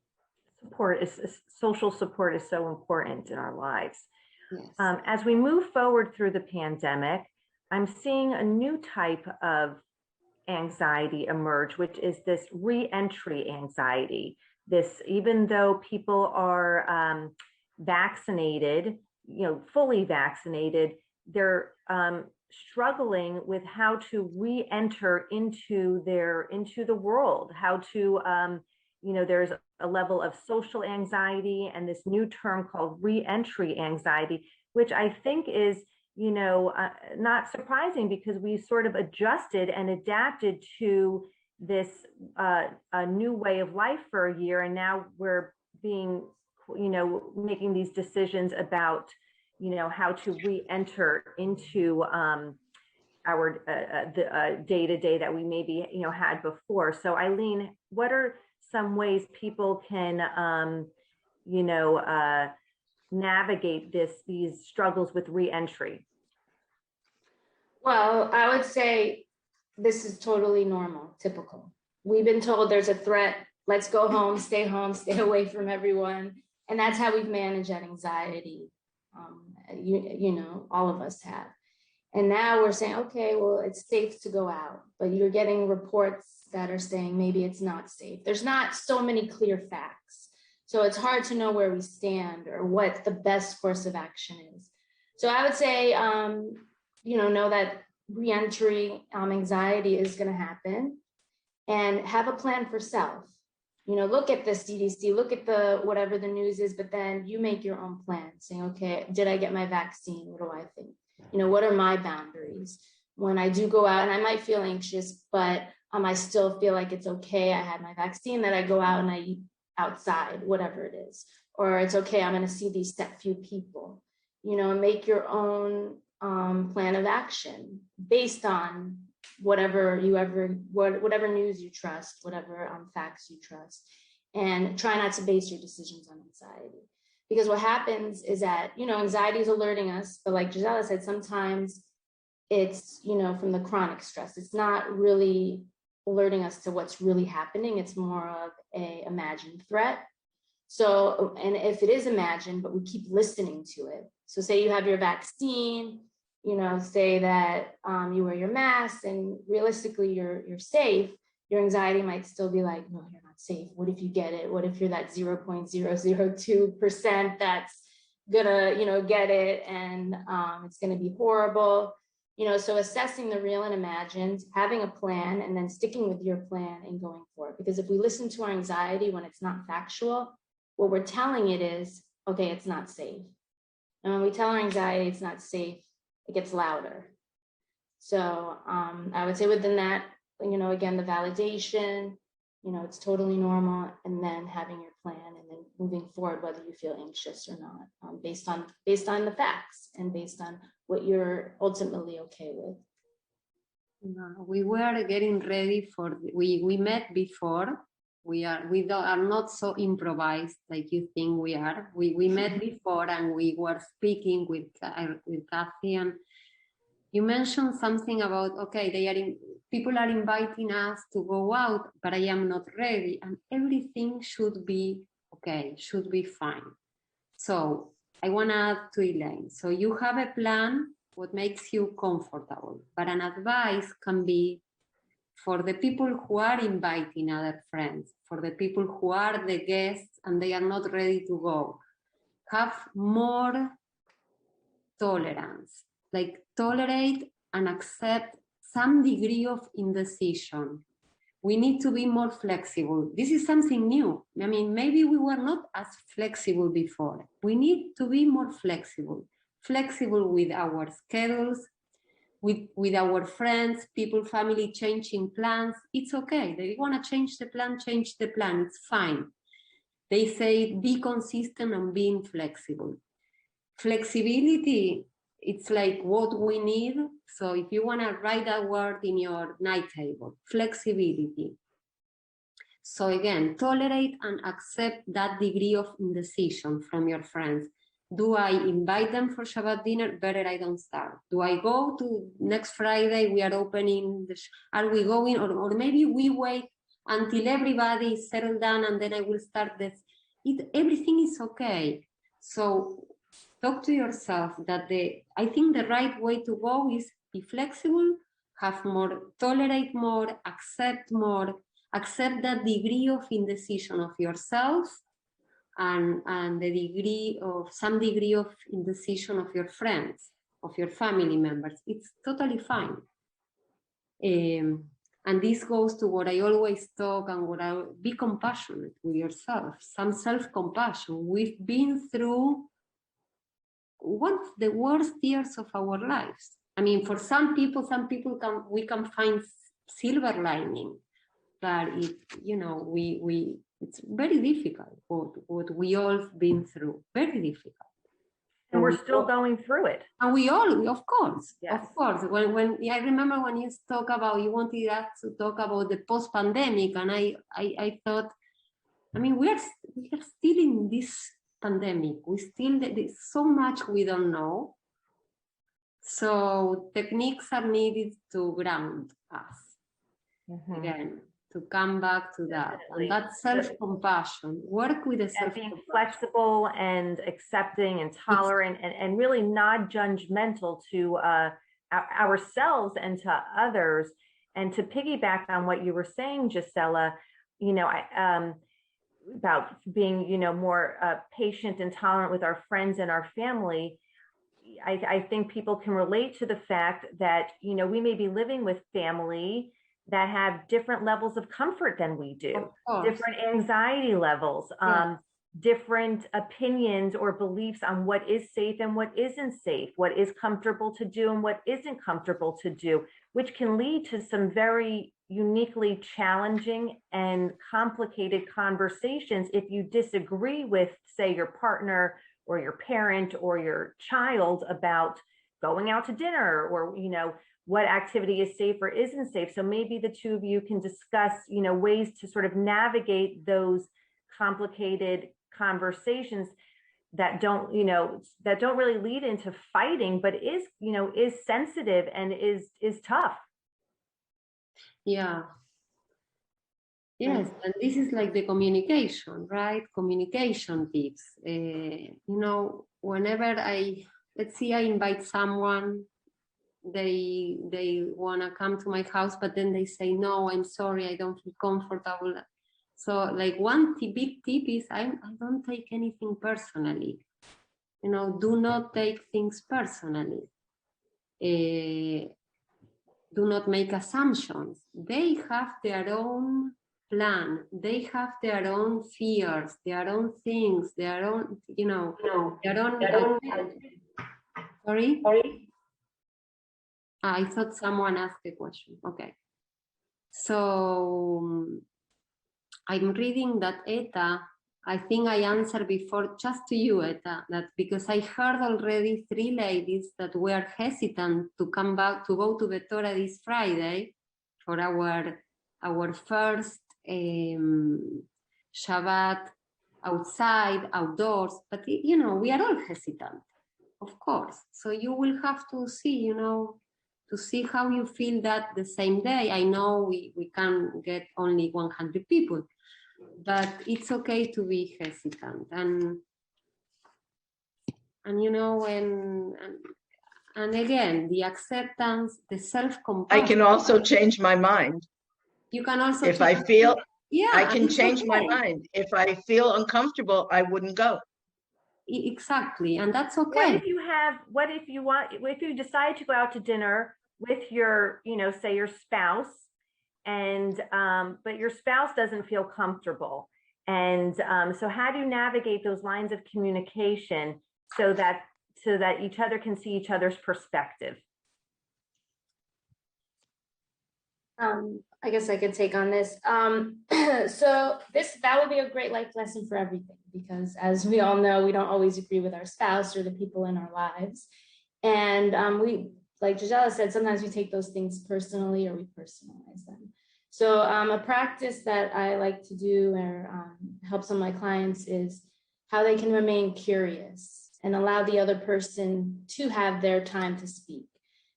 Social support is so important in our lives. Yes. As we move forward through the pandemic, I'm seeing a new type of anxiety emerge, which is this reentry anxiety. This, even though people are vaccinated, fully vaccinated, they're struggling with how to re-enter into the world, how to, there's a level of social anxiety and this new term called reentry anxiety, which I think is, not surprising because we sort of adjusted and adapted to this a new way of life for a year. And now we're being, making these decisions about, how to re-enter into our the day-to-day that we maybe, had before. So Eileen, what are some ways people can, navigate these struggles with re-entry? Well, I would say this is totally normal, typical. We've been told there's a threat. Let's go home, stay away from everyone. And that's how we've managed that anxiety. All of us have. And now we're saying, okay, well, it's safe to go out, but you're getting reports that are saying maybe it's not safe. There's not so many clear facts. So it's hard to know where we stand or what the best course of action is. So I would say, know that reentry anxiety is going to happen and have a plan for self. Look at the CDC, look at whatever the news is, but then you make your own plan saying, okay, did I get my vaccine? What do I think? What are my boundaries? When I do go out, and I might feel anxious, but I still feel like it's okay. I had my vaccine, that I go out and I eat outside, whatever it is. Or it's okay, I'm going to see these set few people. Make your own plan of action based on whatever news you trust, whatever facts you trust, and try not to base your decisions on anxiety. Because what happens is that, anxiety is alerting us, but like Gisela said, sometimes it's, from the chronic stress. It's not really alerting us to what's really happening. It's more of a imagined threat. So, and if it is imagined, but we keep listening to it. So say you have your vaccine, say that you wear your mask and realistically you're safe, your anxiety might still be like, no, you're not safe. What if you get it? What if you're that 0.002% that's gonna, get it and it's gonna be horrible? So assessing the real and imagined, having a plan, and then sticking with your plan and going for it. Because if we listen to our anxiety when it's not factual, what we're telling it is, okay, it's not safe. And when we tell our anxiety it's not safe, it gets louder. So I would say within that, again, the validation, it's totally normal, and then having your plan and then moving forward, whether you feel anxious or not, based on the facts and based on what you're ultimately okay with. We were getting ready for, we met before. We are not so improvised like you think we are. We met before and we were speaking with Kathy, and you mentioned something about, okay, people are inviting us to go out, but I am not ready, and everything should be okay, should be fine. So I want to add to Elaine. So you have a plan, what makes you comfortable, but an advice can be for the people who are inviting other friends, for the people who are the guests and they are not ready to go, have more tolerance, like tolerate and accept some degree of indecision. We need to be more flexible. This is something new. I mean, maybe we were not as flexible before. We need to be more flexible with our schedules, with our friends, people, family changing plans. It's okay. They want to change the plan, it's fine. They say be consistent and being flexible. Flexibility, it's like what we need. So if you want to write that word in your night table, flexibility. So again, tolerate and accept that degree of indecision from your friends. Do I invite them for Shabbat dinner? Better I don't start. Do I go to next Friday? We are opening, are we going? Or maybe we wait until everybody is settled down and then I will start this. Everything is okay. So talk to yourself that I think the right way to go is be flexible, have more, tolerate more, accept that degree of indecision of yourself and the degree of some degree of indecision of your friends, of your family members. It's totally fine. And this goes to what I always talk and be compassionate with yourself, some self-compassion. We've been through one of the worst years of our lives. I mean, for some people we can find silver lining, but it's very difficult what we all been through, very difficult. And we're still going through it. And we all, of course, yes. Of course. When I remember when you wanted us to talk about the post-pandemic, and I thought, I mean, we are still in this pandemic. There's so much we don't know. So techniques are needed to ground us again, to come back to that. And that's self-compassion. Work with the self-compassion. And being flexible and accepting and tolerant and really not judgmental to ourselves and to others. And to piggyback on what you were saying, Gisela, about being, more patient and tolerant with our friends and our family. I think people can relate to the fact that, we may be living with family that have different levels of comfort than we do, different anxiety levels, different opinions or beliefs on what is safe and what isn't safe, what is comfortable to do and what isn't comfortable to do, which can lead to some very uniquely challenging and complicated conversations if you disagree with, say, your partner or your parent or your child about going out to dinner or, what activity is safe or isn't safe. So maybe the two of you can discuss, ways to sort of navigate those complicated conversations that don't really lead into fighting, but is sensitive and is tough. Yeah. Yes, and this is like the communication, right? Communication tips. Whenever let's say I invite someone, they want to come to my house, but then they say, no, I'm sorry, I don't feel comfortable. So like one big tip is I don't take anything personally. Do not take things personally. Do not make assumptions. They have their own plan. They have their own fears, their own things, their own, their own. Sorry? I thought someone asked a question. Okay. So I'm reading that Eta, I think I answered before just to you, Eta, that because I heard already 3 ladies that were hesitant to come back, to go to the Torah this Friday for our first Shabbat outside, outdoors, but we are all hesitant, of course. So you will have to see, to see how you feel that the same day. I know we can get only 100 people, but it's okay to be hesitant. And again, the acceptance, the self-compassion. I can also change my mind. You can also, if I feel, I can change okay. my mind. If I feel uncomfortable, I wouldn't go. Exactly, and that's okay. If you decide to go out to dinner with your, say your spouse, and but your spouse doesn't feel comfortable, and so how do you navigate those lines of communication so that each other can see each other's perspective? I guess I could take on this. So that would be a great life lesson for everything, because as we all know, we don't always agree with our spouse or the people in our lives. And we, like Gisela said, sometimes we take those things personally or we personalize them. So a practice that I like to do or help some of my clients is how they can remain curious and allow the other person to have their time to speak.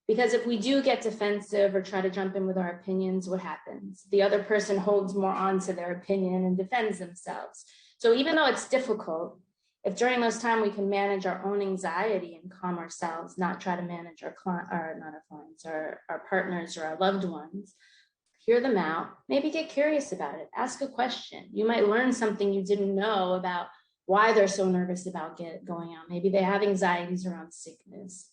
Because if we do get defensive or try to jump in with our opinions, what happens? The other person holds more on to their opinion and defends themselves. So even though it's difficult, if during those times we can manage our own anxiety and calm ourselves, not try to manage our clients, our partners or our loved ones, hear them out, maybe get curious about it, ask a question. You might learn something you didn't know about why they're so nervous about going out. Maybe they have anxieties around sickness.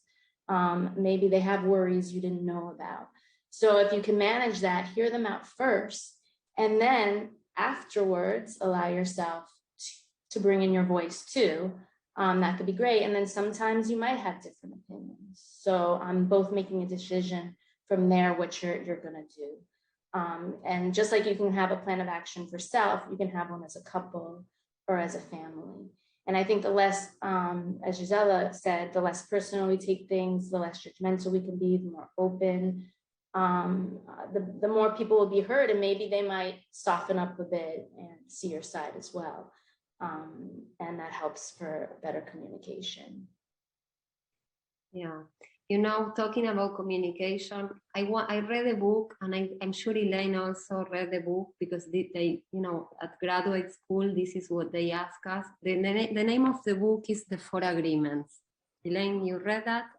Maybe they have worries you didn't know about. So if you can manage that, hear them out first, and then afterwards, allow yourself to bring in your voice too. That could be great. And then sometimes you might have different opinions. So I'm both making a decision from there, what you're gonna do. And just like you can have a plan of action for self, you can have one as a couple or as a family. And I think the less, as Gisela said, the less personal we take things, the less judgmental we can be, the more open, the more people will be heard, and maybe they might soften up a bit and see your side as well. And that helps for better communication. Yeah. You know, talking about communication, I read a book, and I'm sure Elaine also read the book, because they you know, at graduate school, this is what they ask us. The name of the book is The 4 Agreements. Elaine, you read that?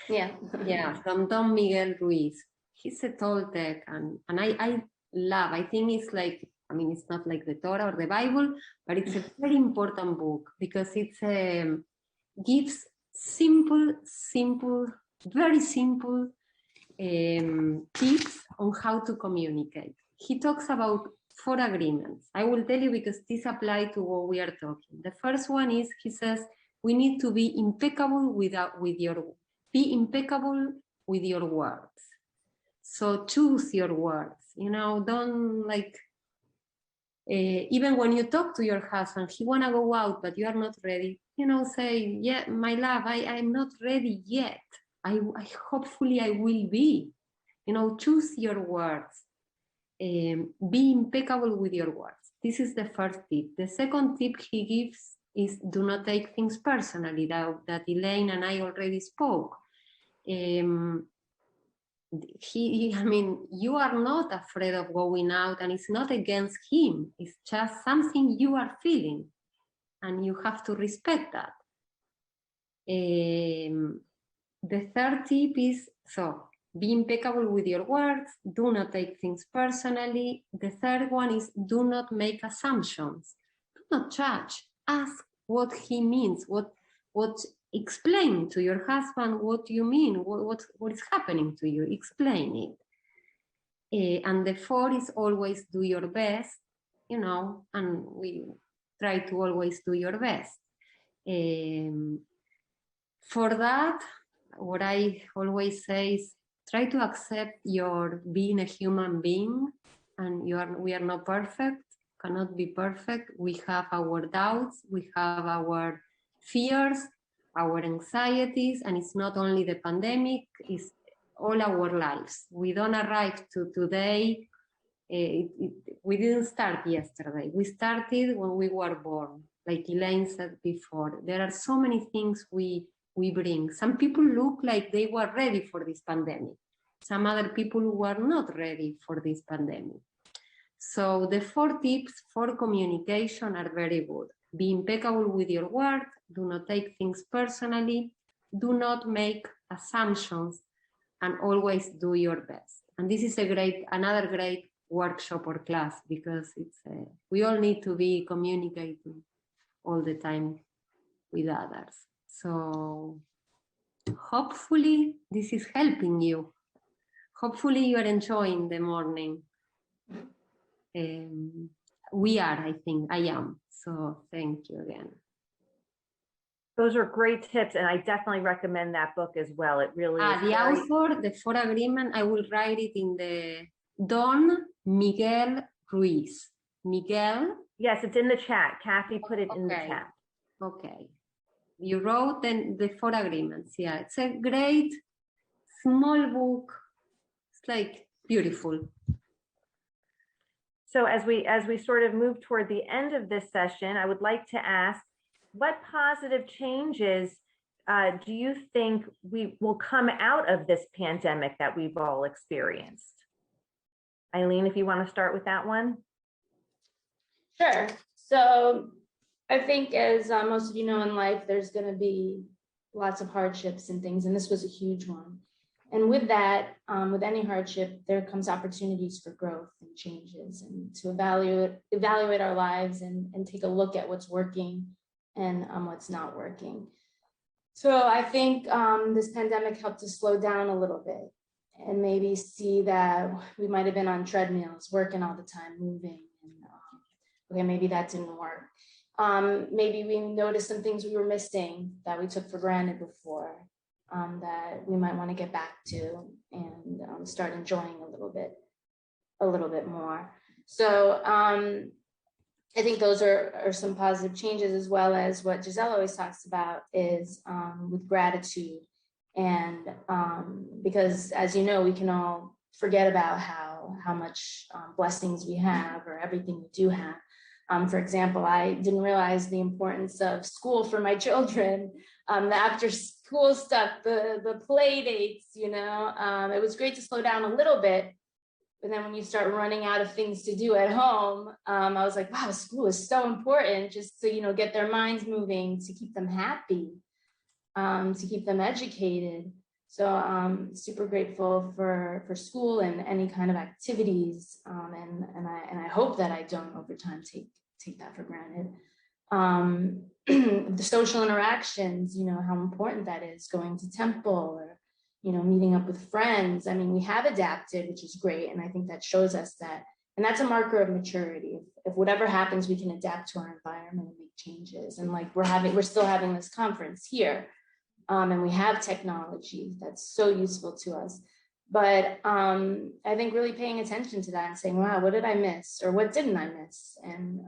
Yeah. Yeah, from Don Miguel Ruiz. He's a Toltec, and I love, I think it's like, I mean, it's not like the Torah or the Bible, but it's a very important book, because it's gives simple, very simple tips on how to communicate. He talks about 4 agreements. I will tell you because this applies to what we are talking. The first one is, he says, we need to be impeccable with your words. So choose your words. You know, don't like, even when you talk to your husband, he wanna go out, but you are not ready. You know, say, yeah, my love, I'm not ready yet. I hopefully I will be. You know, choose your words. Be impeccable with your words. This is the first tip. The second tip he gives is, do not take things personally, that Elaine and I already spoke. I mean, you are not afraid of going out, and it's not against him. It's just something you are feeling, and you have to respect that. The third tip is, so be impeccable with your words, do not take things personally. The third one is, do not make assumptions. Do not judge. Ask what he means, explain to your husband what you mean, what is happening to you, explain it. And the 4 is, always do your best, you know, and we try to always do your best. For that, what I always say is, try to accept your being a human being, and we are not perfect, cannot be perfect. We have our doubts, we have our fears, our anxieties, and it's not only the pandemic, it's all our lives. We don't arrive to today. We didn't start yesterday. We started when we were born. Like Elaine said before, there are so many things we bring. Some people look like they were ready for this pandemic. Some other people were not ready for this pandemic. So the 4 tips for communication are very good. Be impeccable with your words. Do not take things personally. Do not make assumptions, and always do your best. And this is another great workshop or class, because we all need to be communicating all the time with others. So hopefully this is helping you. Hopefully you are enjoying the morning. We are, I think, I am. So thank you again. Those are great tips, and I definitely recommend that book as well. It really is. The author, The 4 Agreements, I will write it in the Don Miguel Ruiz. Miguel? Yes, it's in the chat. Kathy put it in the chat. Okay. You wrote the 4 Agreements. Yeah, it's a great small book. It's like beautiful. So as we sort of move toward the end of this session, I would like to ask, what positive changes do you think we will come out of this pandemic that we've all experienced? Eileen, if you want to start with that one. Sure. So I think, as most of you know in life, there's going to be lots of hardships and things, and this was a huge one. And with that, with any hardship, there comes opportunities for growth and changes, and to evaluate our lives and take a look at what's working and what's not working. So I think this pandemic helped us slow down a little bit and maybe see that we might have been on treadmills, working all the time, moving, and okay, maybe that didn't work. Maybe we noticed some things we were missing that we took for granted before, that we might want to get back to and start enjoying a little bit more. So I think those are some positive changes, as well as what Giselle always talks about is with gratitude. And because, as you know, we can all forget about how much blessings we have or everything we do have. For example, I didn't realize the importance of school for my children, the after school stuff, the play dates, you know. It was great to slow down a little bit, but then when you start running out of things to do at home, I was like, wow, school is so important, just to, you know, get their minds moving, to keep them happy, to keep them educated. So I'm super grateful for school and any kind of activities, and I hope that I don't over time take that for granted. The social interactions, you know, how important that is, going to temple or, you know, meeting up with friends. I mean, we have adapted, which is great. And I think that shows us that, and that's a marker of maturity. If whatever happens, we can adapt to our environment and make changes. And like we're still having this conference here, and we have technology that's so useful to us. But I think really paying attention to that and saying, wow, what did I miss? Or what didn't I miss? And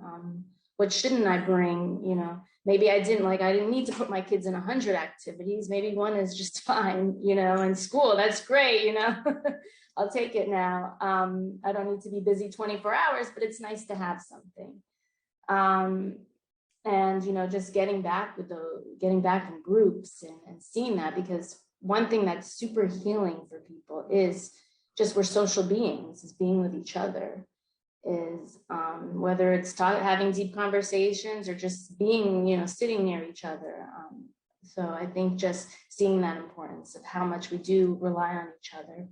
what shouldn't I bring? You know, maybe I didn't need to put my kids in 100 activities. Maybe one is just fine, you know, in school, that's great, you know, I'll take it now. I don't need to be busy 24 hours, but it's nice to have something. And, you know, just getting back in groups and seeing that, because one thing that's super healing for people is just we're social beings, is being with each other, is whether it's having deep conversations or just being, you know, sitting near each other. So I think just seeing that importance of how much we do rely on each other,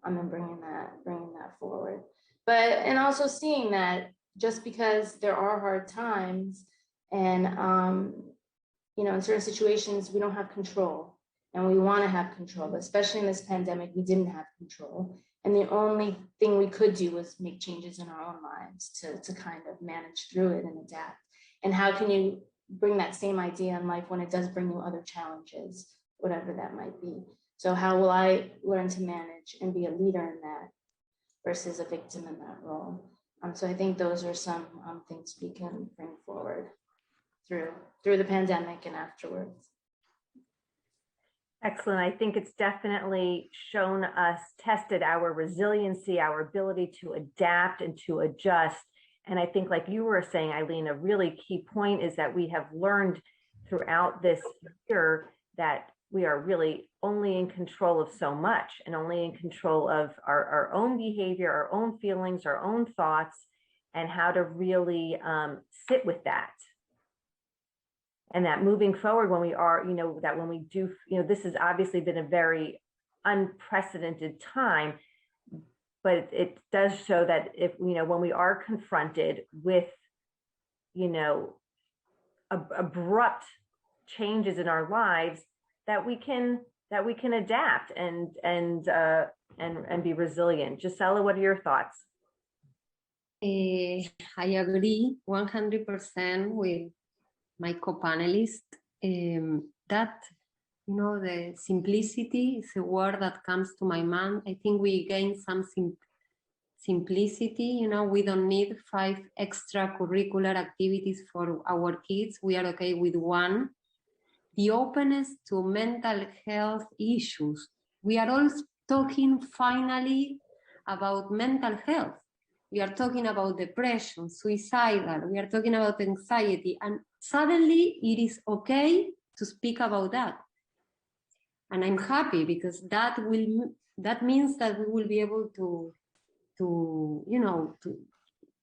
and bringing that forward. And also seeing that just because there are hard times and, you know, in certain situations, we don't have control. And we want to have control, but especially in this pandemic, we didn't have control. And the only thing we could do was make changes in our own lives to kind of manage through it and adapt. And how can you bring that same idea in life when it does bring you other challenges, whatever that might be? So how will I learn to manage and be a leader in that versus a victim in that role? So I think those are some things we can bring forward through the pandemic and afterwards. Excellent. I think it's definitely tested our resiliency, our ability to adapt and to adjust. And I think, like you were saying, Eileen, a really key point is that we have learned throughout this year that we are really only in control of so much, and only in control of our own behavior, our own feelings, our own thoughts, and how to really sit with that. And that moving forward, when we are, you know, that when we do, you know, this has obviously been a very unprecedented time, but it does show that if, you know, when we are confronted with, you know, abrupt changes in our lives, that we can adapt and be resilient. Gisela, what are your thoughts? I agree 100% with my co-panelist, that, you know, the simplicity is a word that comes to my mind. I think we gain some simplicity, you know, we don't need 5 extracurricular activities for our kids. We are okay with one. The openness to mental health issues. We are all talking finally about mental health. we are talking about depression, suicidal, we are talking about anxiety, and suddenly it is okay to speak about that. And I'm happy because that means that we will be able to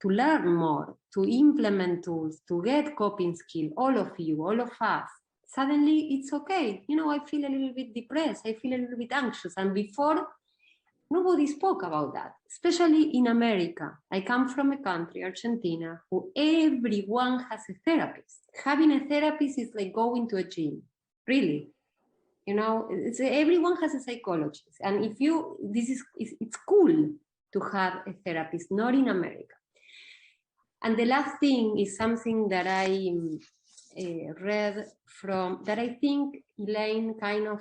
learn more, to implement tools, to get coping skill, all of you, all of us. Suddenly it's okay. I feel a little bit depressed. I feel a little bit anxious. And before, nobody spoke about that, especially in America. I come from a country, Argentina, where everyone has a therapist. Having a therapist is like going to a gym, really. Everyone has a psychologist. And it's cool to have a therapist, not in America. And the last thing is something that I read from, that I think Elaine kind of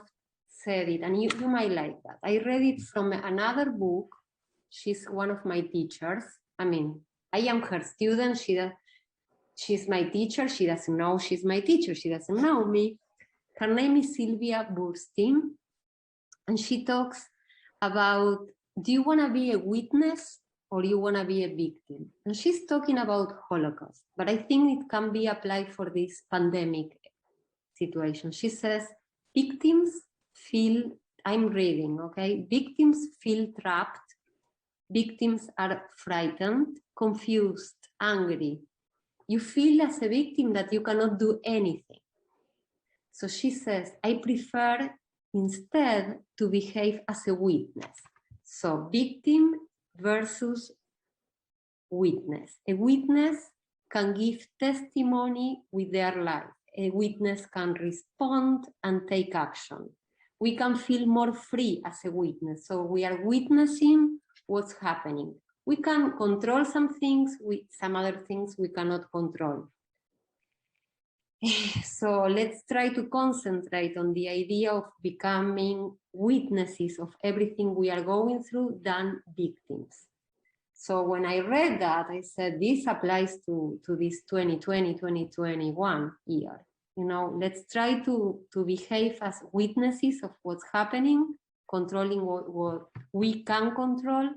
said it, and you might like that. I read it from another book. She's one of my teachers. I am her student. She's my teacher. She doesn't know she's my teacher. She doesn't know me. Her name is Sylvia Burstein, and she talks about, do you want to be a witness or you want to be a victim? And she's talking about Holocaust, but I think it can be applied for this pandemic situation. She says, victims feel, I'm reading, okay? Victims feel trapped. Victims are frightened, confused, angry. You feel as a victim that you cannot do anything. So she says, I prefer instead to behave as a witness. So victim versus witness. A witness can give testimony with their life. A witness can respond and take action. We can feel more free as a witness. So we are witnessing what's happening. We can control some things, some other things we cannot control. So let's try to concentrate on the idea of becoming witnesses of everything we are going through than victims. So when I read that, I said, this applies to this 2020, 2021 year. Let's try to behave as witnesses of what's happening, controlling what we can control,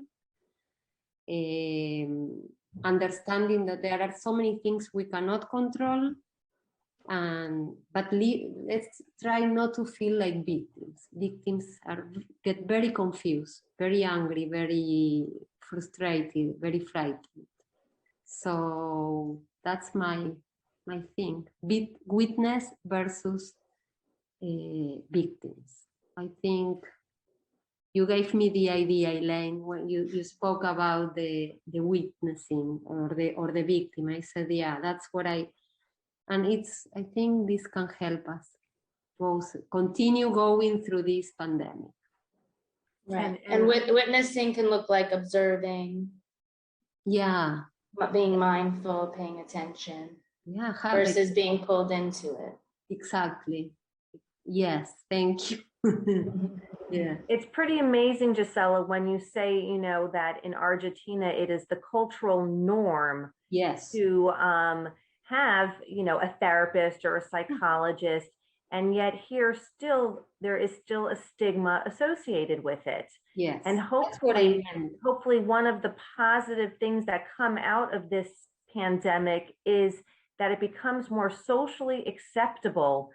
understanding that there are so many things we cannot control, but let's try not to feel like victims. Victims get very confused, very angry, very frustrated, very frightened. So that's my thing. Witness versus victims. I think you gave me the idea, Elaine, when you spoke about the witnessing or the victim. I said, yeah, that's what I think this can help us both continue going through this pandemic. Right. And witnessing can look like observing. Yeah. Being mindful, paying attention. Yeah. Versus being pulled into it. Exactly. Yes. Thank you. Yeah. It's pretty amazing, Gisela, when you say, that in Argentina, it is the cultural norm to have, a therapist or a psychologist. And yet here there is still a stigma associated with it. Yes. And hopefully one of the positive things that come out of this pandemic is that it becomes more socially acceptable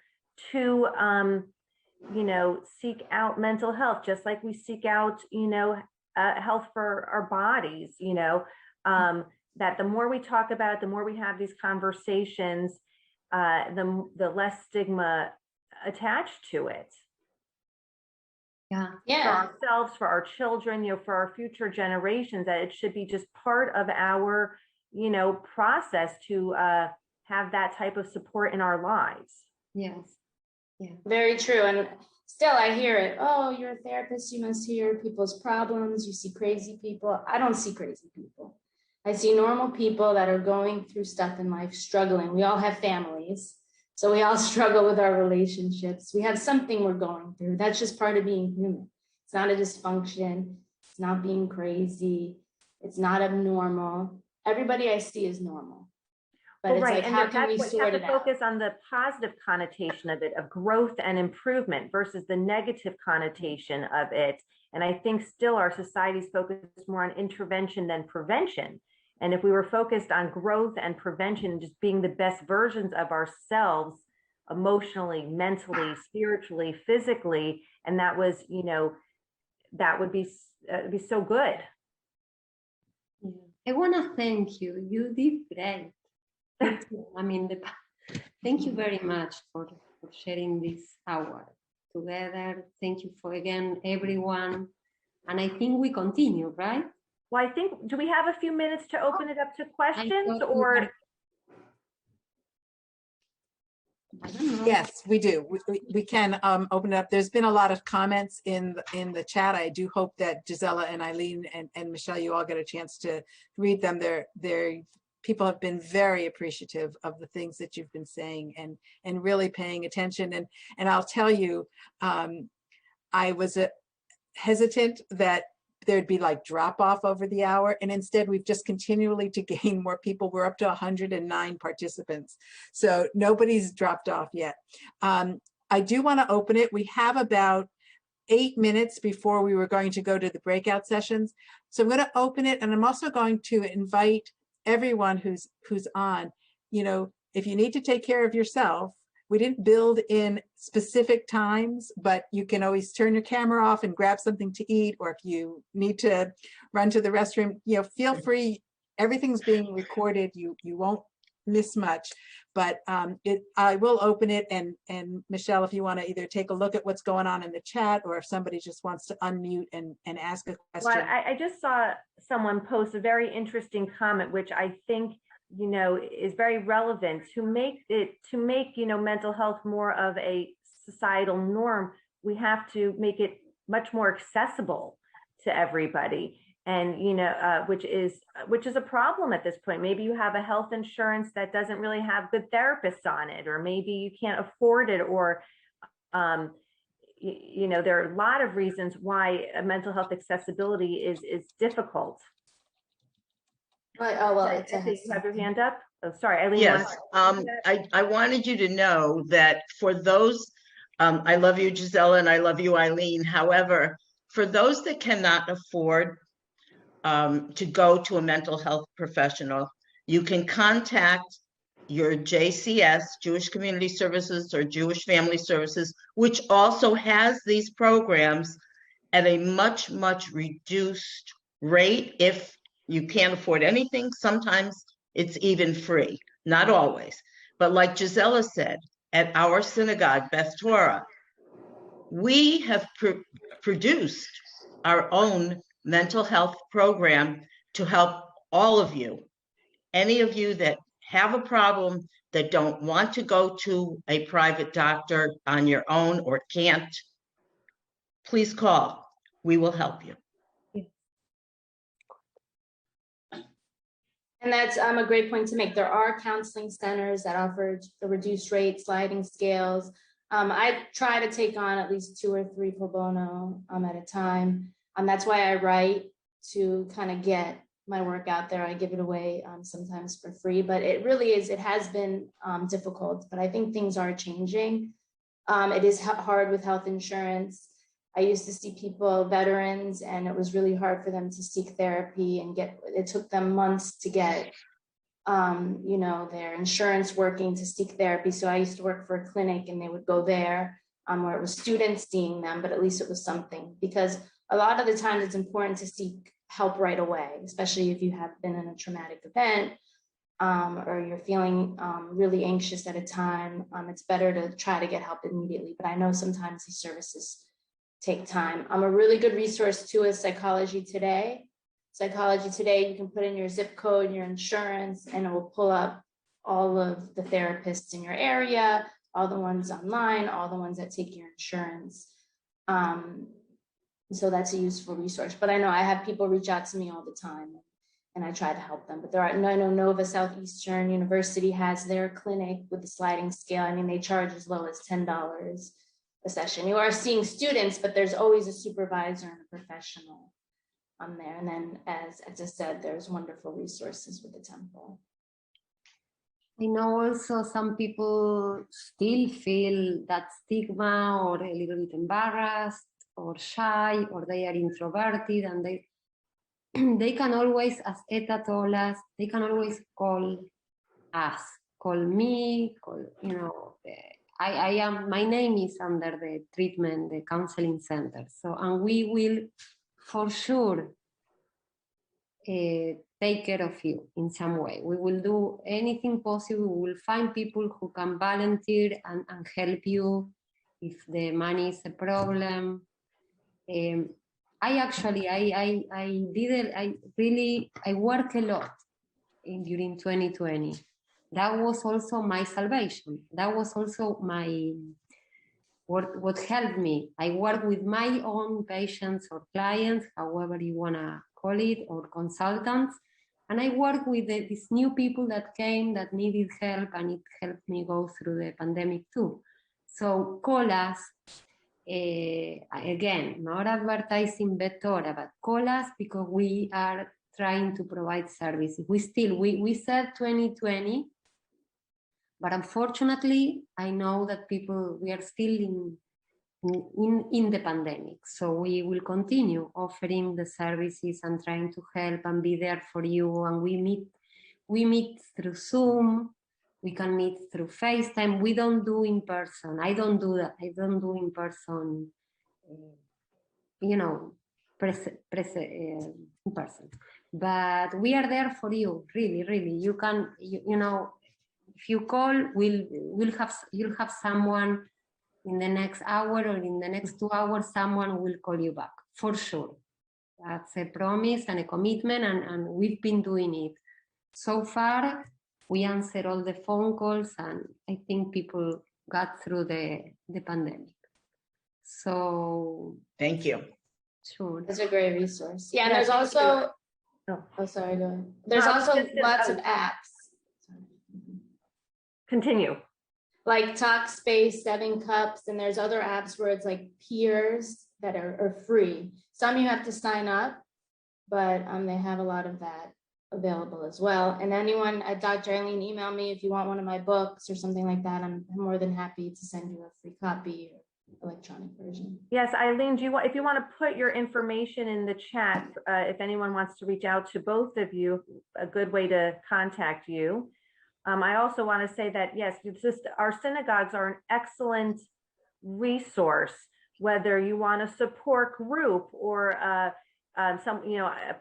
to, seek out mental health, just like we seek out, health for our bodies, that the more we talk about it, the more we have these conversations, the less stigma attached to it. Yeah. For ourselves, for our children, for our future generations, that it should be just part of our, process to have that type of support in our lives. Yes. Yeah. Very true. And still I hear it. Oh, you're a therapist. You must hear people's problems. You see crazy people. I don't see crazy people. I see normal people that are going through stuff in life, struggling. We all have families. So we all struggle with our relationships. We have something we're going through. That's just part of being human. It's not a dysfunction. It's not being crazy. It's not abnormal. Everybody I see is normal. But it's right, like, and how that's can we what you sort have it to out? focus on the positive connotation of it, of growth and improvement versus the negative connotation of it. And I think still our society's focused more on intervention than prevention. And if we were focused on growth and prevention, just being the best versions of ourselves, emotionally, mentally, spiritually, physically, and that was, you know, that would be so good. I want to thank you. You did great. I mean, thank you very much for sharing this hour together. Thank you for, again, everyone. And I think we continue, right? Well, I think, do we have a few minutes to open it up to questions, or? Yes, we do. We can open it up. There's been a lot of comments in the chat. I do hope that Gisela and Eileen and Michelle, you all get a chance to read them. People have been very appreciative of the things that you've been saying and really paying attention. And I'll tell you, I was hesitant that there'd be like drop off over the hour. And instead we've just continually to gain more people. We're up to 109 participants. So nobody's dropped off yet. I do want to open it. We have about 8 minutes before we were going to go to the breakout sessions. So I'm going to open it, and I'm also going to invite everyone who's on, you know, if you need to take care of yourself, we didn't build in specific times, but you can always turn your camera off and grab something to eat, or if you need to run to the restroom, you know, feel free. Everything's being recorded. You won't miss much, but I will open it, and Michelle, if you want to either take a look at what's going on in the chat, or if somebody just wants to unmute and ask a question. Well, I just saw someone post a very interesting comment, which I think, you know, is very relevant to make, you know, mental health more of a societal norm. We have to make it much more accessible to everybody. And, you know, which is a problem at this point. Maybe you have a health insurance that doesn't really have good therapists on it, or maybe you can't afford it, or, you know, there are a lot of reasons why mental health accessibility is difficult. Oh, well, you have your hand up. Oh, sorry, Eileen. Yes, I wanted you to know that for those, I love you, Gisela, and I love you, Eileen. However, for those that cannot afford to go to a mental health professional, you can contact your JCS, Jewish Community Services, or Jewish Family Services, which also has these programs at a much, much reduced rate. If you can't afford anything, sometimes it's even free, not always. But like Gisela said, at our synagogue, Beth Torah, we have produced our own mental health program to help all of you. Any of you that have a problem, that don't want to go to a private doctor on your own or can't, please call. We will help you. And that's a great point to make. There are counseling centers that offer the reduced rate, sliding scales. I try to take on at least 2 or 3 pro bono at a time. That's why I write, to kind of get my work out there. I give it away sometimes for free, but it really is, it has been difficult, but I think things are changing. It is hard with health insurance. I used to see people, veterans, and it was really hard for them to seek therapy and it took them months to get, you know, their insurance working to seek therapy. So I used to work for a clinic, and they would go there where it was students seeing them, but at least it was something, because a lot of the times it's important to seek help right away, especially if you have been in a traumatic event or you're feeling really anxious at a time. It's better to try to get help immediately, but I know sometimes these services take time. A really good resource too is Psychology Today. Psychology Today, you can put in your zip code, your insurance, and it will pull up all of the therapists in your area, all the ones online, all the ones that take your insurance. So that's a useful resource. But I know I have people reach out to me all the time, and I try to help them. But I know Nova Southeastern University has their clinic with the sliding scale. I mean, they charge as low as $10 a session. You are seeing students, but there's always a supervisor and a professional on there. And then, as I just said, there's wonderful resources with the temple. I know also some people still feel that stigma or a little bit embarrassed or shy, or they are introverted, and they can always, as Eta told us, they can always call us, call me, call, you know, I am, my name is under the treatment, the counseling center. So, and we will for sure take care of you in some way. We will do anything possible. We will find people who can volunteer and help you if the money is a problem. I work a lot during 2020. That was also my salvation. That was also my, what helped me. I work with my own patients or clients, however you wanna call it, or consultants. And I work with these new people that came that needed help, and it helped me go through the pandemic too. So call us, again, not advertising Betora, but call us because we are trying to provide services. We said 2020, but unfortunately, I know that we are still in the pandemic. So we will continue offering the services and trying to help and be there for you. And we meet through Zoom. We can meet through FaceTime. We don't do in person. I don't do that. I don't do in person, in person. But we are there for you, really, really. You can, if you call, you'll have someone in the next hour or in the next 2 hours, someone will call you back, for sure. That's a promise and a commitment, and we've been doing it. So far, we answered all the phone calls, and I think people got through the pandemic. So. Thank you. Sure. That's a great resource. Yeah, and there's also, sorry, go ahead. There's also lots of apps. Continue. Like Talkspace, 7 Cups, and there's other apps where it's like peers that are free. Some you have to sign up, but they have a lot of that available as well. And anyone at Dr. Eileen, email me if you want one of my books or something like that. I'm more than happy to send you a free copy or electronic version. Yes, Eileen, if you want to put your information in the chat, if anyone wants to reach out to both of you, a good way to contact you. I also want to say that, yes, our synagogues are an excellent resource, whether you want a support group or a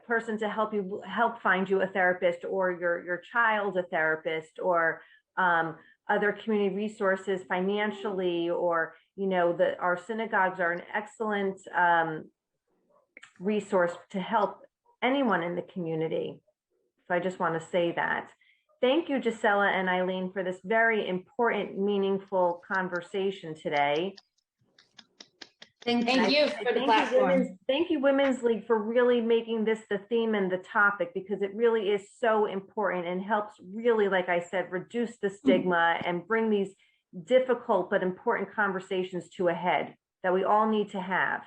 person to help find you a therapist, or your child a therapist, or other community resources financially, or our synagogues are an excellent resource to help anyone in the community. So I just want to say that. Thank you, Gisela and Eileen, for this very important, meaningful conversation today. Thank you for the platform. Thank you, Women's League, for really making this the theme and the topic, because it really is so important and helps really, like I said, reduce the stigma and bring these difficult but important conversations to a head that we all need to have.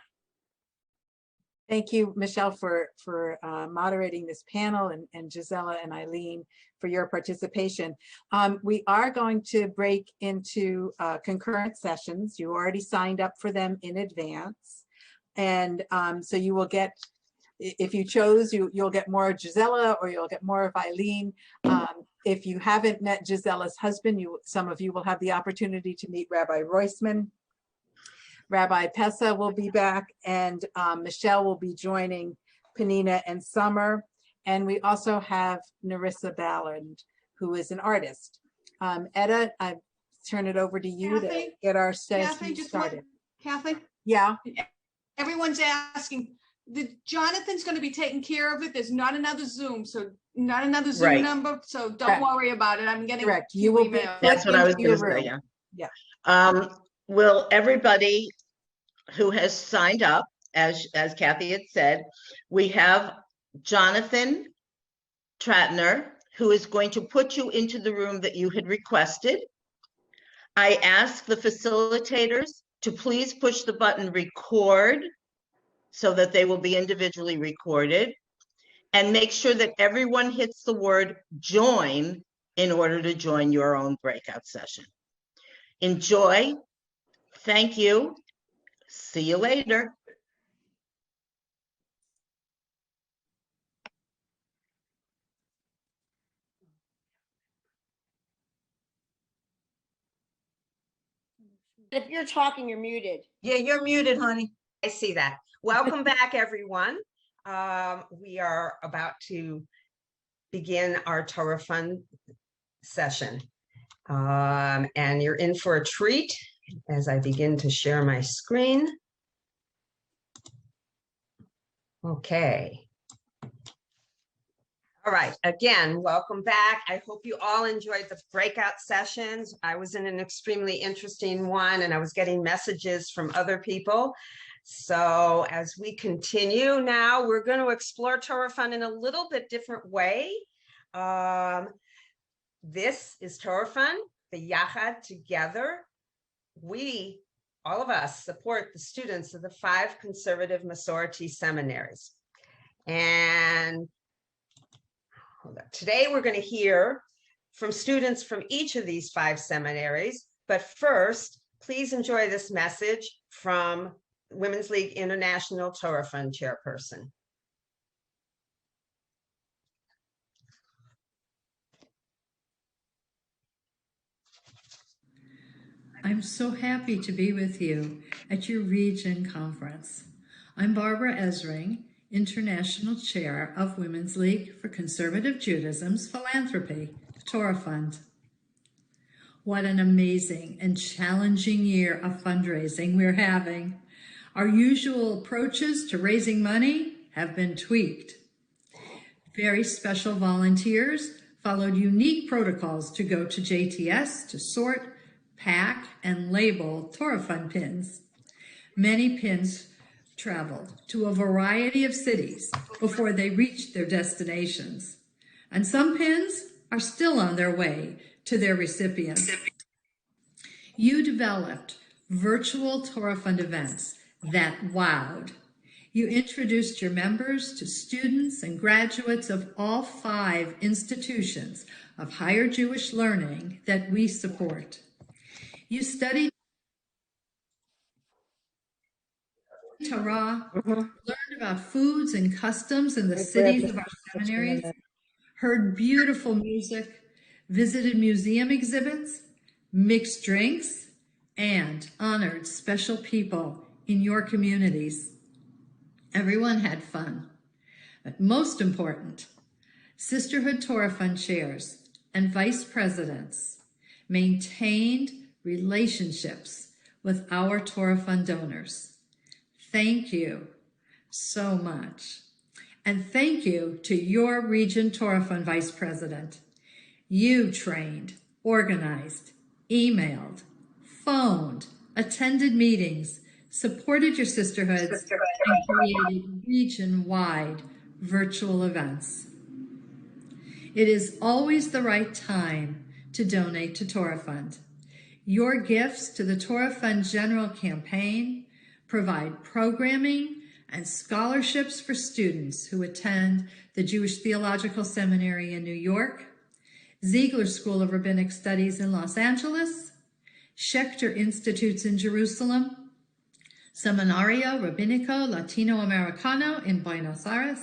Thank you, Michelle, for moderating this panel, and Gisela and Eileen for your participation. We are going to break into concurrent sessions. You already signed up for them in advance. And so you will get, if you chose, you'll get more of Gisela, or you'll get more of Eileen. If you haven't met Gisela's husband, some of you will have the opportunity to meet Rabbi Roisman. Rabbi Pessa will be back, and Michelle will be joining Panina and Summer. And we also have Narissa Ballard, who is an artist. Etta, I turn it over to you to get our session started. Kathy? Yeah? Everyone's asking, Jonathan's going to be taking care of it. There's not another Zoom, so not another Zoom number, so don't worry about it. I'm getting correct. You will be. That's what I was going to say. Yeah. Will everybody who has signed up, as Kathy had said, we have Jonathan Tratner, who is going to put you into the room that you had requested. I ask the facilitators to please push the button record so that they will be individually recorded, and make sure that everyone hits the word join in order to join your own breakout session. Enjoy. Thank you. See you later. If you're talking, you're muted. Yeah, you're muted, honey. I see that. Welcome back, everyone. We are about to begin our Torah Fun session. And you're in for a treat as I begin to share my screen. Okay. All right, again, welcome back. I hope you all enjoyed the breakout sessions. I was in an extremely interesting one and I was getting messages from other people. So as we continue now, we're going to explore Torah Fun in a little bit different way. This is Torah Fun, the Yachad together. We, all of us, support the students of the 5 conservative Masorti seminaries. And today we're going to hear from students from each of these 5 seminaries. But first, please enjoy this message from Women's League International Torah Fund chairperson. I'm so happy to be with you at your region conference. I'm Barbara Ezring, International Chair of Women's League for Conservative Judaism's Philanthropy, Torah Fund. What an amazing and challenging year of fundraising we're having. Our usual approaches to raising money have been tweaked. Very special volunteers followed unique protocols to go to JTS to sort, pack, and label Torah Fund pins. Many pins traveled to a variety of cities before they reached their destinations. And some pins are still on their way to their recipients. You developed virtual Torah Fund events that wowed. You introduced your members to students and graduates of all 5 institutions of higher Jewish learning that we support. You studied Torah, learned about foods and customs in the cities of our seminaries, heard beautiful music, visited museum exhibits, mixed drinks, and honored special people in your communities. Everyone had fun. But most important, Sisterhood Torah Fund chairs and vice presidents maintained relationships with our Torah Fund donors. Thank you so much. And thank you to your Region Torah Fund Vice President. You trained, organized, emailed, phoned, attended meetings, supported your sisterhoods, and created region-wide virtual events. It is always the right time to donate to Torah Fund. Your gifts to the Torah Fund General Campaign provide programming and scholarships for students who attend the Jewish Theological Seminary in New York, Ziegler School of Rabbinic Studies in Los Angeles, Schechter Institutes in Jerusalem, Seminario Rabbinico Latino Americano in Buenos Aires,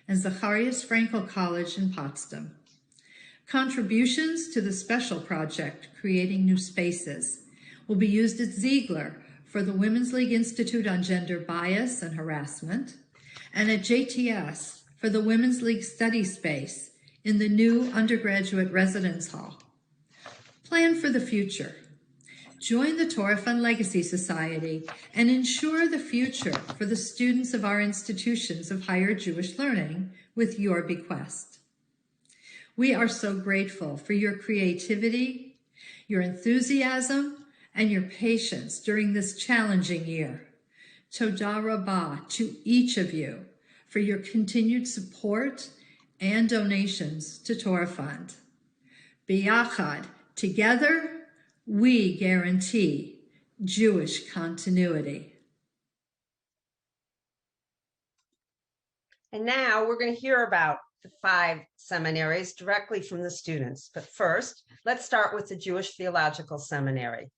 and Zacharias Frankel College in Potsdam. Contributions to the special project, Creating New Spaces, will be used at Ziegler for the Women's League Institute on Gender Bias and Harassment, and at JTS for the Women's League Study Space in the new undergraduate residence hall. Plan for the future. Join the Torah Fund Legacy Society and ensure the future for the students of our institutions of higher Jewish learning with your bequest. We are so grateful for your creativity, your enthusiasm, and your patience during this challenging year. Toda Rabah to each of you for your continued support and donations to Torah Fund. B'yachad, together, we guarantee Jewish continuity. And now we're going to hear about 5 seminaries directly from the students. But first, let's start with the Jewish Theological Seminary.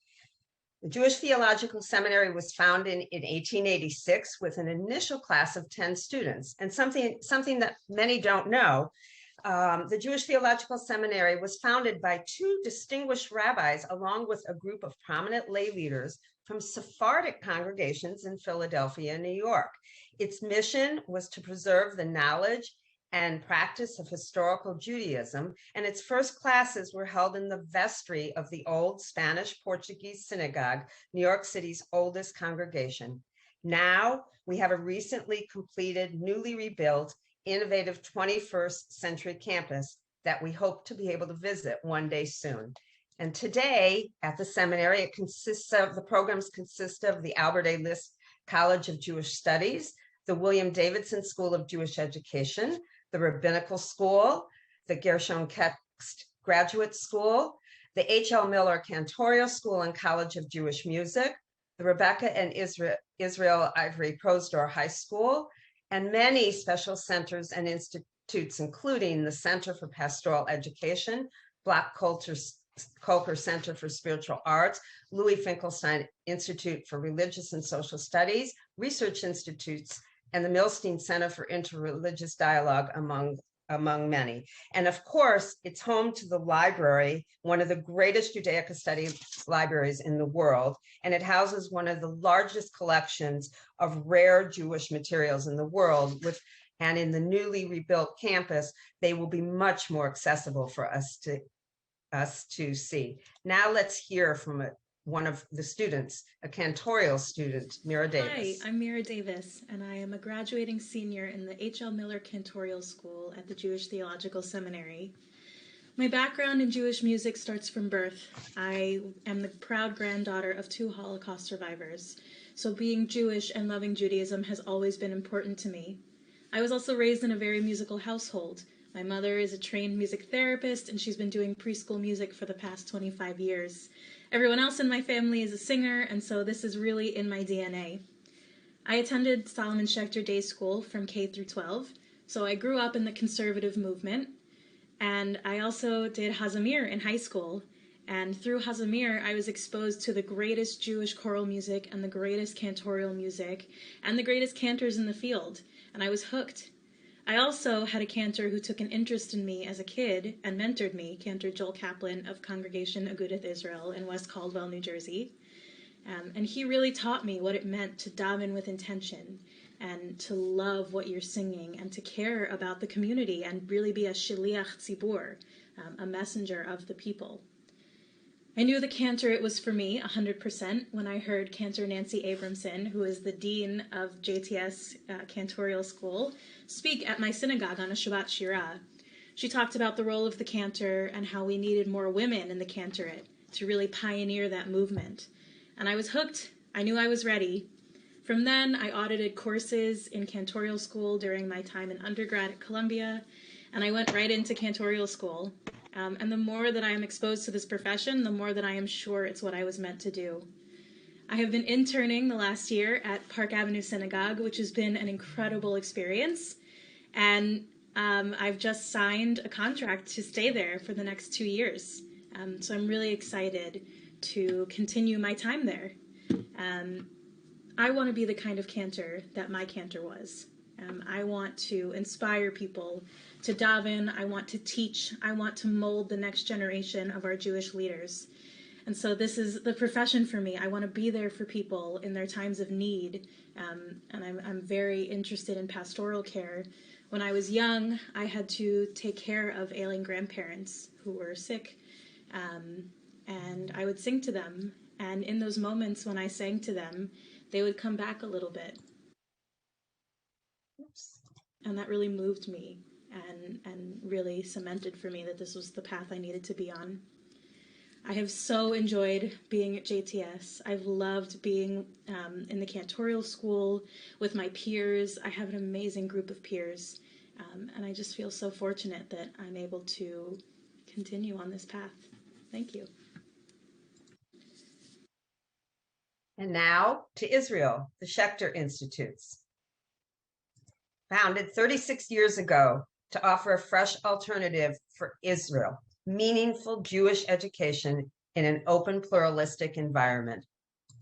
The Jewish Theological Seminary was founded in 1886 with an initial class of 10 students. And something that many don't know, the Jewish Theological Seminary was founded by 2 distinguished rabbis, along with a group of prominent lay leaders from Sephardic congregations in Philadelphia and New York. Its mission was to preserve the knowledge and practice of historical Judaism, and its first classes were held in the vestry of the old Spanish-Portuguese synagogue, New York City's oldest congregation. Now, we have a recently completed, newly rebuilt, innovative 21st century campus that we hope to be able to visit one day soon. And today at the seminary, the programs consist of the Albert A. List College of Jewish Studies, the William Davidson School of Jewish Education, the Rabbinical School, the Gershon Kext Graduate School, the H.L. Miller Cantorial School and College of Jewish Music, the Rebecca and Israel Ivory Prosdor High School, and many special centers and institutes, including the Center for Pastoral Education, Black Coker Center for Spiritual Arts, Louis Finkelstein Institute for Religious and Social Studies, Research Institutes, and the Milstein Center for Interreligious Dialogue, among many. And of course, it's home to the library, one of the greatest Judaica study libraries in the world, and it houses one of the largest collections of rare Jewish materials in the world. And in the newly rebuilt campus, they will be much more accessible for us to see. Now let's hear from one of the students, a cantorial student, Mira Davis. Hi, I'm Mira Davis, and I am a graduating senior in the H.L. Miller Cantorial School at the Jewish Theological Seminary. My background in Jewish music starts from birth. I am the proud granddaughter of 2 Holocaust survivors, so being Jewish and loving Judaism has always been important to me. I was also raised in a very musical household. My mother is a trained music therapist, and she's been doing preschool music for the past 25 years. Everyone else in my family is a singer, and so this is really in my DNA. I attended Solomon Schechter Day School from K through 12, so I grew up in the conservative movement, and I also did Hazamir in high school, and through Hazamir I was exposed to the greatest Jewish choral music and the greatest cantorial music and the greatest cantors in the field, and I was hooked. I also had a cantor who took an interest in me as a kid and mentored me, Cantor Joel Kaplan of Congregation Agudath Israel in West Caldwell, New Jersey. And he really taught me what it meant to daven with intention and to love what you're singing and to care about the community and really be a shiliach tzibur, a messenger of the people. I knew the cantor it was for me 100% when I heard Cantor Nancy Abramson, who is the dean of JTS Cantorial School, speak at my synagogue on a Shabbat Shirah. She talked about the role of the cantor and how we needed more women in the cantorate to really pioneer that movement. And I was hooked. I knew I was ready. From then, I audited courses in cantorial school during my time in undergrad at Columbia, and I went right into cantorial school. And the more that I am exposed to this profession, the more that I am sure it's what I was meant to do. I have been interning the last year at Park Avenue Synagogue, which has been an incredible experience. And I've just signed a contract to stay there for the next 2 years. So I'm really excited to continue my time there. I want to be the kind of cantor that my cantor was. I want to inspire people to daven. I want to teach. I want to mold the next generation of our Jewish leaders. And so this is the profession for me. I want to be there for people in their times of need. And I'm very interested in pastoral care. When I was young, I had to take care of ailing grandparents who were sick. And I would sing to them. And in those moments when I sang to them, they would come back a little bit. And that really moved me and really cemented for me that this was the path I needed to be on. I have so enjoyed being at JTS. I've loved being in the cantorial school with my peers. I have an amazing group of peers. And I just feel so fortunate that I'm able to continue on this path. Thank you. And now to Israel, the Schechter Institutes. Founded 36 years ago, to offer a fresh alternative for Israel, meaningful Jewish education in an open, pluralistic environment.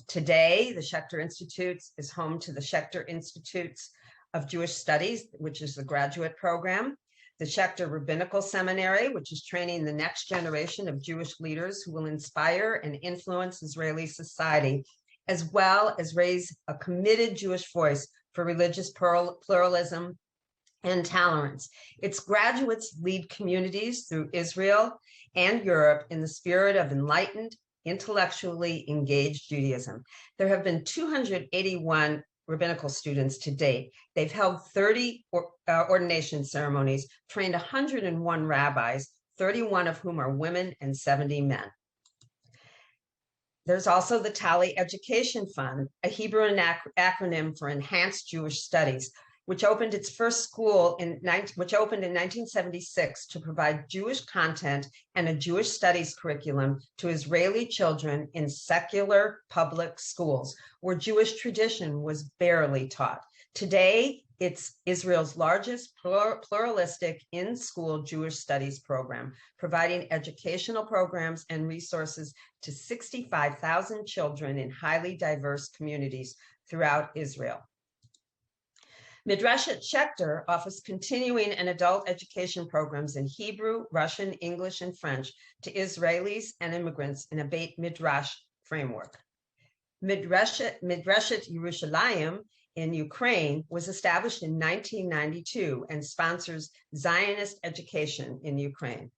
Today, the Schechter Institutes is home to the Schechter Institutes of Jewish Studies, which is the graduate program, the Schechter Rabbinical Seminary, which is training the next generation of Jewish leaders who will inspire and influence Israeli society, as well as raise a committed Jewish voice for religious pluralism and tolerance. Its graduates lead communities through Israel and Europe in the spirit of enlightened, intellectually engaged Judaism. There have been 281 rabbinical students to date. They've held 30 ordination ceremonies, trained 101 rabbis, 31 of whom are women and 70 men. There's also the Tali Education Fund, a Hebrew acronym for Enhanced Jewish Studies, which opened its first school in 1976 to provide Jewish content and a Jewish studies curriculum to Israeli children in secular public schools, where Jewish tradition was barely taught. Today, it's Israel's largest pluralistic in-school Jewish studies program, providing educational programs and resources to 65,000 children in highly diverse communities throughout Israel. Midrashet Schechter offers continuing and adult education programs in Hebrew, Russian, English, and French to Israelis and immigrants in a Beit Midrash framework. Midrashet Yerushalayim in Ukraine was established in 1992 and sponsors Zionist education in Ukraine.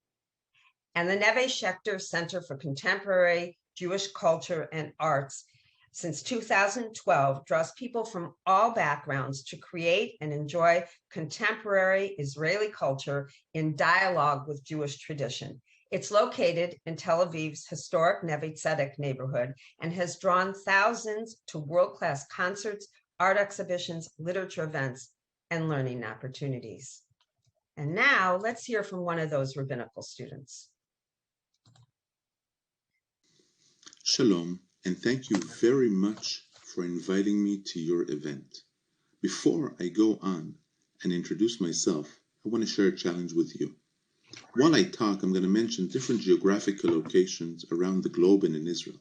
And the Neve Schechter Center for Contemporary Jewish Culture and Arts since 2012 draws people from all backgrounds to create and enjoy contemporary Israeli culture in dialogue with Jewish tradition. It's located in Tel Aviv's historic Neve Tzedek neighborhood and has drawn thousands to world-class concerts, art exhibitions, literature events, and learning opportunities. And now let's hear from one of those rabbinical students. Shalom, and thank you very much for inviting me to your event. Before I go on and introduce myself, I want to share a challenge with you. While I talk, I'm going to mention different geographical locations around the globe and in Israel.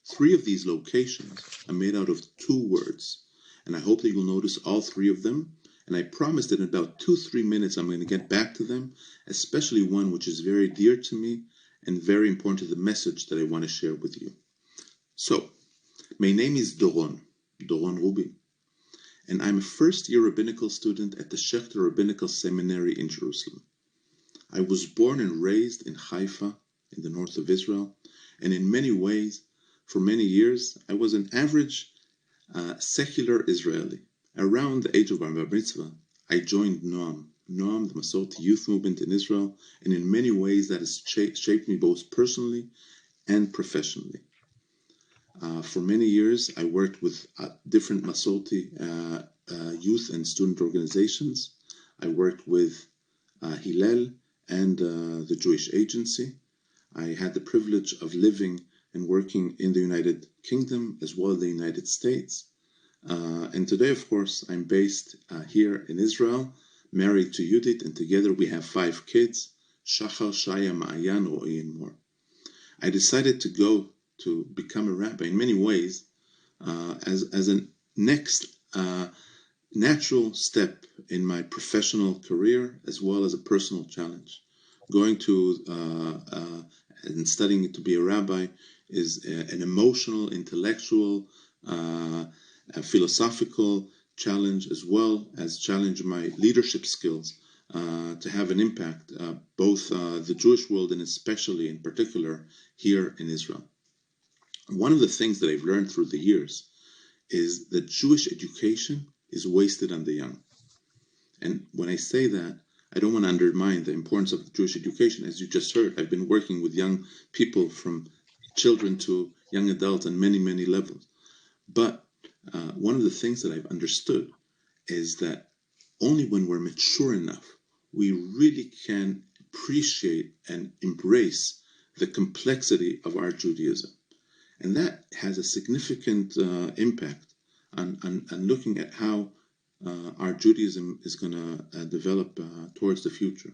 3 of these locations are made out of 2 words, and I hope that you'll notice all 3 of them. And I promise that in about 2-3 minutes, I'm going to get back to them, especially one which is very dear to me and very important to the message that I want to share with you. So, my name is Doron Rubin, and I'm a first-year rabbinical student at the Schechter Rabbinical Seminary in Jerusalem. I was born and raised in Haifa, in the north of Israel, and in many ways, for many years, I was an average secular Israeli. Around the age of Bar Mitzvah, I joined Noam, the Masorti youth movement in Israel, and in many ways that has shaped me both personally and professionally. For many years, I worked with different Masorti youth and student organizations. I worked with Hillel and the Jewish Agency. I had the privilege of living and working in the United Kingdom as well as the United States. And today, of course, I'm based here in Israel, married to Yudit, and together we have 5 kids, Shachar, Shaya, Ma'ayan, Ro'i, and more. I decided to go to become a rabbi in many ways as a next natural step in my professional career as well as a personal challenge. Going to and studying to be a rabbi is an emotional, intellectual, a philosophical challenge, as well as challenge my leadership skills to have an impact, both the Jewish world and especially in particular here in Israel. One of the things that I've learned through the years is that Jewish education is wasted on the young. And when I say that, I don't want to undermine the importance of Jewish education. As you just heard, I've been working with young people from children to young adults on many, many levels. But one of the things that I've understood is that only when we're mature enough, we really can appreciate and embrace the complexity of our Judaism. And that has a significant impact on looking at how our Judaism is going to develop towards the future.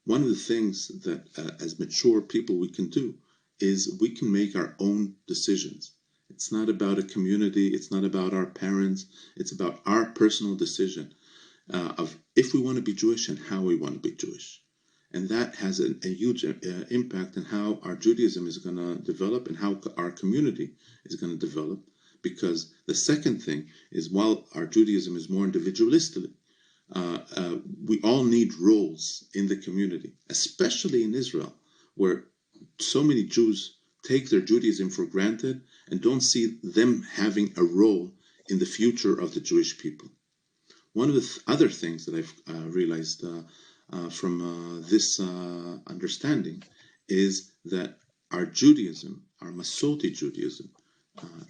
One of the things that as mature people we can do is we can make our own decisions. It's not about a community, it's not about our parents, it's about our personal decision of if we want to be Jewish and how we want to be Jewish. And that has a huge impact on how our Judaism is going to develop and how our community is going to develop. Because the second thing is, while our Judaism is more individualistic, we all need roles in the community, especially in Israel, where so many Jews take their Judaism for granted and don't see them having a role in the future of the Jewish people. One of the other things that I've realized from this understanding is that our Judaism, our Masorti Judaism,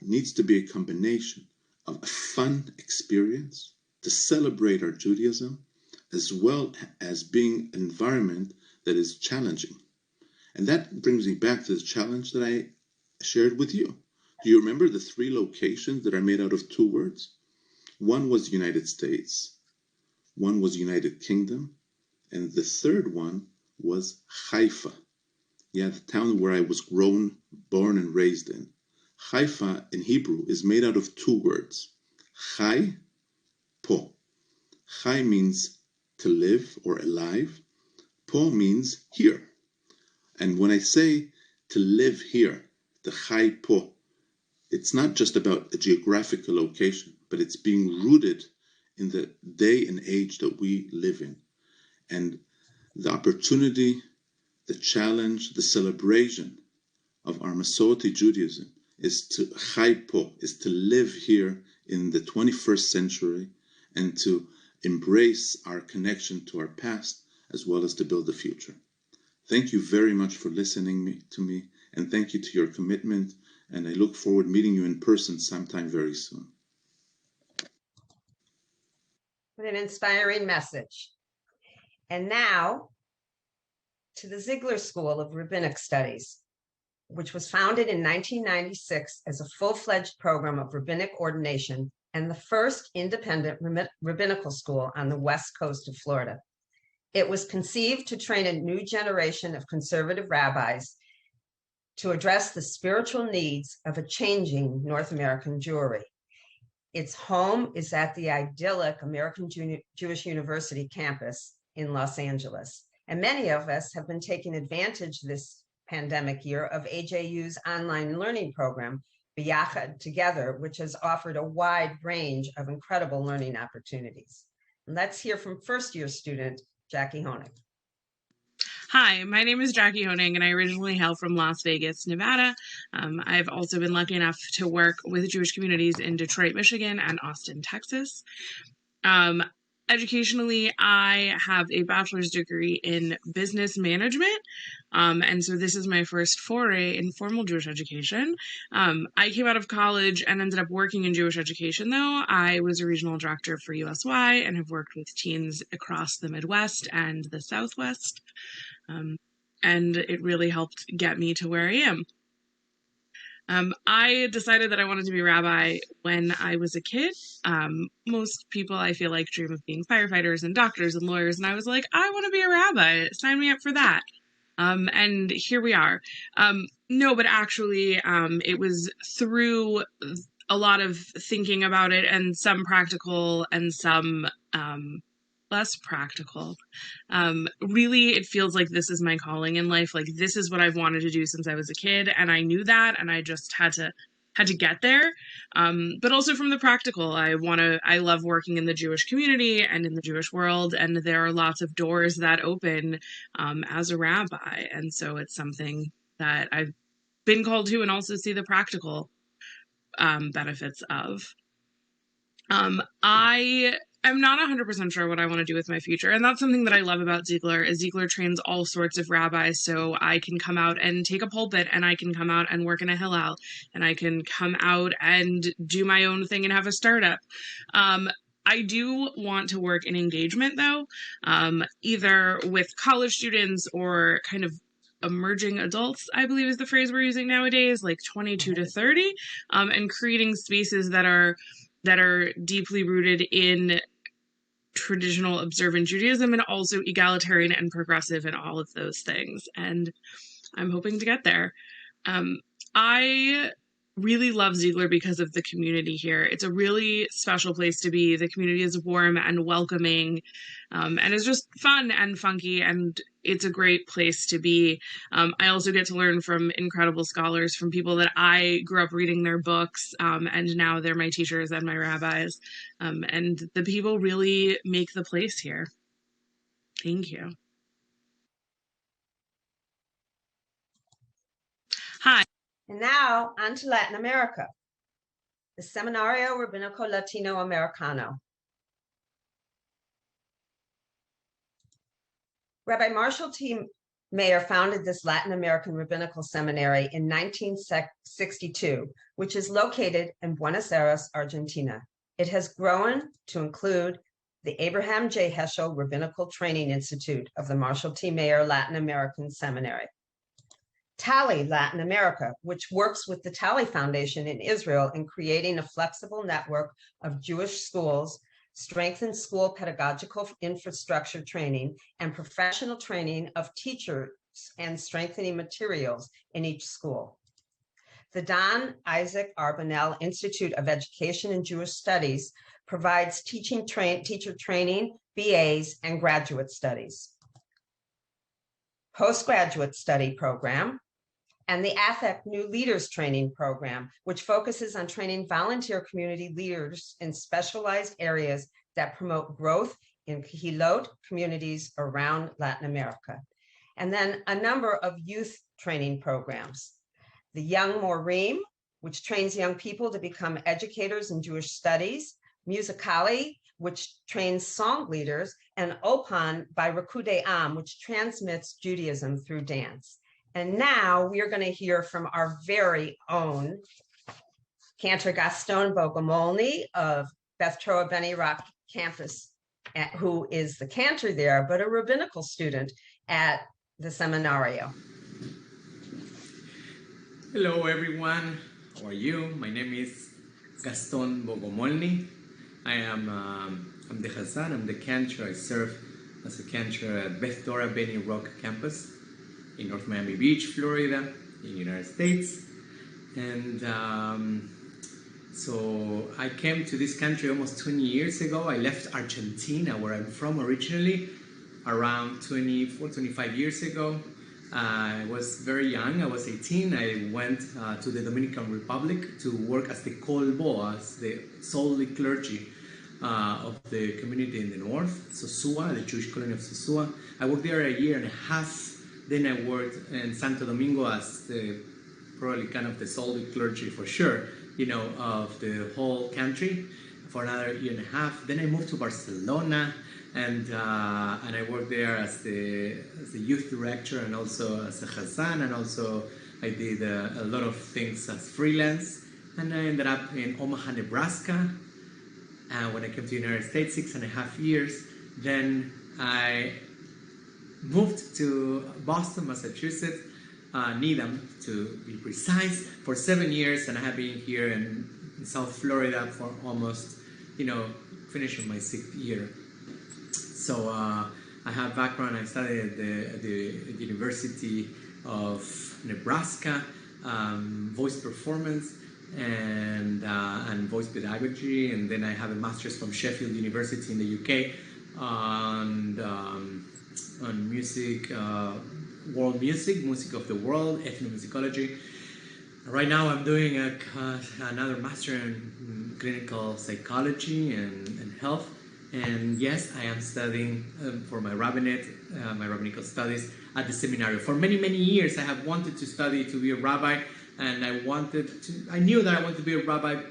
needs to be a combination of a fun experience to celebrate our Judaism, as well as being an environment that is challenging. And that brings me back to the challenge that I shared with you. Do you remember the 3 locations that are made out of 2 words? One was United States, one was United Kingdom, and the third one was Haifa. Yeah, the town where I was born and raised in. Haifa in Hebrew is made out of 2 words. Chai, po. Chai means to live or alive. Po means here. And when I say to live here, the Chai po, it's not just about a geographical location, but it's being rooted in the day and age that we live in. And the opportunity, the challenge, the celebration of our Masorti Judaism is to chai po, is to live here in the 21st century and to embrace our connection to our past as well as to build the future. Thank you very much for listening to me, and thank you to your commitment, and I look forward to meeting you in person sometime very soon. What an inspiring message. And now to the Ziegler School of Rabbinic Studies, which was founded in 1996 as a full-fledged program of rabbinic ordination and the first independent rabbinical school on the west coast of Florida. It was conceived to train a new generation of conservative rabbis to address the spiritual needs of a changing North American Jewry. Its home is at the idyllic American Jewish University campus in Los Angeles. And many of us have been taking advantage this pandemic year of AJU's online learning program, B'Yachad Together, which has offered a wide range of incredible learning opportunities. And let's hear from first-year student Jackie Honig. Hi, my name is Jackie Honig, and I originally hail from Las Vegas, Nevada. I've also been lucky enough to work with Jewish communities in Detroit, Michigan, and Austin, Texas. Educationally, I have a bachelor's degree in business management, and so this is my first foray in formal Jewish education. I came out of college and ended up working in Jewish education, though. I was a regional director for USY and have worked with teens across the Midwest and the Southwest, and it really helped get me to where I am. I decided that I wanted to be a rabbi when I was a kid. Most people, I feel like, dream of being firefighters and doctors and lawyers, and I was like, I want to be a rabbi. Sign me up for that. And here we are. No, but actually, it was through a lot of thinking about it and some practical and some less practical. Really, it feels like this is my calling in life. Like, this is what I've wanted to do since I was a kid, and I knew that, and I just had to get there. But also from the practical, I love working in the Jewish community and in the Jewish world, and there are lots of doors that open as a rabbi, and so it's something that I've been called to and also see the practical benefits of. I'm not 100% sure what I want to do with my future, and that's something that I love about Ziegler, is Ziegler trains all sorts of rabbis, so I can come out and take a pulpit, and I can come out and work in a hillel, and I can come out and do my own thing and have a startup. I do want to work in engagement, though, either with college students or kind of emerging adults, I believe is the phrase we're using nowadays, like 22 to 30, and creating spaces that are deeply rooted in traditional observant Judaism and also egalitarian and progressive and all of those things. And I'm hoping to get there. I really love Ziegler because of the community here. It's a really special place to be. The community is warm and welcoming, and it's just fun and funky, and it's a great place to be. I also get to learn from incredible scholars, from people that I grew up reading their books, and now they're my teachers and my rabbis. And the people really make the place here. Thank you. Hi. And now on to Latin America, the Seminario Rabbinico Latino Americano. Rabbi Marshall T. Mayer founded this Latin American Rabbinical Seminary in 1962, which is located in Buenos Aires, Argentina. It has grown to include the Abraham J. Heschel Rabbinical Training Institute of the Marshall T. Mayer Latin American Seminary. Tally Latin America, which works with the Tally Foundation in Israel in creating a flexible network of Jewish schools, strengthen school pedagogical infrastructure training, and professional training of teachers and strengthening materials in each school. The Don Isaac Arbonell Institute of Education and Jewish Studies provides teacher training, BAs, and graduate studies. Postgraduate study program, and the AFEC New Leaders Training Program, which focuses on training volunteer community leaders in specialized areas that promote growth in Quijilot communities around Latin America. And then a number of youth training programs. The Young Morim, which trains young people to become educators in Jewish studies, Musicali, which trains song leaders, and Opan by Rikudei Am, which transmits Judaism through dance. And now we are going to hear from our very own Cantor Gaston Bogomolny of Beth Troa Beni Rock campus, who is the cantor there, but a rabbinical student at the Seminario. Hello, everyone. How are you? My name is Gaston Bogomolny. I'm the Chazan. I'm the cantor. I serve as a cantor at Beth Dora Beni Rock campus in North Miami Beach, Florida, in the United States. And so I came to this country almost 20 years ago. I left Argentina, where I'm from originally, around 24, 25 years ago. I was very young. I was 18. I went to the Dominican Republic to work as the Colbo, as the solely clergy of the community in the north, Sosua, the Jewish colony of Sosua. I worked there a year and a half. Then I worked in Santo Domingo as probably kind of the solely clergy for sure, of the whole country for another year and a half. Then I moved to Barcelona, and I worked there as the youth director and also as a Chazan, and also I did a lot of things as freelance. And I ended up in Omaha, Nebraska. And when I came to the United States, 6.5 years, then I moved to Boston, Massachusetts, Needham to be precise, for 7 years, and I have been here in South Florida for almost, finishing my 6th year. So I have background. I studied at the University of Nebraska, voice performance and voice pedagogy, and then I have a master's from Sheffield University in the UK on music, world music, music of the world, ethnomusicology. Right now I'm doing another master in clinical psychology and health. And yes, I am studying for my rabbinate, my rabbinical studies at the seminary. For many, many years, I have wanted to study to be a rabbi, and I knew that I wanted to be a rabbi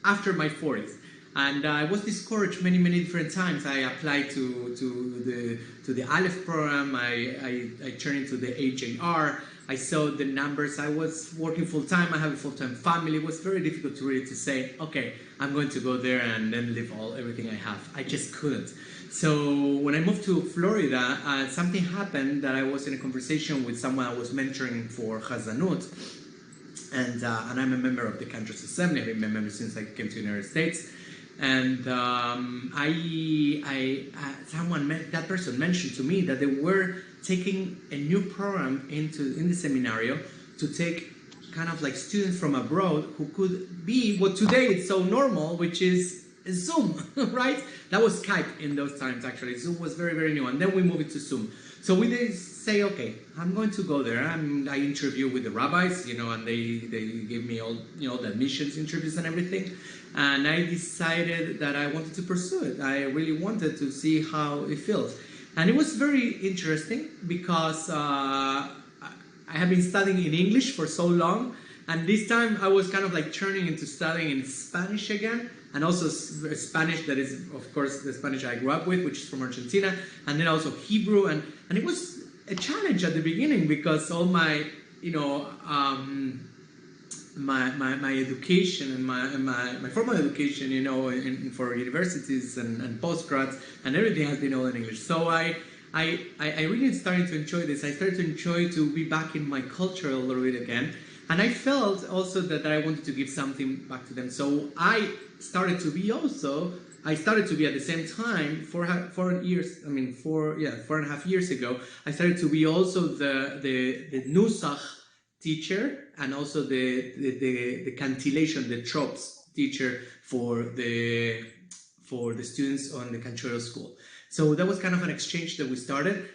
after my 40s. And I was discouraged many, many different times. I applied to the Aleph program. I turned into the AJR. I saw the numbers. I was working full-time. I have a full-time family. It was very difficult to really to say, okay, I'm going to go there and then leave everything I have. I just couldn't. So when I moved to Florida, something happened that I was in a conversation with someone I was mentoring for Chazanut. And I'm a member of the Cantor's Assembly. I've been a member since I came to the United States. And that person mentioned to me that they were taking a new program in the seminario to take kind of like students from abroad who could be what today is so normal, which is Zoom, right? That was Skype in those times, actually. Zoom was very, very new, and then we moved it to Zoom. So we did say, okay, I'm going to go there. I interview with the rabbis, and they gave me all, the admissions interviews and everything. And I decided that I wanted to pursue it. I really wanted to see how it feels. And it was very interesting because I have been studying in English for so long, and this time I was kind of like turning into studying in Spanish again, and also Spanish that is, of course, the Spanish I grew up with, which is from Argentina, and then also Hebrew, and it was a challenge at the beginning because all my, my education and my formal education, for universities and postgrads and everything has been all in English. So I really started to enjoy this. I started to enjoy to be back in my culture a little bit again. And I felt also that I wanted to give something back to them. So I started to be at the same time, 4.5 years ago, I started to be also the Nusach teacher and also the cantillation, the tropes teacher for the students on the Cantorial School. So that was kind of an exchange that we started.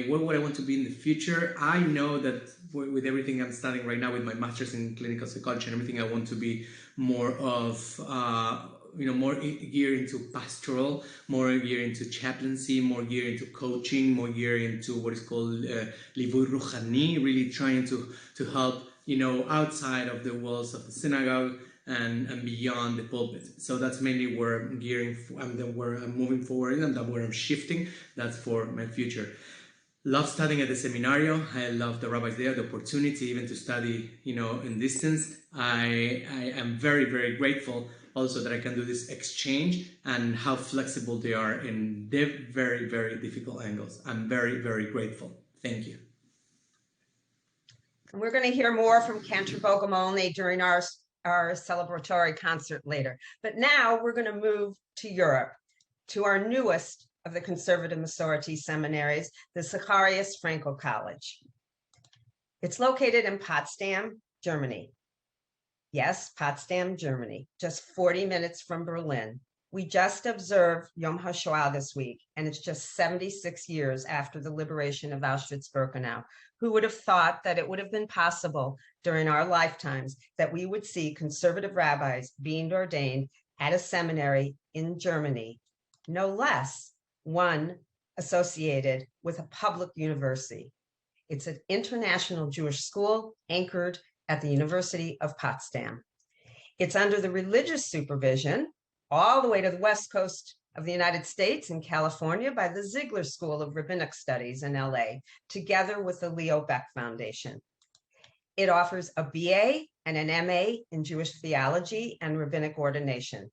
What would I want to be in the future? I know that with everything I'm studying right now with my master's in clinical psychology and everything, I want to be more of, more geared into pastoral, more geared into chaplaincy, more geared into coaching, more geared into what is called Livuy Ruhani, really trying to help, outside of the walls of the synagogue and beyond the pulpit. So that's mainly where I'm gearing, where I'm moving forward, and that's where I'm shifting. That's for my future. Love studying at the seminario. I love the rabbis there, the opportunity even to study, in distance. I am very, very grateful also that I can do this exchange and how flexible they are in very, very difficult angles. I'm very, very grateful. Thank you. And we're going to hear more from Cantor Bogomolny during our celebratory concert later. But now we're going to move to Europe, to our newest of the conservative Masorti seminaries, the Zacharias Frankel College. It's located in Potsdam, Germany. Yes, Potsdam, Germany, just 40 minutes from Berlin. We just observed Yom HaShoah this week, and it's just 76 years after the liberation of Auschwitz-Birkenau. Who would have thought that it would have been possible during our lifetimes that we would see conservative rabbis being ordained at a seminary in Germany, no less one associated with a public university. It's an international Jewish school anchored at the University of Potsdam. It's under the religious supervision all the way to the west coast of the United States in California by the Ziegler School of Rabbinic Studies in LA, together with the Leo Beck Foundation. It offers a BA and an MA in Jewish theology and rabbinic ordination.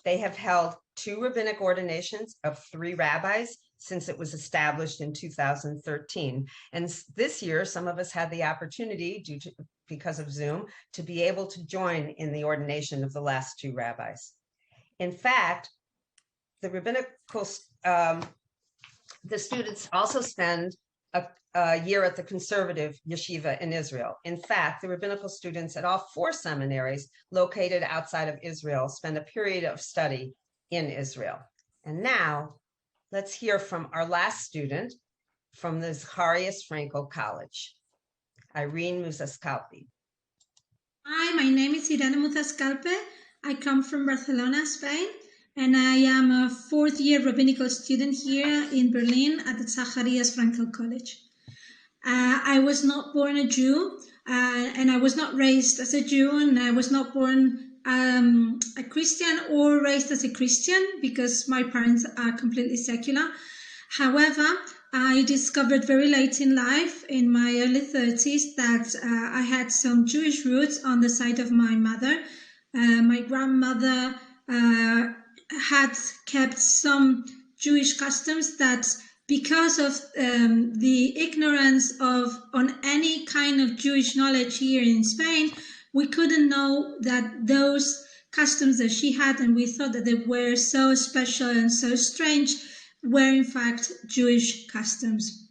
They have held 2 rabbinic ordinations of 3 rabbis since it was established in 2013. And this year, some of us had the opportunity, because of Zoom, to be able to join in the ordination of the last 2 rabbis. In fact, the students also spend a year at the conservative yeshiva in Israel. In fact, the rabbinical students at all 4 seminaries located outside of Israel spend a period of study in Israel. And now let's hear from our last student from the Zacharias Frankel College, Irene Musascalpi. Hi, my name is Irene Musascalpi. I come from Barcelona, Spain, and I am a 4th year rabbinical student here in Berlin at the Zacharias Frankel College. I was not born a Jew, and I was not raised as a Jew, and I was not born a Christian or raised as a Christian because my parents are completely secular. However, I discovered very late in life, in my early 30s, that I had some Jewish roots on the side of my mother. My grandmother had kept some Jewish customs that, because of the ignorance on any kind of Jewish knowledge here in Spain, we couldn't know that those customs that she had, and we thought that they were so special and so strange, were in fact Jewish customs.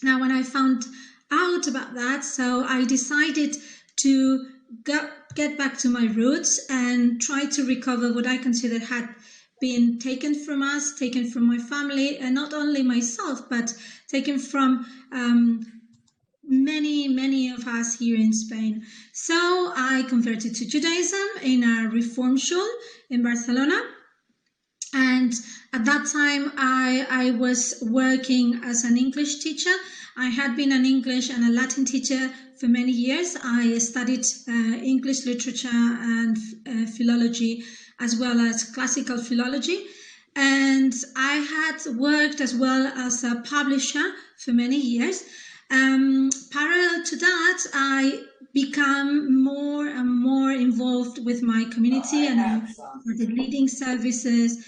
Now, when I found out about that, so I decided to get back to my roots and try to recover what I considered had been taken from us, taken from my family, and not only myself, but taken from many of us here in Spain. So I converted to Judaism in a Reform shul in Barcelona. And at that time, I was working as an English teacher. I had been an English and a Latin teacher for many years. I studied English literature and philology, as well as classical philology. And I had worked as well as a publisher for many years. Parallel to that, I become more and more involved with my community, and I started leading services,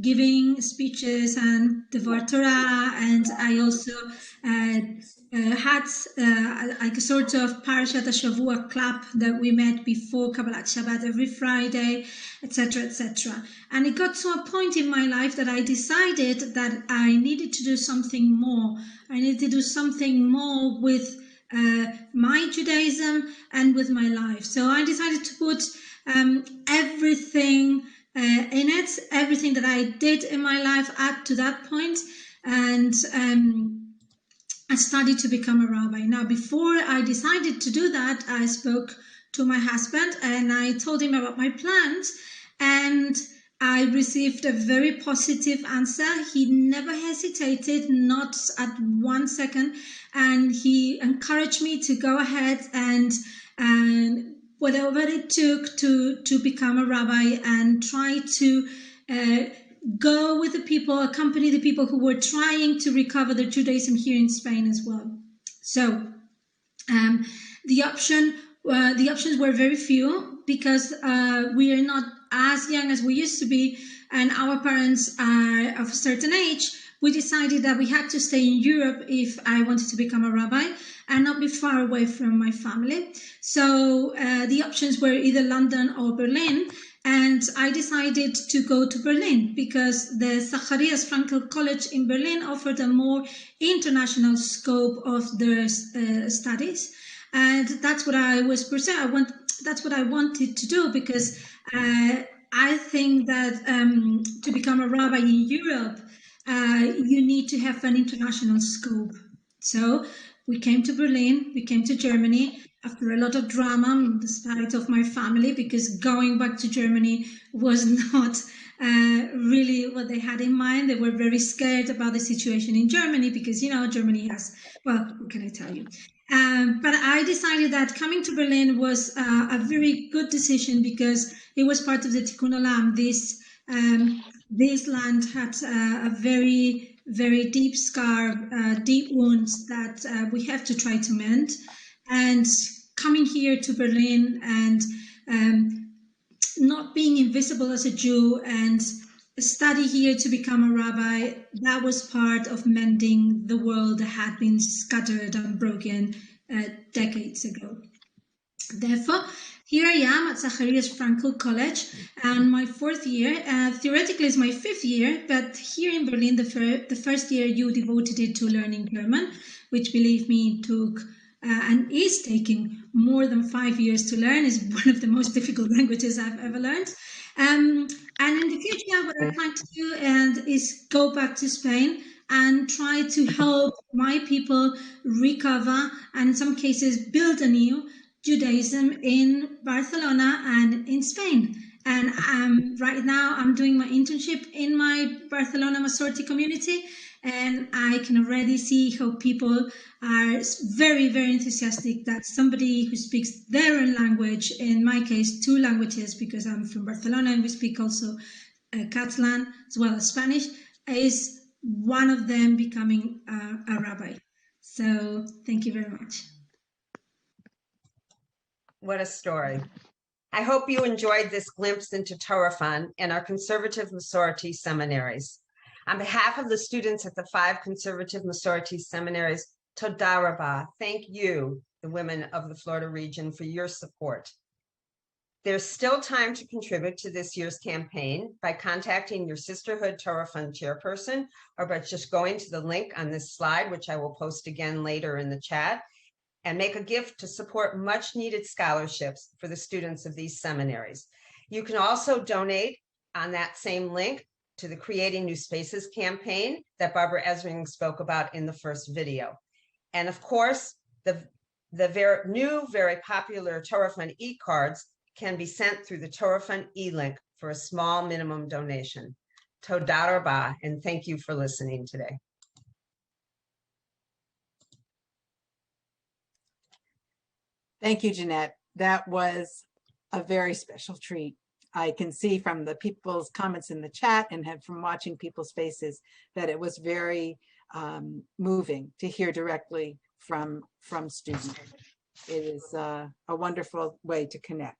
giving speeches and Devar Torah, and I also had like a sort of Parashat HaShavua club that we met before Kabbalat Shabbat every Friday, etc., etc. And it got to a point in my life that I decided that I needed to do something more. I needed to do something more with my Judaism and with my life. So I decided to put everything in it, everything that I did in my life up to that point, and I studied to become a rabbi. Now, before I decided to do that, I spoke to my husband and I told him about my plans, and I received a very positive answer. He never hesitated, not at 1 second, and he encouraged me to go ahead and whatever it took to become a rabbi and try to go with the people, accompany the people who were trying to recover their Judaism here in Spain as well. So the options were very few, because we are not as young as we used to be, and our parents are of a certain age. We decided that we had to stay in Europe if I wanted to become a rabbi and not be far away from my family. So the options were either London or Berlin. And I decided to go to Berlin because the Zacharias Frankel College in Berlin offered a more international scope of their studies. And that's what I was pursuing. That's what I wanted to do, because I think that to become a rabbi in Europe, you need to have an international scope. So we came to Berlin, we came to Germany after a lot of drama on the side of my family, because going back to Germany was not really what they had in mind. They were very scared about the situation in Germany because, you know, Germany has, well, what can I tell you? But I decided that coming to Berlin was a very good decision because it was part of the Tikkun Olam. This land had a very, very deep scar, deep wounds that we have to try to mend. And coming here to Berlin and not being invisible as a Jew and study here to become a rabbi, that was part of mending the world that had been scattered and broken decades ago. Therefore, here I am at Zacharias Frankel College, and my 4th year, theoretically is my 5th year, but here in Berlin, the first year you devoted it to learning German, which, believe me, took and is taking more than 5 years to learn. Is one of the most difficult languages I've ever learned. And in the future, what I plan to do is go back to Spain and try to help my people recover, and in some cases build a new Judaism in Barcelona and in Spain. And right now I'm doing my internship in my Barcelona Masorti community, and I can already see how people are very, very enthusiastic that somebody who speaks their own language, in my case 2 languages because I'm from Barcelona and we speak also Catalan as well as Spanish, is one of them becoming a rabbi. So thank you very much. What a story. I hope you enjoyed this glimpse into Torah fun in our conservative Masorti seminaries. On behalf of the students at the 5 conservative Masorti seminaries, Toda Rabah, thank you, the women of the Florida region, for your support. There's still time to contribute to this year's campaign by contacting your Sisterhood Torah Fund chairperson or by just going to the link on this slide, which I will post again later in the chat, and make a gift to support much needed scholarships for the students of these seminaries. You can also donate on that same link to the Creating New Spaces campaign that Barbara Ezring spoke about in the first video. And of course, the very popular Torah Fund e-cards can be sent through the Torah Fund e-link for a small minimum donation. Toda rabah, and thank you for listening today. Thank you, Jeanette. That was a very special treat. I can see from the people's comments in the chat and from watching people's faces that it was very moving to hear directly from students. It is a wonderful way to connect.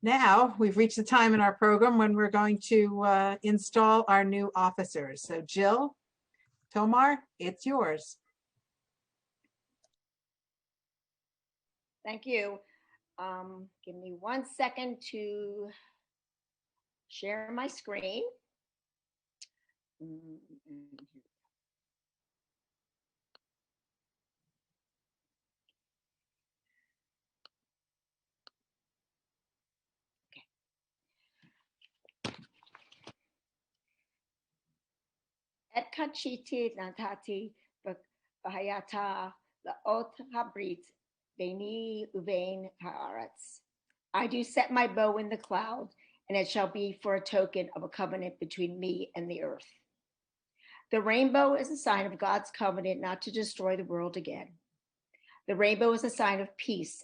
Now we've reached the time in our program when we're going to install our new officers. So Jill, Tomar, it's yours. Thank you. Give me 1 second to share my screen. Et kachiti natati bahayata laot habrit beni uvein haaretz. I do set my bow in the cloud, and it shall be for a token of a covenant between me and the earth. The rainbow is a sign of God's covenant not to destroy the world again. The rainbow is a sign of peace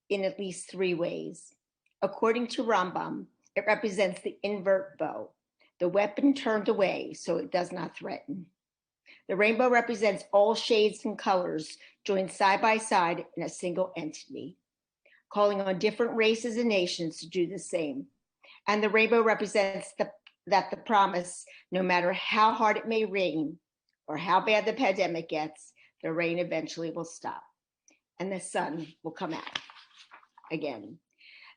in at least 3 ways. According to Rambam, it represents the invert bow, the weapon turned away so it does not threaten. The rainbow represents all shades and colors joined side by side in a single entity, calling on different races and nations to do the same. And the rainbow represents that the promise, no matter how hard it may rain or how bad the pandemic gets, the rain eventually will stop and the sun will come out again.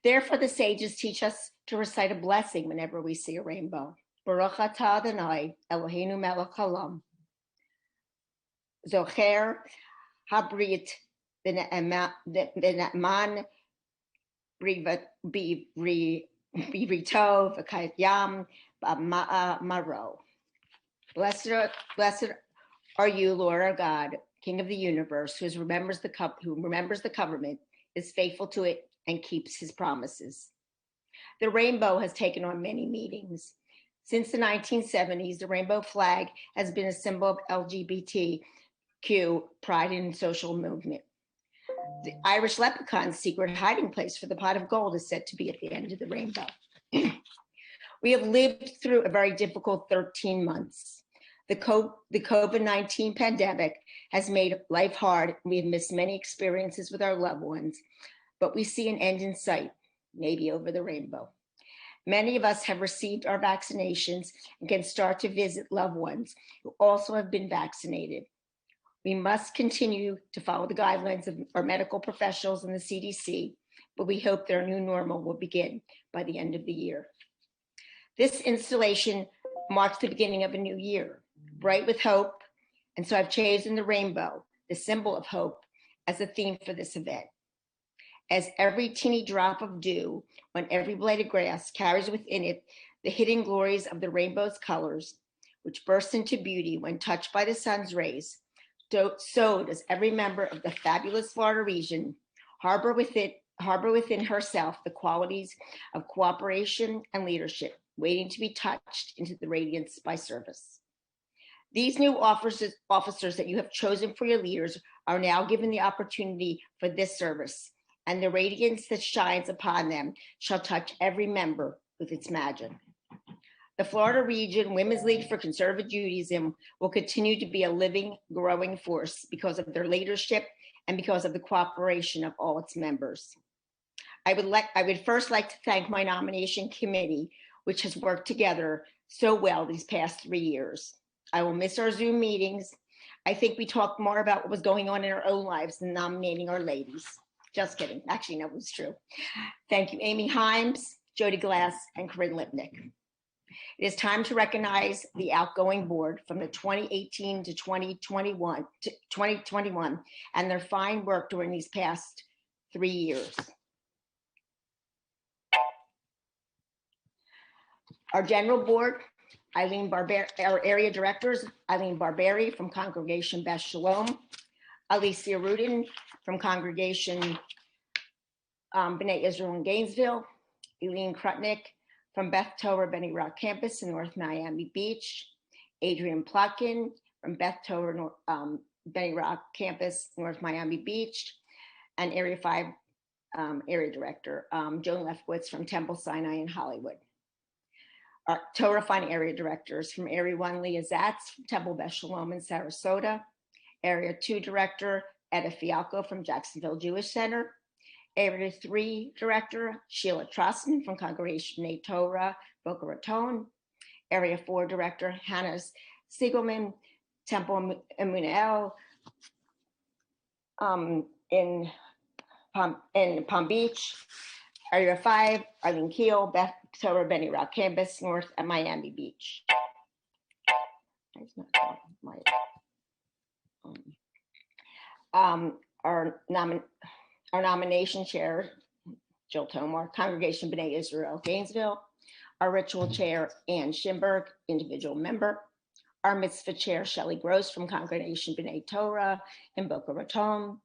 Therefore, the sages teach us to recite a blessing whenever we see a rainbow. Baruch atah Adonai Eloheinu melech haolam, Zocher habrit v'ne'eman b'rito v'kayet yam b'maro. Blessed are you, Lord our God, King of the universe, who remembers the covenant, is faithful to it, and keeps his promises. The rainbow has taken on many meanings. Since the 1970s, the rainbow flag has been a symbol of LGBTQ pride and social movement. The Irish leprechaun's secret hiding place for the pot of gold is said to be at the end of the rainbow. We have lived through a very difficult 13 months. The COVID-19 pandemic has made life hard, and we have missed many experiences with our loved ones, but we see an end in sight, maybe over the rainbow. Many of us have received our vaccinations and can start to visit loved ones who also have been vaccinated. We must continue to follow the guidelines of our medical professionals and the CDC, but we hope their new normal will begin by the end of the year. This installation marks the beginning of a new year, bright with hope, and so I've chosen the rainbow, the symbol of hope, as a theme for this event. As every teeny drop of dew on every blade of grass carries within it the hidden glories of the rainbow's colors, which burst into beauty when touched by the sun's rays, so does every member of the fabulous Florida region harbor within herself the qualities of cooperation and leadership, waiting to be touched into the radiance by service. These new officers that you have chosen for your leaders are now given the opportunity for this service, and the radiance that shines upon them shall touch every member with its magic. The Florida Region Women's League for Conservative Judaism will continue to be a living, growing force because of their leadership and because of the cooperation of all its members. I would first like to thank my nomination committee, which has worked together so well these past 3 years. I will miss our Zoom meetings. I think we talked more about what was going on in our own lives than nominating our ladies. Just kidding. Actually, no, it was true. Thank you, Amy Himes, Jody Glass, and Corinne Lipnick. It is time to recognize the outgoing board from the 2018 to 2021 and their fine work during these past 3 years. Our general board, our area directors, Eileen Barberi from Congregation Beth Shalom, Alicia Rudin from Congregation B'nai Israel in Gainesville, Eileen Krutnick from Beth Torah Beni Rock Campus in North Miami Beach, Adrian Plotkin from Beth Torah Beni Rock Campus, North Miami Beach, and Area 5 Area Director, Joan Lefkowitz from Temple Sinai in Hollywood. Our Torah Fine Area Directors from Area 1, Leah Zatz from Temple Beth Shalom in Sarasota, Area 2 Director, Etta Fialco from Jacksonville Jewish Center, Area 3 Director, Sheila Trossman from Congregation B'nai Torah, Boca Raton, Area 4 Director, Hannah Siegelman, Temple Emmanuel in Palm Beach, Area 5, Arlene Keel, Beth Torah Beni Rock Campus, North at Miami Beach. Our nomination chair, Jill Tomar, Congregation B'nai Israel, Gainesville. Our ritual chair, Ann Schimberg, individual member. Our mitzvah chair, Shelley Gross from Congregation B'nai Torah in Boca Raton.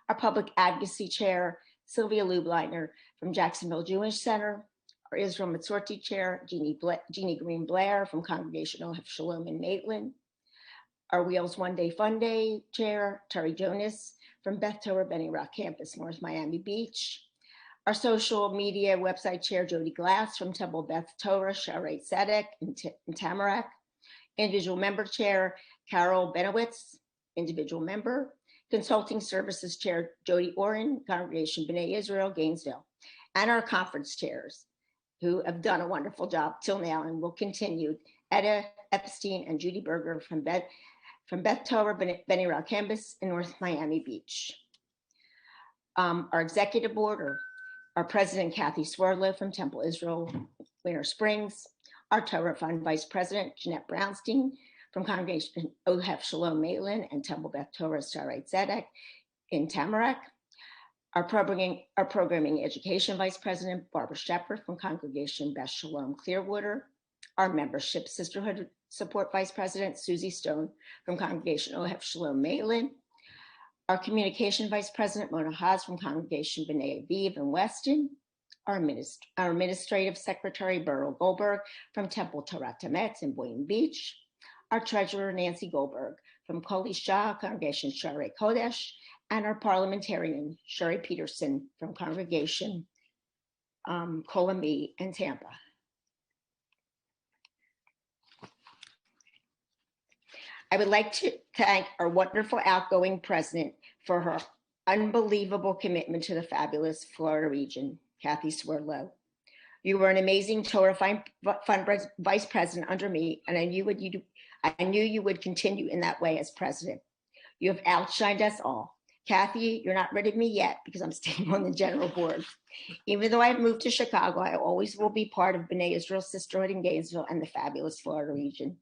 Our public advocacy chair, Sylvia Lubleiner from Jacksonville Jewish Center. Our Israel Matzorti chair, Jeannie Green Blair from Congregation Ohef Shalom in Maitland. Our Wheels One Day Fun Day chair, Terry Jonas from Beth Torah Beni Rock Campus, North Miami Beach. Our social media website chair, Jody Glass from Temple Beth Torah, Sharet Sedek in Tamarack. Individual member chair, Carol Benowitz, individual member. Consulting services chair, Jody Oren, Congregation B'nai Israel, Gainesville. And our conference chairs, who have done a wonderful job till now and will continue, Etta Epstein and Judy Berger from Beth Torah Beni Rock Campus in North Miami Beach. Our executive board are our president, Kathy Swerdlow from Temple Israel, Winter Springs. Our Torah Fund vice president, Jeanette Brownstein from Congregation Ohef Shalom Maitland and Temple Beth Torah Sharet Zedek in Tamarack. Our programming education vice president, Barbara Shepard from Congregation Beth Shalom Clearwater. Our membership sisterhood support vice president, Susie Stone from Congregation Ohef Shalom Maitland. Our communication vice president, Mona Haas from Congregation B'nai Aviv in Weston. Our administrative secretary, Beryl Goldberg from Temple Torah Temetz in Boynton Beach. Our treasurer, Nancy Goldberg from Koli Shah, Congregation Sharei Kodesh. And our parliamentarian, Sherry Peterson from Congregation Kolami in Tampa. I would like to thank our wonderful outgoing president for her unbelievable commitment to the fabulous Florida region, Kathy Swerdlow. You were an amazing Torah Fund vice president under me, and I knew you would continue in that way as president. You have outshined us all. Kathy, you're not rid of me yet because I'm staying on the general board. Even though I've moved to Chicago, I always will be part of B'nai Israel Sisterhood in Gainesville and the fabulous Florida region.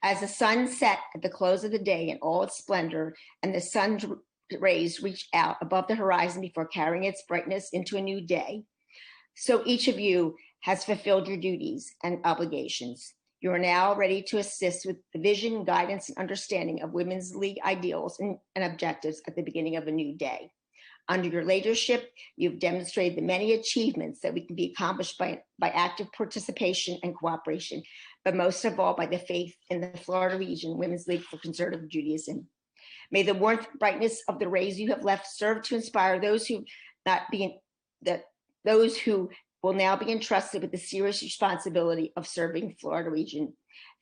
As the sun set at the close of the day in all its splendor and the sun's rays reached out above the horizon before carrying its brightness into a new day, so each of you has fulfilled your duties and obligations. You are now ready to assist with the vision, guidance, and understanding of Women's League ideals and objectives at the beginning of a new day. Under your leadership, you've demonstrated the many achievements that we can be accomplished by active participation and cooperation, but most of all by the faith in the Florida region Women's League for Conservative Judaism. May the warmth and brightness of the rays you have left serve to inspire those who will now be entrusted with the serious responsibility of serving Florida region.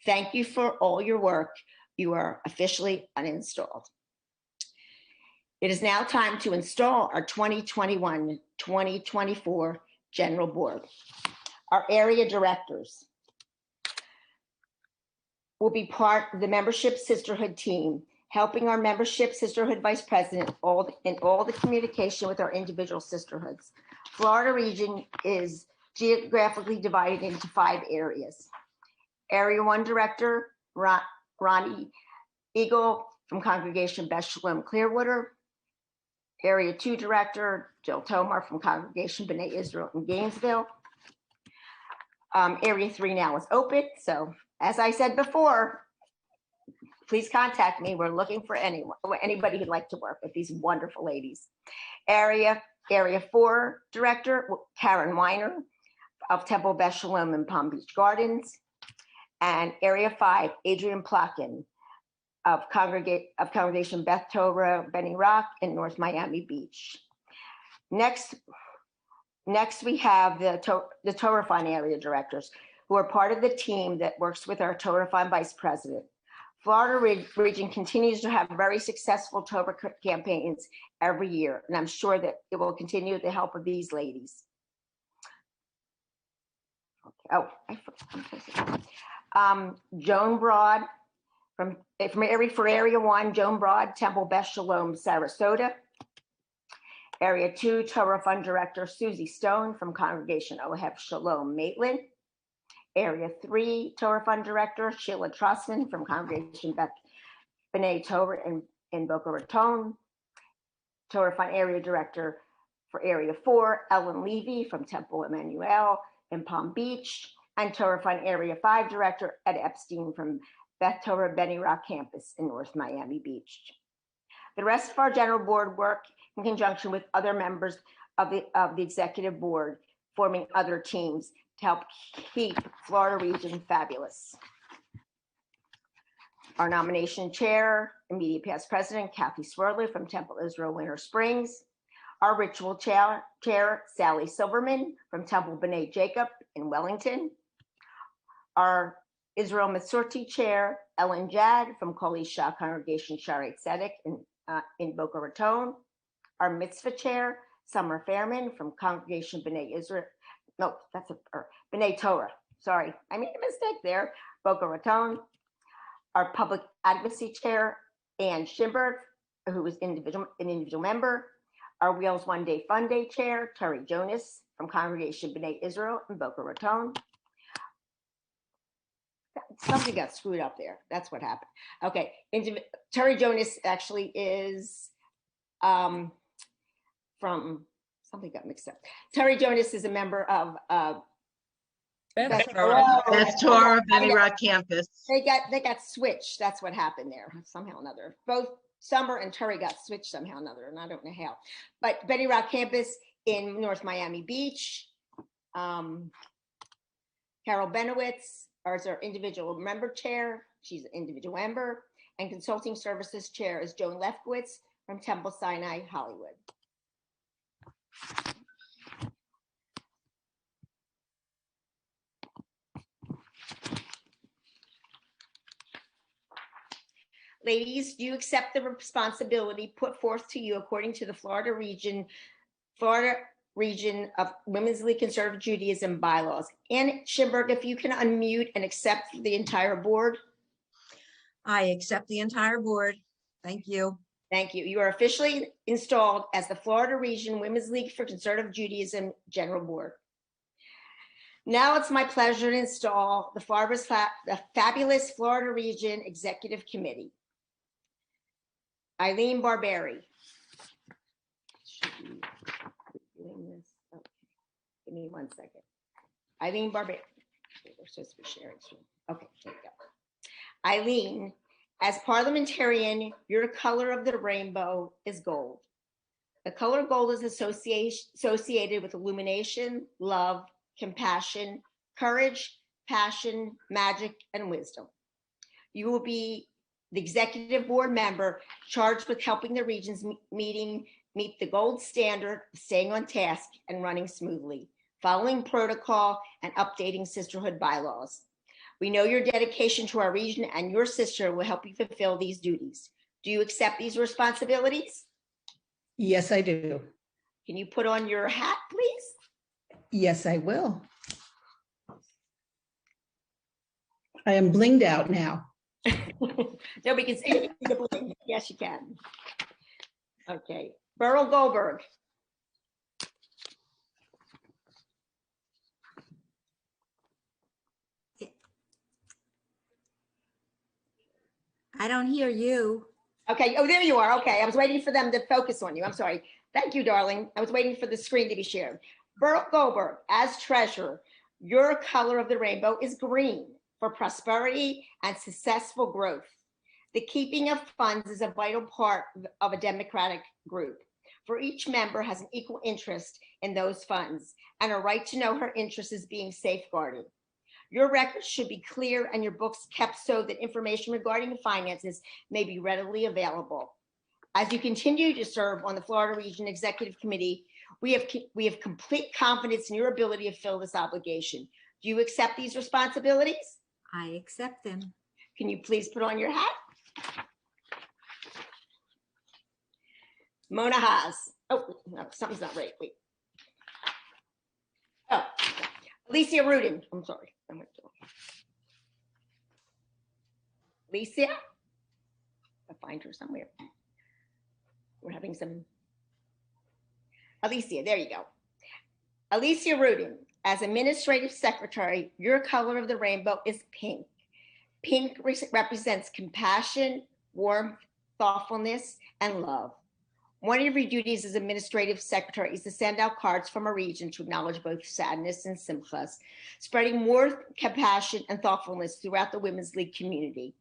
Thank you for all your work. You are officially uninstalled. It is now time to install our 2021-2024 General Board. Our area directors will be part of the membership sisterhood team helping our membership sisterhood vice president in all the communication with our individual sisterhoods. Florida region is geographically divided into 5 areas. Area 1 Director, Ronnie Eagle from Congregation Beth Shalom Clearwater. Area 2 Director, Jill Tomar from Congregation B'nai Israel in Gainesville. Area 3 now is open. So as I said before, please contact me. We're looking for anybody who'd like to work with these wonderful ladies. Area 4 Director, Karen Weiner of Temple Beth Shalom in Palm Beach Gardens. And Area 5, Adrian Plotkin of Congregation Beth Torah Benny Rock in North Miami Beach. Next we have the Torah Fund area directors, who are part of the team that works with our Torah Fund vice president. Florida region continues to have very successful Torah campaigns every year, and I'm sure that it will continue with the help of these ladies. Okay. Joan Broad from Area 1, Joan Broad, Temple Beth Shalom, Sarasota. Area 2, Torah Fund Director Susie Stone from Congregation Ohev Shalom, Maitland. Area 3, Torah Fund Director Sheila Trussman from Congregation B'nai Torah in Boca Raton. Torah Fund Area Director for Area 4, Ellen Levy from Temple Emmanuel in Palm Beach. And Torah Fund Area 5 Director Ed Epstein from Beth Torah Benny Rock Campus in North Miami Beach. The rest of our general board work in conjunction with other members of the executive board, forming other teams to help keep Florida region fabulous. Our nomination chair, immediate past president, Kathy Swirler from Temple Israel Winter Springs. Our ritual chair, Sally Silverman from Temple B'nai Jacob in Wellington. Our Israel Masorti chair, Ellen Jad from Kol Isha Congregation Shaarei Tzedek in Boca Raton. Our mitzvah chair, Summer Fairman from Congregation B'nai Israel. No, B'nai Torah. Sorry, I made a mistake there. Boca Raton. Our public advocacy chair, Ann Schimberg, who is an individual member. Our Wheels One Day Fun Day chair, Terry Jonas from Congregation B'nai Israel in Boca Raton. Something got screwed up there. That's what happened. Okay, Terry Jonas actually is from, something got mixed up. Terry Jonas is a member of Beth Torah Benny Rock Campus. They got switched. That's what happened there somehow or another. Both Summer and Terry got switched somehow or another, and I don't know how. But Benny Rock Campus in North Miami Beach. Carol Benowitz is our individual member chair. She's an individual member. And consulting services chair is Joan Lefkowitz from Temple Sinai, Hollywood. Ladies, do you accept the responsibility put forth to you according to the Florida region of Women's League Conservative Judaism bylaws? Ann Schimberg, if you can unmute and accept the entire board. I accept the entire board. Thank you. Thank you. You are officially installed as the Florida Region Women's League for Conservative Judaism General Board. Now it's my pleasure to install the fabulous Florida Region Executive Committee. Eileen Barberi. Give me 1 second. Eileen Barberi. We're supposed to be sharing screen. Okay, there we go. Eileen, as parliamentarian, your color of the rainbow is gold. The color gold is associated with illumination, love, compassion, courage, passion, magic, and wisdom. You will be the executive board member charged with helping the region's meet the gold standard of staying on task and running smoothly, following protocol and updating sisterhood bylaws. We know your dedication to our region and your sister will help you fulfill these duties. Do you accept these responsibilities? Yes, I do. Can you put on your hat, please? Yes, I will. I am blinged out now. Nobody can see the bling. Yes, you can. Okay, Beryl Goldberg. I don't hear you. Okay, oh, there you are. Okay, I was waiting for them to focus on you. I'm sorry. Thank you, darling. I was waiting for the screen to be shared. Beryl Goldberg, as treasurer, your color of the rainbow is green for prosperity and successful growth. The keeping of funds is a vital part of a democratic group. For each member has an equal interest in those funds and a right to know her interest is being safeguarded. Your records should be clear and your books kept so that information regarding the finances may be readily available. As you continue to serve on the Florida Region Executive Committee, we have complete confidence in your ability to fill this obligation. Do you accept these responsibilities? I accept them. Can you please put on your hat? Mona Haas. Oh, no, something's not right. Wait. Oh, Alicia Rudin. I'm sorry. Alicia? I'll find her somewhere. We're having some. Alicia, there you go. Alicia Rudin, as administrative secretary, your color of the rainbow is pink. Pink represents compassion, warmth, thoughtfulness, and love. One of your duties as administrative secretary is to send out cards from a region to acknowledge both sadness and simchas, spreading more compassion and thoughtfulness throughout the Women's League community.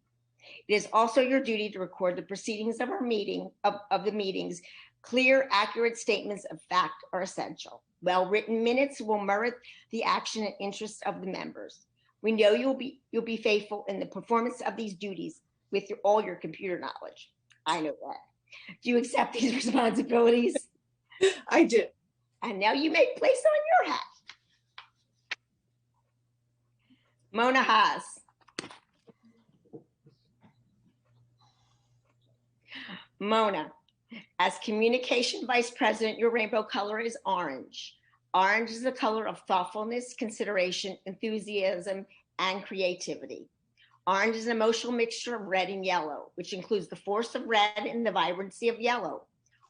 It is also your duty to record the proceedings of our meeting, of the meetings. Clear, accurate statements of fact are essential. Well-written minutes will merit the action and interests of the members. We know you'll be faithful in the performance of these duties with all your computer knowledge. I know that. Do you accept these responsibilities? I do. And now you may place on your hat. Mona Haas. Mona, as communication vice president, your rainbow color is orange. Orange is the color of thoughtfulness, consideration, enthusiasm, and creativity. Orange is an emotional mixture of red and yellow, which includes the force of red and the vibrancy of yellow.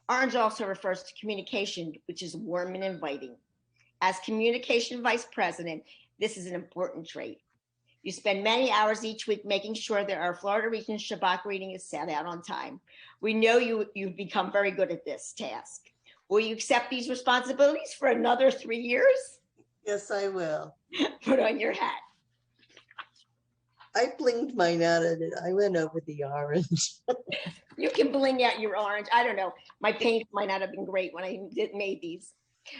Orange also refers to communication, which is warm and inviting. As communication vice president, this is an important trait. You spend many hours each week making sure that our Florida Region Shabbat reading is sent out on time. We know you've become very good at this task. Will you accept these responsibilities for another 3 years? Yes, I will. Put on your hat. I blinked mine out of it. I went over the orange. You can bling out your orange. I don't know. My paint might not have been great when I made these.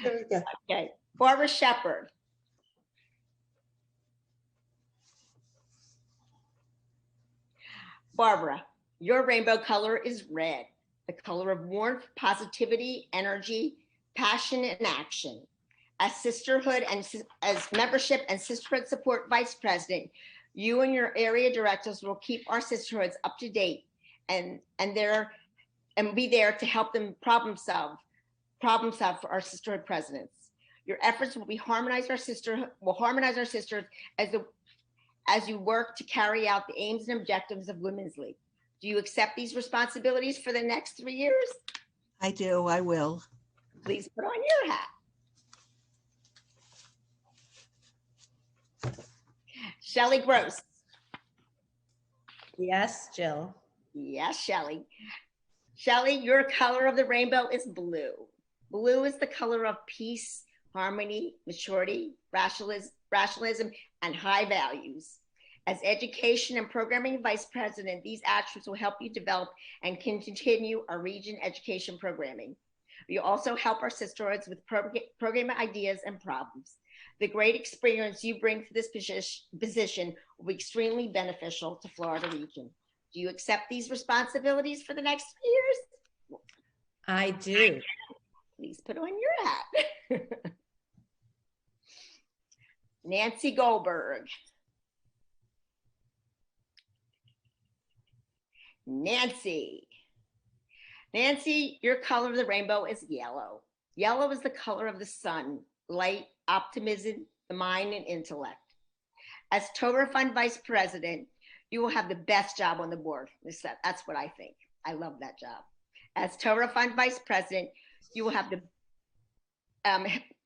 There we go. Okay. Barbara Shepard. Barbara, your rainbow color is red, the color of warmth, positivity, energy, passion, and action. As sisterhood and as membership and sisterhood support vice president, you and your area directors will keep our sisterhoods up to date and be there to help them problem solve for our sisterhood presidents. Your efforts will harmonize our sisterhood as you work to carry out the aims and objectives of Women's League. Do you accept these responsibilities for the next 3 years? I do. I will. Please put on your hat. Shelley Gross. Yes, Jill. Yes, Shelley. Shelley, your color of the rainbow is blue. Blue is the color of peace, harmony, maturity, rationalism, and high values. As education and programming vice president, these attributes will help you develop and continue our region education programming. We also help our sisterhoods with program ideas and problems. The great experience you bring to this position will be extremely beneficial to Florida Region. Do you accept these responsibilities for the next 3 years? I do. Please put on your hat. Nancy Goldberg. Nancy, your color of the rainbow is yellow. Yellow is the color of the sun, light, optimism, the mind, and intellect. As Torah Fund Vice President, You will have the best job on the board. That's what I think. I love that job. As Torah Fund Vice President, you will have the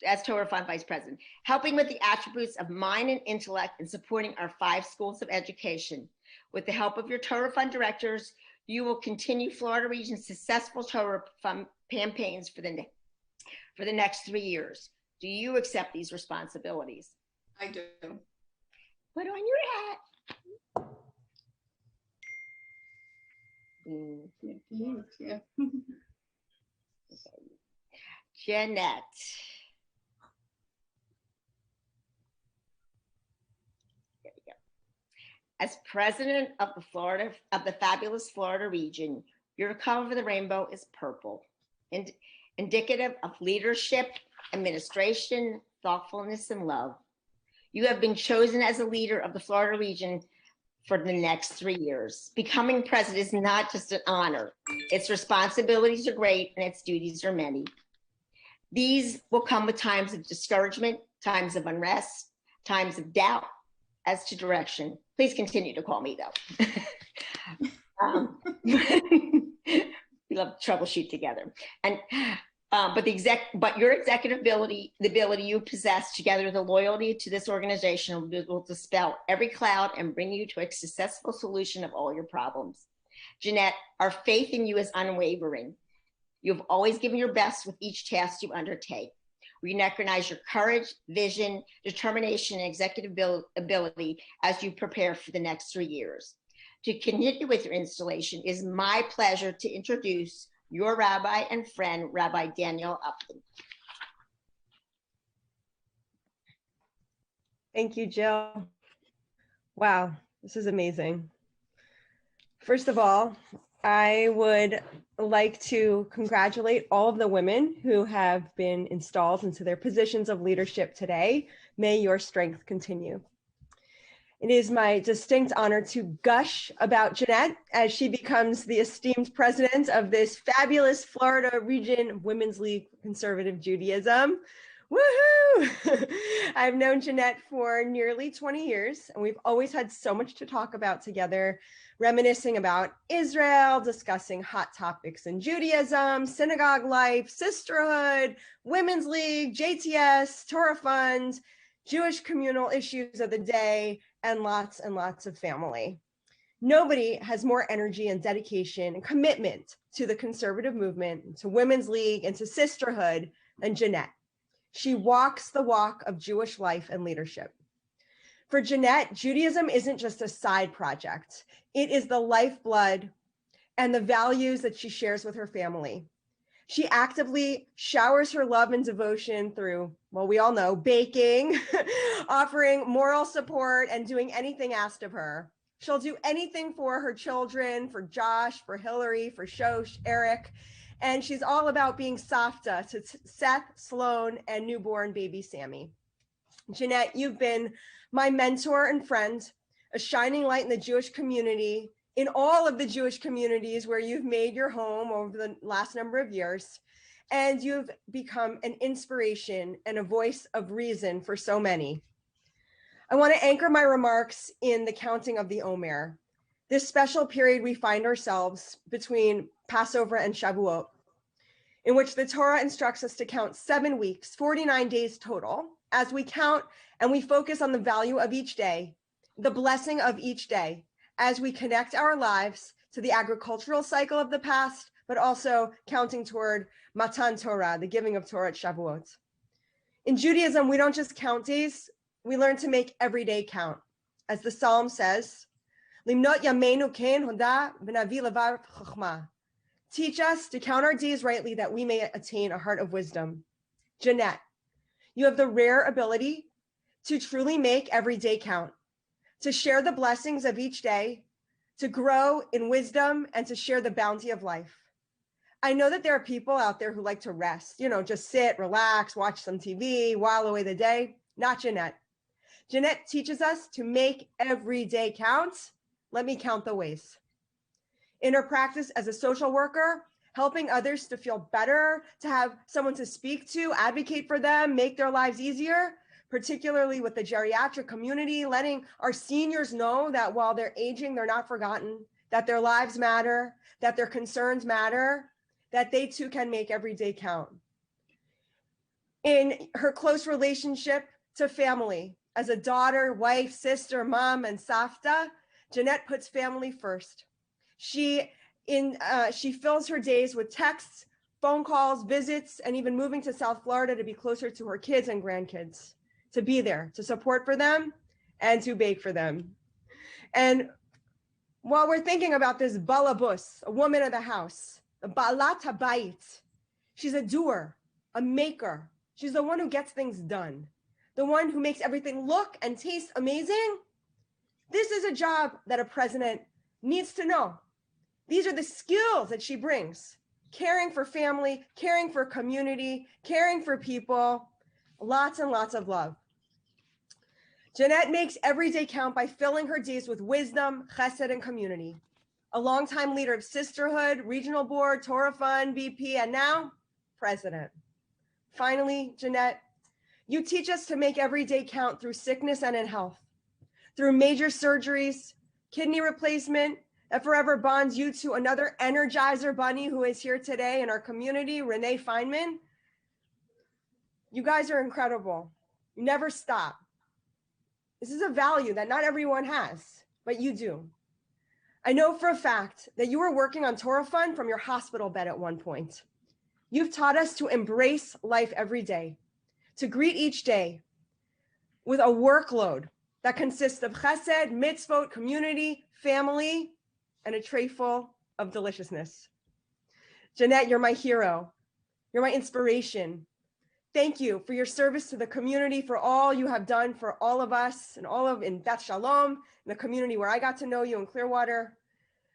as Torah Fund Vice President, helping with the attributes of mind and intellect and supporting our 5 schools of education. With the help of your Torah Fund directors, you will continue Florida Region's successful Torah Fund campaigns for the next 3 years. Do you accept these responsibilities? I do. Put on your hat. Yeah. Jeanette. There we go. As president of the fabulous Florida region, your color of the rainbow is purple, and indicative of leadership, administration, thoughtfulness, and love. You have been chosen as a leader of the Florida region for the next 3 years. Becoming president is not just an honor. Its responsibilities are great and its duties are many. These will come with times of discouragement, times of unrest, times of doubt as to direction. Please continue to call me though. We love to troubleshoot together. And but your executive ability, the ability you possess, together with the loyalty to this organization, will dispel every cloud and bring you to a successful solution of all your problems. Jeanette, our faith in you is unwavering. You've always given your best with each task you undertake. We recognize your courage, vision, determination, and executive ability as you prepare for the next 3 years. To continue with your installation, it is my pleasure to introduce your rabbi and friend, Rabbi Daniel Upton. Thank you, Jill. Wow, this is amazing. First of all, I would like to congratulate all of the women who have been installed into their positions of leadership today. May your strength continue. It is my distinct honor to gush about Jeanette as she becomes the esteemed president of this fabulous Florida Region Women's League for Conservative Judaism. Woohoo! I've known Jeanette for nearly 20 years, and we've always had so much to talk about together, reminiscing about Israel, discussing hot topics in Judaism, synagogue life, sisterhood, Women's League, JTS, Torah Fund, Jewish communal issues of the day, and lots of family. Nobody has more energy and dedication and commitment to the conservative movement, to Women's League, and to sisterhood than Jeanette. She walks the walk of Jewish life and leadership. For Jeanette, Judaism isn't just a side project. It is the lifeblood and the values that she shares with her family. She actively showers her love and devotion through, well, we all know, baking, offering moral support, and doing anything asked of her. She'll do anything for her children, for Josh, for Hillary, for Shosh, Eric, and she's all about being Safta to Seth, Sloan, and newborn baby Sammy. Jeanette, you've been my mentor and friend, a shining light in the Jewish community, in all of the Jewish communities where you've made your home over the last number of years, and you've become an inspiration and a voice of reason for so many. I want to anchor my remarks in the counting of the Omer, this special period we find ourselves between Passover and Shavuot, in which the Torah instructs us to count 7 weeks, 49 days total, as we count and we focus on the value of each day, the blessing of each day, as we connect our lives to the agricultural cycle of the past, but also counting toward Matan Torah, the giving of Torah at Shavuot. In Judaism, we don't just count days, we learn to make every day count. As the Psalm says, Limnot yameinu ken hoda v'navi levar chokhmah. Teach us to count our days rightly that we may attain a heart of wisdom. Jeanette, you have the rare ability to truly make every day count, to share the blessings of each day, to grow in wisdom, and to share the bounty of life. I know that there are people out there who like to rest, just sit, relax, watch some TV, while away the day. Not Jeanette. Jeanette teaches us to make every day count. Let me count the ways. In her practice as a social worker, helping others to feel better, to have someone to speak to, advocate for them, make their lives easier, particularly with the geriatric community, letting our seniors know that while they're aging, they're not forgotten, that their lives matter, that their concerns matter, that they too can make every day count. In her close relationship to family, as a daughter, wife, sister, mom, and savta, Jeanette puts family first. She fills her days with texts, phone calls, visits, and even moving to South Florida to be closer to her kids and grandkids, to be there, to support for them, and to bake for them. And while we're thinking about this balabus, a woman of the house, a balat habayit, she's a doer, a maker. She's the one who gets things done, the one who makes everything look and taste amazing. This is a job that a president needs to know. These are the skills that she brings: caring for family, caring for community, caring for people, lots and lots of love. Jeanette makes every day count by filling her days with wisdom, chesed, and community. A longtime leader of sisterhood, regional board, Torah Fund, VP, and now president. Finally, Jeanette, you teach us to make every day count through sickness and in health, through major surgeries, kidney replacement, that forever bonds you to another Energizer bunny who is here today in our community, Renee Feynman. You guys are incredible. You never stop. This is a value that not everyone has, but you do. I know for a fact that you were working on Torah Fund from your hospital bed at one point. You've taught us to embrace life every day, to greet each day with a workload that consists of chesed, mitzvot, community, family, and a tray full of deliciousness. Jeanette, you're my hero. You're my inspiration. Thank you for your service to the community, for all you have done for all of us and all of in Beth Shalom, in the community where I got to know you in Clearwater.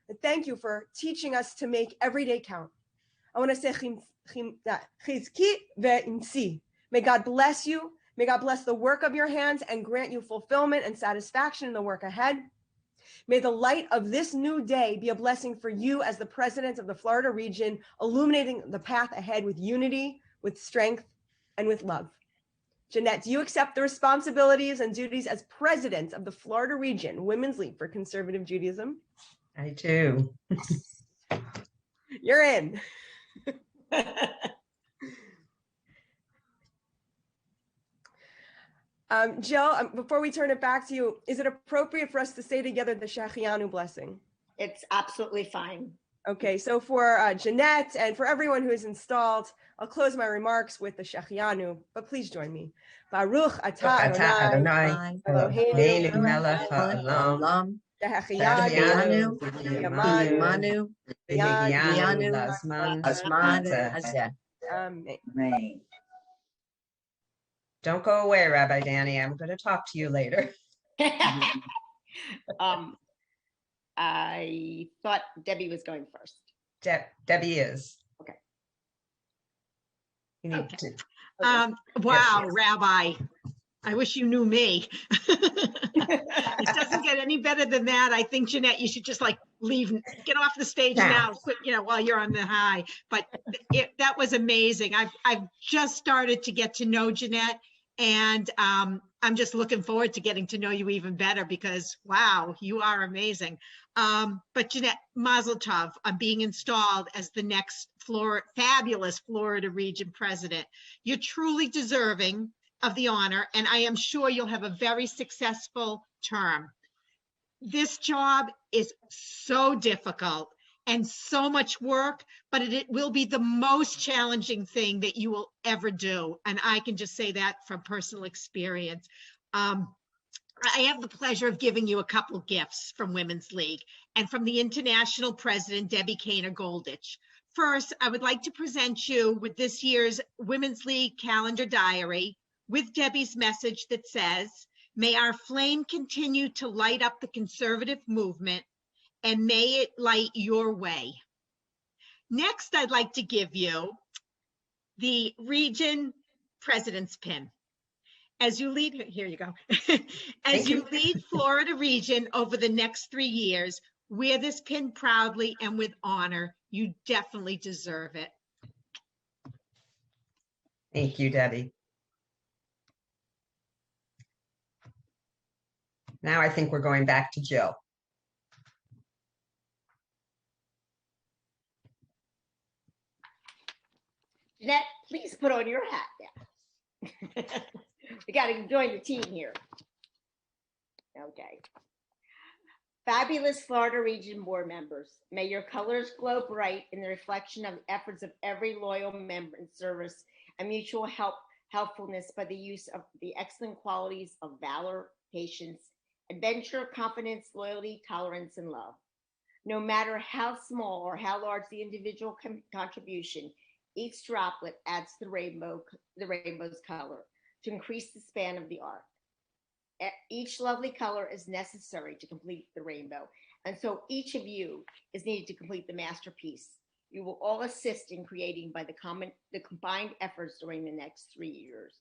And thank you for teaching us to make every day count. I want to say chizki ve'imsi. May God bless you. May God bless the work of your hands and grant you fulfillment and satisfaction in the work ahead. May the light of this new day be a blessing for you as the president of the Florida region, illuminating the path ahead with unity, with strength, and with love. Jeanette, do you accept the responsibilities and duties as president of the Florida region Women's League for Conservative Judaism? I do. You're in. Jill, before we turn it back to you, is it appropriate for us to say together the Shechianu blessing? It's absolutely fine. Okay, so for Jeanette and for everyone who is installed, I'll close my remarks with the Shechianu, but please join me. Baruch atah Adonai, Eloheinu melech haolam, shehechianu v'yamanu v'higyanu lazman hazeh. Amen. Don't go away, Rabbi Danny. I'm going to talk to you later. I thought Debbie was going first. Debbie is. Okay. You need to. Wow, Rabbi. I wish you knew me. It doesn't get any better than that. I think, Jeanette, you should just like leave, get off the stage now, while you're on the high. But that was amazing. I've just started to get to know Jeanette, and I'm just looking forward to getting to know you even better because, wow, you are amazing. But Jeanette, Mazel Tov on being installed as the next fabulous Florida region president. You're truly deserving of the honor, and I am sure you'll have a very successful term. This job is so difficult and so much work, but it will be the most challenging thing that you will ever do. And I can just say that from personal experience. I have the pleasure of giving you a couple gifts from Women's League and from the international president, Debbie Kaner-Goldich. First, I would like to present you with this year's Women's League calendar diary with Debbie's message that says, may our flame continue to light up the conservative movement and may it light your way. Next, I'd like to give you the region president's pin. As you lead, here you go. As you lead Florida region over the next 3 years, wear this pin proudly and with honor. You definitely deserve it. Thank you, Debbie. Now I think we're going back to Jill. Jeanette, please put on your hat now. We got to join the team here. Okay. Fabulous Florida Region board members, may your colors glow bright in the reflection of the efforts of every loyal member in service and mutual helpfulness by the use of the excellent qualities of valor, patience, adventure, confidence, loyalty, tolerance, and love. No matter how small or how large the individual contribution, each droplet adds to the rainbow's color to increase the span of the arc. Each lovely color is necessary to complete the rainbow, and so each of you is needed to complete the masterpiece. You will all assist in creating by the combined efforts during the next 3 years.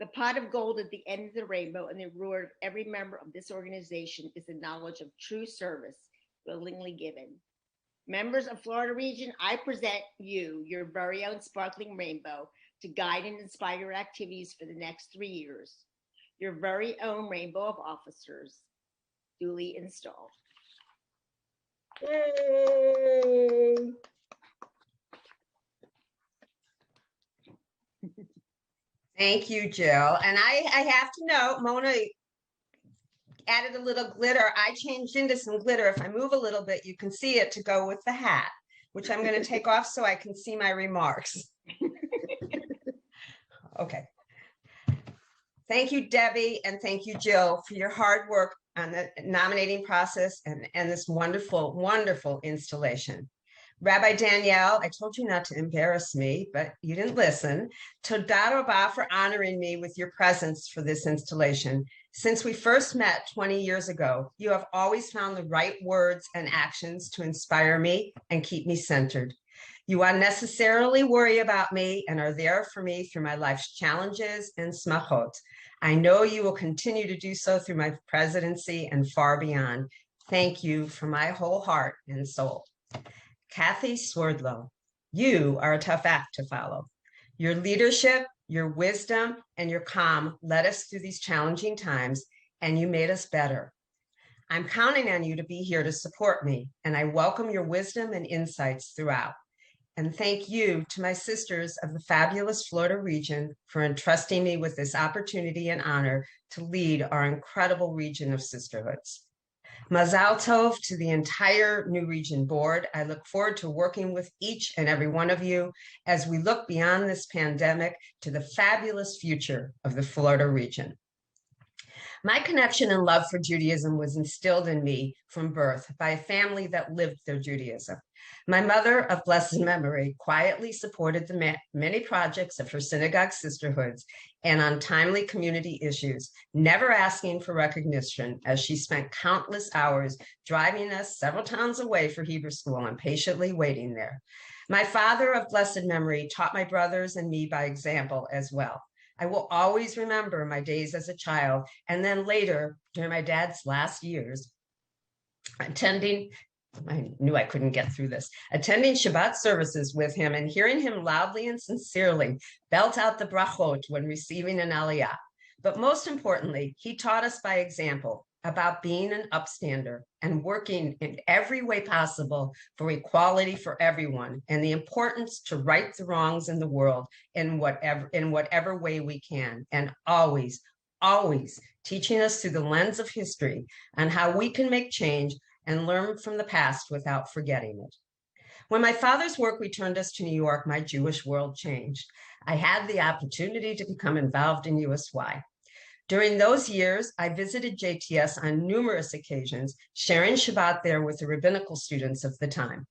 The pot of gold at the end of the rainbow and the reward of every member of this organization is the knowledge of true service willingly given. Members of Florida Region, I present you your very own sparkling rainbow to guide and inspire your activities for the next 3 years. Your very own rainbow of officers, duly installed. Yay! Thank you, Jill. And I have to note, Mona added a little glitter. I changed into some glitter. If I move a little bit, you can see it to go with the hat, which I'm going to take off so I can see my remarks. Okay. Thank you, Debbie, and thank you, Jill, for your hard work on the nominating process and this wonderful, wonderful installation. Rabbi Danielle, I told you not to embarrass me, but you didn't listen. Toda Rabah for honoring me with your presence for this installation. Since we first met 20 years ago, you have always found the right words and actions to inspire me and keep me centered. You unnecessarily worry about me and are there for me through my life's challenges and smachot. I know you will continue to do so through my presidency and far beyond. Thank you from my whole heart and soul. Kathy Swerdlow, you are a tough act to follow. Your leadership, your wisdom, and your calm led us through these challenging times, and you made us better. I'm counting on you to be here to support me, and I welcome your wisdom and insights throughout. And thank you to my sisters of the fabulous Florida region for entrusting me with this opportunity and honor to lead our incredible region of sisterhoods. Mazal Tov to the entire new region board. I look forward to working with each and every one of you as we look beyond this pandemic to the fabulous future of the Florida region. My connection and love for Judaism was instilled in me from birth by a family that lived their Judaism. My mother of blessed memory quietly supported the many projects of her synagogue sisterhoods and on timely community issues, never asking for recognition as she spent countless hours driving us several towns away for Hebrew school and patiently waiting there. My father of blessed memory taught my brothers and me by example as well. I will always remember my days as a child, and then later, during my dad's last years, attending Shabbat services with him and hearing him loudly and sincerely belt out the brachot when receiving an aliyah. But most importantly, he taught us by example about being an upstander and working in every way possible for equality for everyone and the importance to right the wrongs in the world in whatever way we can, and always teaching us through the lens of history on how we can make change and learn from the past without forgetting it. When my father's work returned us to New York, my Jewish world changed. I had the opportunity to become involved in USY. During those years, I visited JTS on numerous occasions, sharing Shabbat there with the rabbinical students of the time.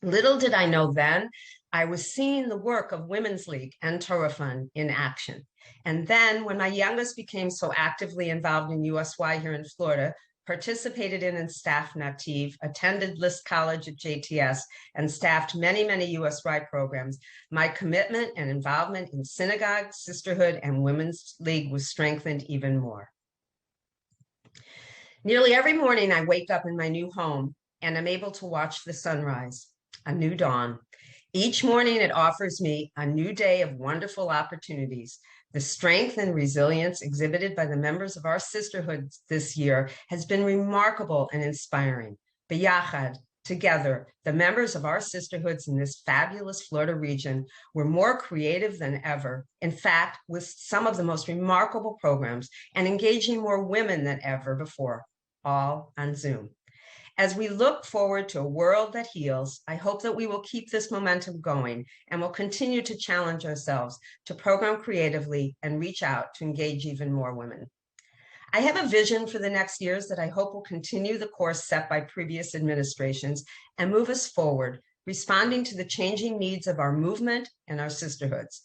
Little did I know then, I was seeing the work of Women's League and Torah Fund in action. And then when my youngest became so actively involved in USY here in Florida, participated in and staffed Nativ, attended List College at JTS, and staffed many, many USY programs, my commitment and involvement in synagogue, sisterhood, and Women's League was strengthened even more. Nearly every morning I wake up in my new home and I'm able to watch the sunrise, a new dawn. Each morning it offers me a new day of wonderful opportunities. The strength and resilience exhibited by the members of our sisterhood this year has been remarkable and inspiring. B'yachad, together, the members of our sisterhoods in this fabulous Florida region were more creative than ever. In fact, with some of the most remarkable programs and engaging more women than ever before, all on Zoom. As we look forward to a world that heals, I hope that we will keep this momentum going and will continue to challenge ourselves to program creatively and reach out to engage even more women. I have a vision for the next years that I hope will continue the course set by previous administrations and move us forward, responding to the changing needs of our movement and our sisterhoods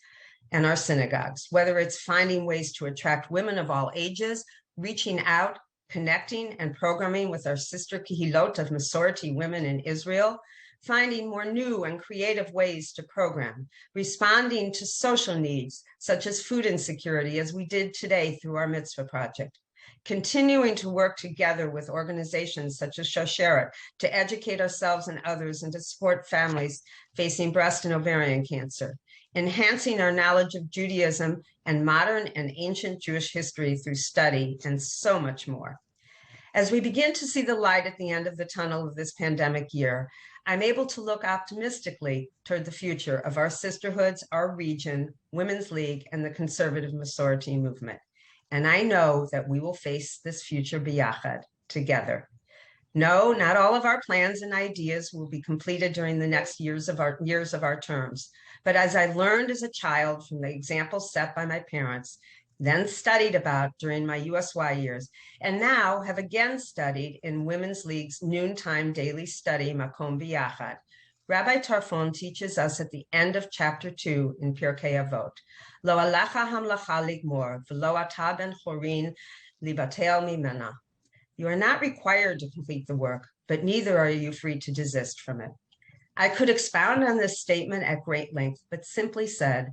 and our synagogues, whether it's finding ways to attract women of all ages, reaching out, connecting and programming with our sister Kehilot of Masorti women in Israel, finding more new and creative ways to program, responding to social needs such as food insecurity as we did today through our mitzvah project, continuing to work together with organizations such as Shosheret to educate ourselves and others and to support families facing breast and ovarian cancer, enhancing our knowledge of Judaism and modern and ancient Jewish history through study, and so much more. As we begin to see the light at the end of the tunnel of this pandemic year, I'm able to look optimistically toward the future of our sisterhoods, our region, Women's League, and the conservative Masorti movement. And I know that we will face this future biyachad, together. No, not all of our plans and ideas will be completed during the next years of our terms. But as I learned as a child from the examples set by my parents, then studied about during my USY years, and now have again studied in Women's League's noontime daily study, Makom B'Yachad, Rabbi Tarfon teaches us at the end of chapter 2 in Pirkei Avot, Lo alecha hamlacha ligmor, v'lo ata ben chorin libatel mimena. You are not required to complete the work, but neither are you free to desist from it. I could expound on this statement at great length, but simply said,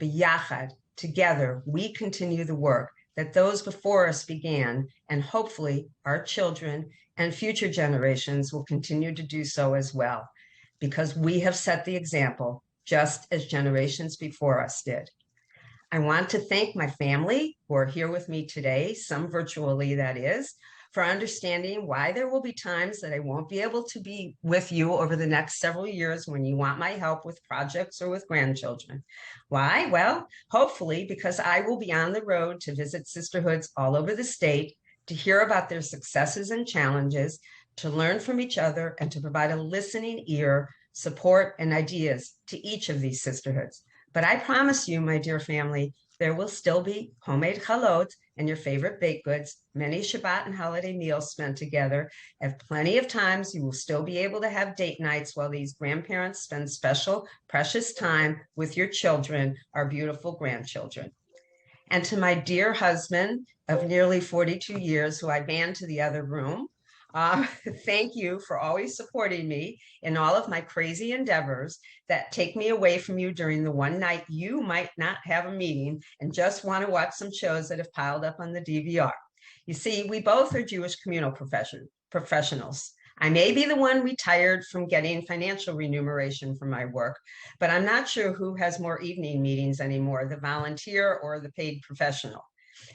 B'yachad, together we continue the work that those before us began, and hopefully our children and future generations will continue to do so as well, because we have set the example just as generations before us did. I want to thank my family who are here with me today, some virtually that is, for understanding why there will be times that I won't be able to be with you over the next several years when you want my help with projects or with grandchildren. Why? Well, hopefully because I will be on the road to visit sisterhoods all over the state, to hear about their successes and challenges, to learn from each other, and to provide a listening ear, support, and ideas to each of these sisterhoods. But I promise you, my dear family, there will still be homemade chalot and your favorite baked goods, many Shabbat and holiday meals spent together, and plenty of times you will still be able to have date nights while these grandparents spend special, precious time with your children, our beautiful grandchildren. And to my dear husband of nearly 42 years, who I banned to the other room, thank you for always supporting me in all of my crazy endeavors that take me away from you during the one night you might not have a meeting and just want to watch some shows that have piled up on the DVR. You see, we both are Jewish communal professionals. I may be the one retired from getting financial remuneration for my work, but I'm not sure who has more evening meetings anymore, the volunteer or the paid professional.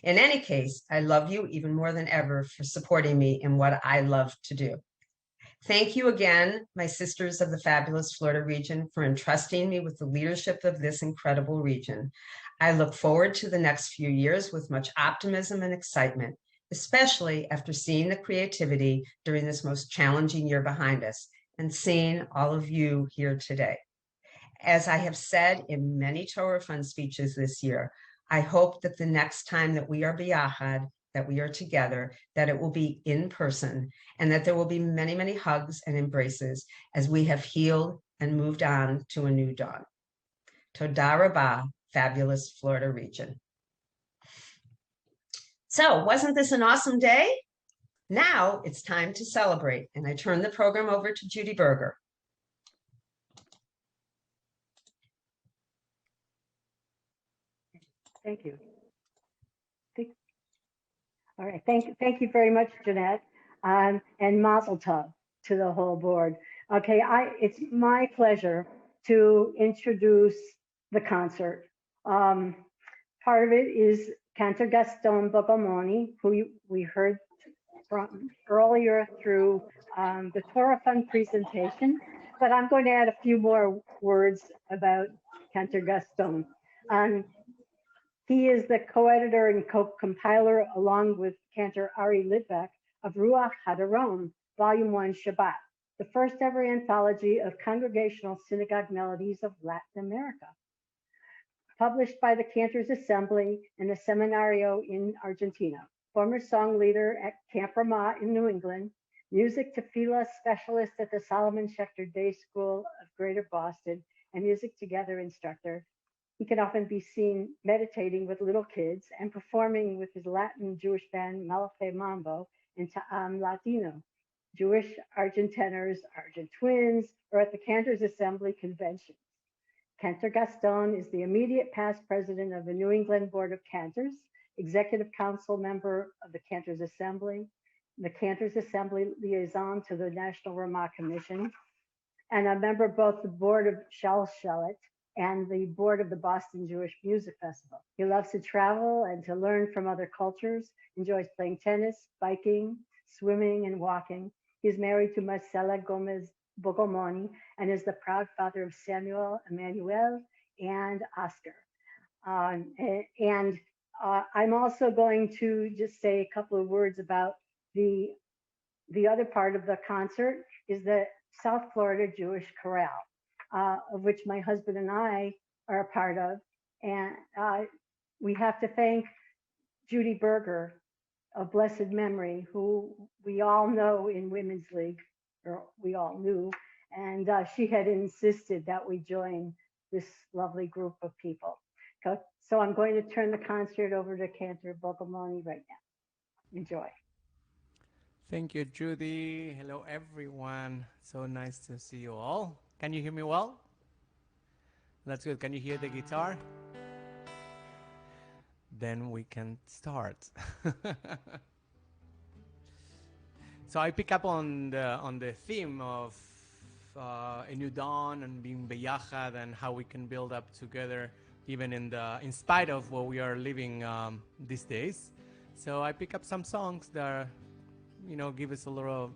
In any case, I love you even more than ever for supporting me in what I love to do. Thank you again, my sisters of the fabulous Florida region, for entrusting me with the leadership of this incredible region. I look forward to the next few years with much optimism and excitement, especially after seeing the creativity during this most challenging year behind us and seeing all of you here today. As I have said in many Torah Fund speeches this year, I hope that the next time that we are biyachad, that we are together, that it will be in person, and that there will be many, many hugs and embraces as we have healed and moved on to a new dawn. Toda Rabah, fabulous Florida region. So, wasn't this an awesome day? Now it's time to celebrate, and I turn the program over to Judy Berger. Thank you. All right, thank you very much, Jeanette, and mazel tov to the whole board. Okay, it's my pleasure to introduce the concert. part of it is Cantor Gaston Bogomoni, who we heard from earlier through the Torah Fund presentation, but I'm going to add a few more words about Cantor Gaston. He is the co-editor and co-compiler, along with Cantor Ari Litvak, of Ruach Hadarom, Volume 1, Shabbat, the first ever anthology of congregational synagogue melodies of Latin America. Published by the Cantors Assembly and the Seminario in Argentina. Former song leader at Camp Ramah in New England, music tefillah specialist at the Solomon Schechter Day School of Greater Boston, and music together instructor. He can often be seen meditating with little kids and performing with his Latin Jewish band Malafe Mambo and Ta'am Latino, Jewish Argent tenors, Argent twins, or at the Cantors Assembly conventions. Cantor Gaston is the immediate past president of the New England Board of Cantors, executive council member of the Cantors Assembly, the Cantors Assembly liaison to the National Ramah Commission, and a member of both the board of Shalshelet and the board of the Boston Jewish Music Festival. He loves to travel and to learn from other cultures, enjoys playing tennis, biking, swimming, and walking. He's married to Marcela Gomez Bogomoni and is the proud father of Samuel, Emmanuel, and Oscar. I'm also going to just say a couple of words about the other part of the concert is the South Florida Jewish Chorale, of which my husband and I are a part of. And we have to thank Judy Berger of blessed memory, who we all know in Women's League, or we all knew, and she had insisted that we join this lovely group of people. So I'm going to turn the concert over to Cantor Bogomoni right now. Enjoy. Thank you, Judy. Hello, everyone. So nice to see you all. Can you hear me well? That's good. Can you hear the guitar? Then we can start. So I pick up on the theme of a new dawn and being beyachad and how we can build up together even in spite of what we are living these days. So I pick up some songs that give us a little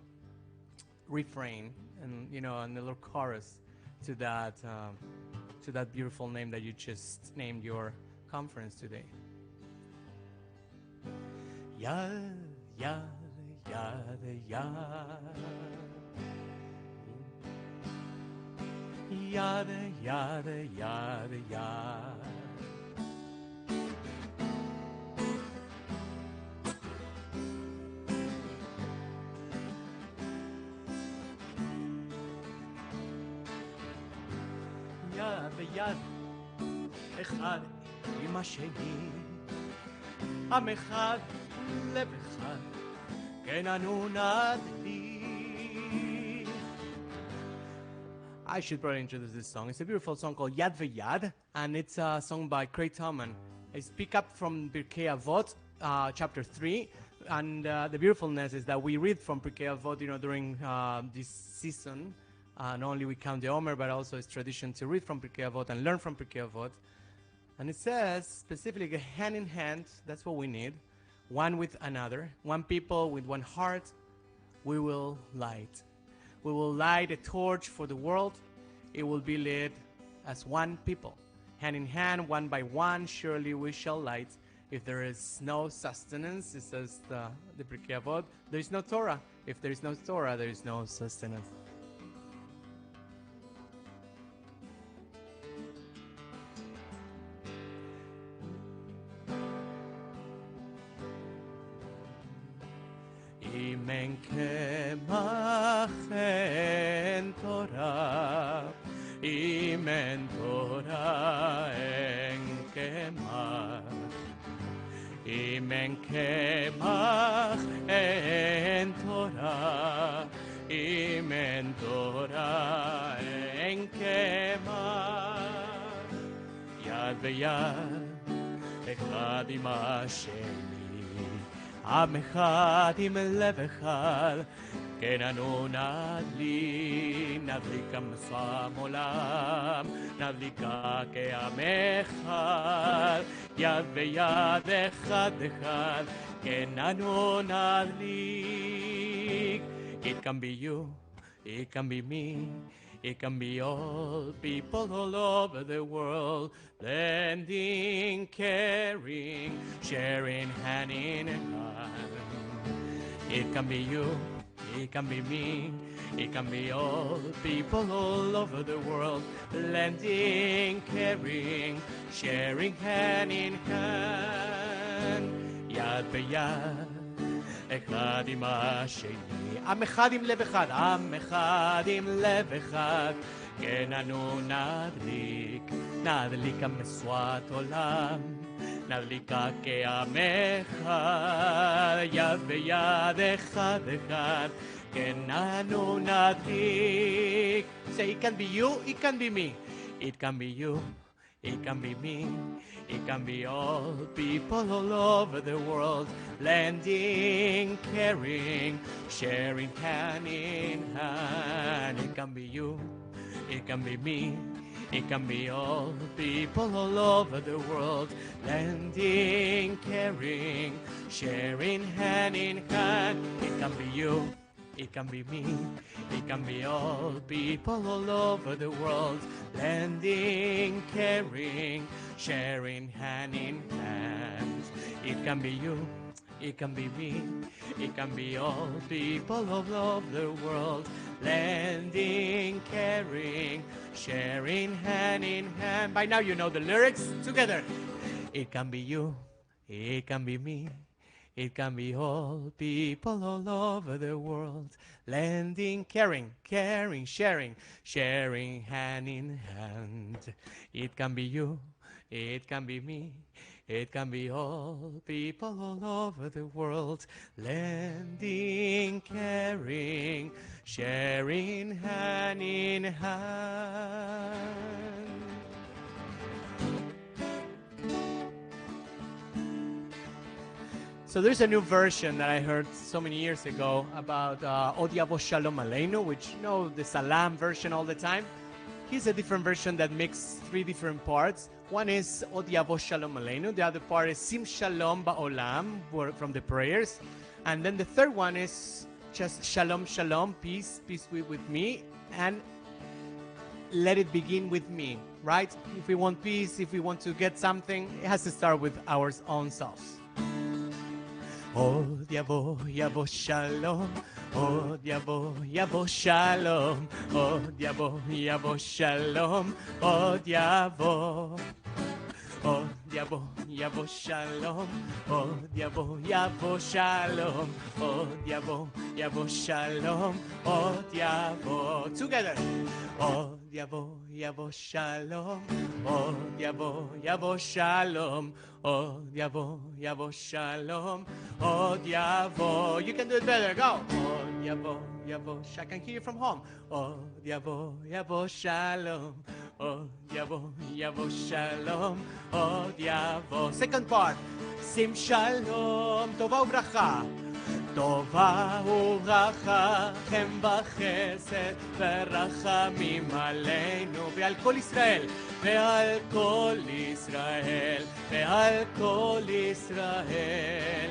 refrain and and a little chorus to that beautiful name that you just named your conference today. Yad, yad, yad, yad. Yada, yada, yada, yada. יד ביד, אחד עם השני, עם אחד, לב אחד, כן אנו נדלי. I should probably introduce this song. It's a beautiful song called Yad V'Yad, and it's a song by Craig Tallman. It's picked up from Pirkei Avot, chapter 3, and the beautifulness is that we read from Pirkei Avot, during this season. Not only we count the Omer, but also it's tradition to read from Pirkei Avot and learn from Pirkei Avot. And it says specifically, hand in hand, that's what we need, one with another, one people with one heart, we will light. We will light a torch for the world. It will be lit as one people. Hand in hand, one by one, surely we shall light. If there is no sustenance, it says the Pirkei Avot, there is no Torah. If there is no Torah, there is no sustenance. Imen kemach en Torah, Imen Torah en kemach, Imen kemach en Torah, Imen Torah en kemach, Yad v'yad, echad im hasheni. עם אחד, עם לב אחד, כן אנו נדליק המשואה עולם, נדליקה כעם אחד, יד ביד אחד אחד, כן אנו נדליק. It can be you, it can be me, it can be all people all over the world, lending, caring, sharing hand in hand. It can be you, it can be me, it can be all people all over the world, lending, caring, sharing hand in hand, יד ביד, אחד עם השני, עם אחד עם לב אחד, עם אחד עם לב אחד, כן אנו נדליק המשואת עולם, נדליקה כעם אחד, יד ביד אחד אחד, כן אנו נדליק. Say it can be you, it can be me, it can be you, it can be me, it can be all people all over the world, lending, caring, sharing hand in hand. It can be you, it can be me, it can be all people all over the world, lending, caring, sharing hand in hand. It can be you, it can be me, it can be all people all over the world, lending, caring, sharing hand in hand. It can be you, it can be me, it can be all people all over the world, lending, caring, sharing hand in hand. By now you know the lyrics together. It can be you, it can be me, it can be all people all over the world, lending, caring, sharing hand in hand. It can be you, it can be me, it can be all people all over the world, lending, caring, sharing hand in hand. So there's a new version that I heard so many years ago about Od Yavo Shalom Aleinu, which you know the Salam version all the time. Here's a different version that makes three different parts. One is Od Yavo Shalom Aleinu. The other part is Sim Shalom Ba'olam, from the prayers. And then the third one is just Shalom Shalom, peace be with me, and let it begin with me, right? If we want peace, if we want to get something, it has to start with our own selves. Od Yavo Shalom, Od Yavo Shalom, Od Yavo Shalom, Od Yavo Shalom, Od Yavo Shalom, Od Yavo Shalom, Od Yavo. Together. Od Yavo Shalom, Od Yavo Shalom, Od Yavo Shalom, Od Yavo. You can do it better. Go. Od Yavo. I can hear you from home. Od Yavo Shalom, Od Yavo Shalom, Od Yavo. Second part. Sim Shalom, Tova Ubracha. טובה וברכה, חן וחסד ורחמים עלינו ועל כל ישראל, ועל כל ישראל, ועל כל ישראל,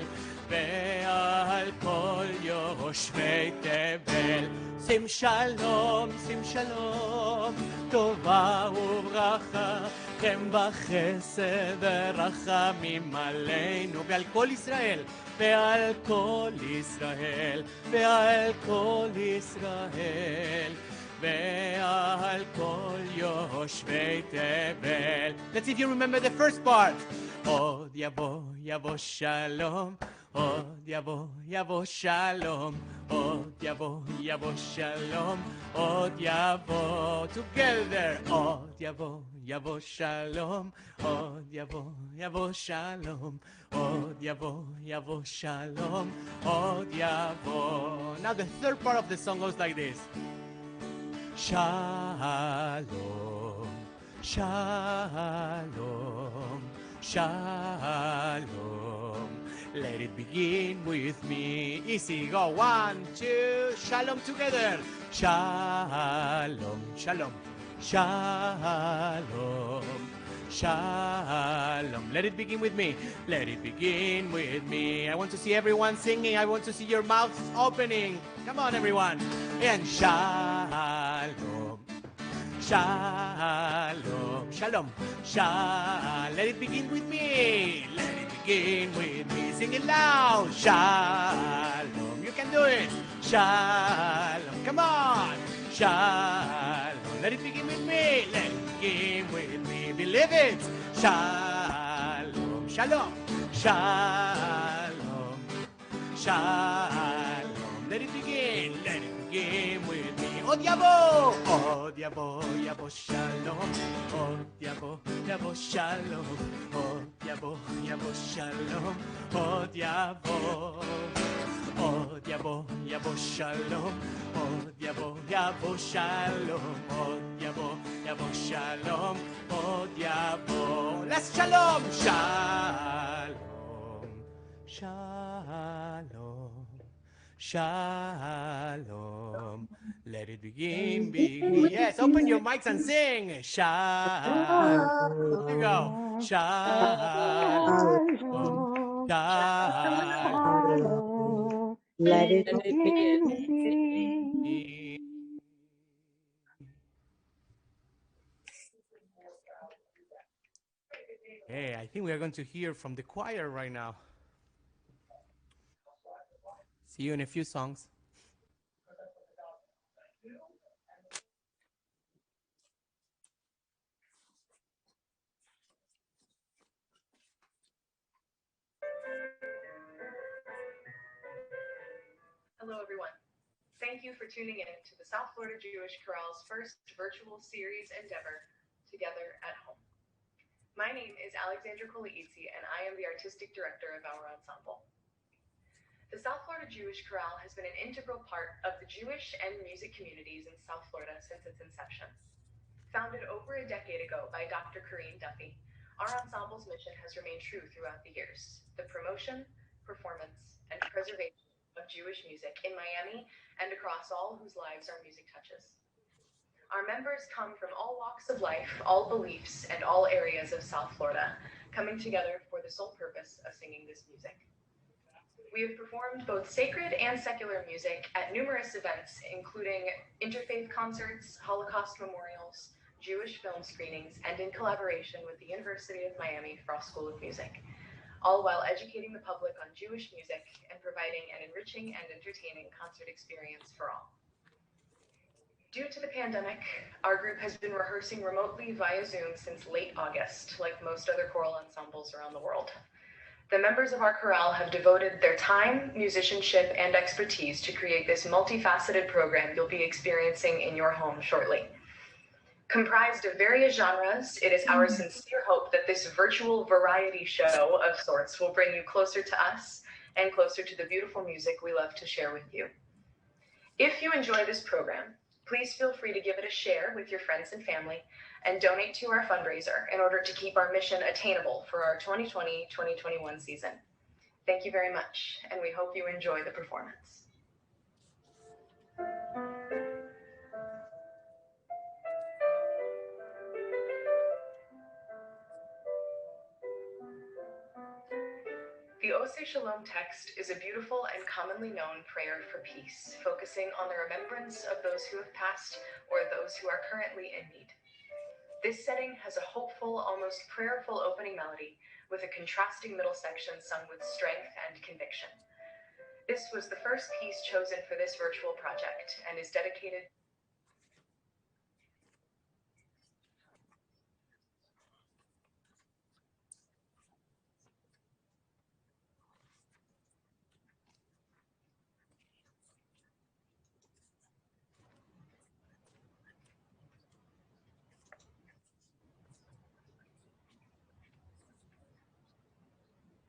ועל כל יושבי תבל. שים שלום, טובה וברכה, חן וחסד ורחמים עלינו ועל כל ישראל, ועל כל ישראל, ועל כל ישראל, ועל כל יושבי תבל. Let's see if you remember the first part. עוד יבוא שלום, עוד יבוא שלום, עוד יבוא שלום, עוד יבוא. Together. עוד יבוא שלום, עוד יבוא שלום, עוד יבוא שלום, עוד יבוא. Now the third part of the song goes like this. Shalom, shalom, shalom, Let it begin with me. Easy, go. 1, 2, shalom together. Shalom, shalom, shalom, shalom. Let it begin with me. Let it begin with me. I want to see everyone singing. I want to see your mouths opening. Come on, everyone. And shalom. Shalom, shalom, shalom. Let it begin with me. Let it begin with me. Sing it loud. Shalom. You can do it. Shalom. Come on. Shalom. Let it begin with me. Let it begin with me. Believe it. Shalom. Shalom. Shalom. Shalom. Let it begin. Let it begin with me. Odiabo, odiabo, yabo shalom. Odiabo, yabo shalom. Odiabo, yabo shalom. Odiabo, odiabo, yabo shalom. Odiabo, yabo shalom. Odiabo, yabo shalom. Odiabo. Let's shalom, shalom, shalom. Shalom. Let it begin, begin. Yes, open your mics and sing. Shalom. Here you go. Shalom. Shalom. Let it begin with me. Hey, I think we are going to hear from the choir right now. See you in a few songs. Hello, everyone. Thank you for tuning in to the South Florida Jewish Chorale's first virtual series endeavor, Together at Home. My name is Alexandra Koliitzi, and I am the artistic director of our ensemble. The South Florida Jewish Chorale has been an integral part of the Jewish and music communities in South Florida since its inception. Founded over a decade ago by Dr. Corrine Duffy, our ensemble's mission has remained true throughout the years: the promotion, performance, and preservation of Jewish music in Miami and across all whose lives our music touches. Our members come from all walks of life, all beliefs, and all areas of South Florida, coming together for the sole purpose of singing this music. We have performed both sacred and secular music at numerous events, including interfaith concerts, Holocaust memorials, Jewish film screenings, and in collaboration with the University of Miami Frost School of Music, all while educating the public on Jewish music and providing an enriching and entertaining concert experience for all. Due to the pandemic, our group has been rehearsing remotely via Zoom since late August, like most other choral ensembles around the world. The members of our chorale have devoted their time, musicianship, and expertise to create this multifaceted program you'll be experiencing in your home shortly. Comprised of various genres, it is our sincere hope that this virtual variety show of sorts will bring you closer to us and closer to the beautiful music we love to share with you. If you enjoy this program, please feel free to give it a share with your friends and family and donate to our fundraiser in order to keep our mission attainable for our 2020-2021 season. Thank you very much, and we hope you enjoy the performance. The Oseh Shalom text is a beautiful and commonly known prayer for peace, focusing on the remembrance of those who have passed or those who are currently in need. This setting has a hopeful, almost prayerful opening melody with a contrasting middle section sung with strength and conviction. This was the first piece chosen for this virtual project and is dedicated.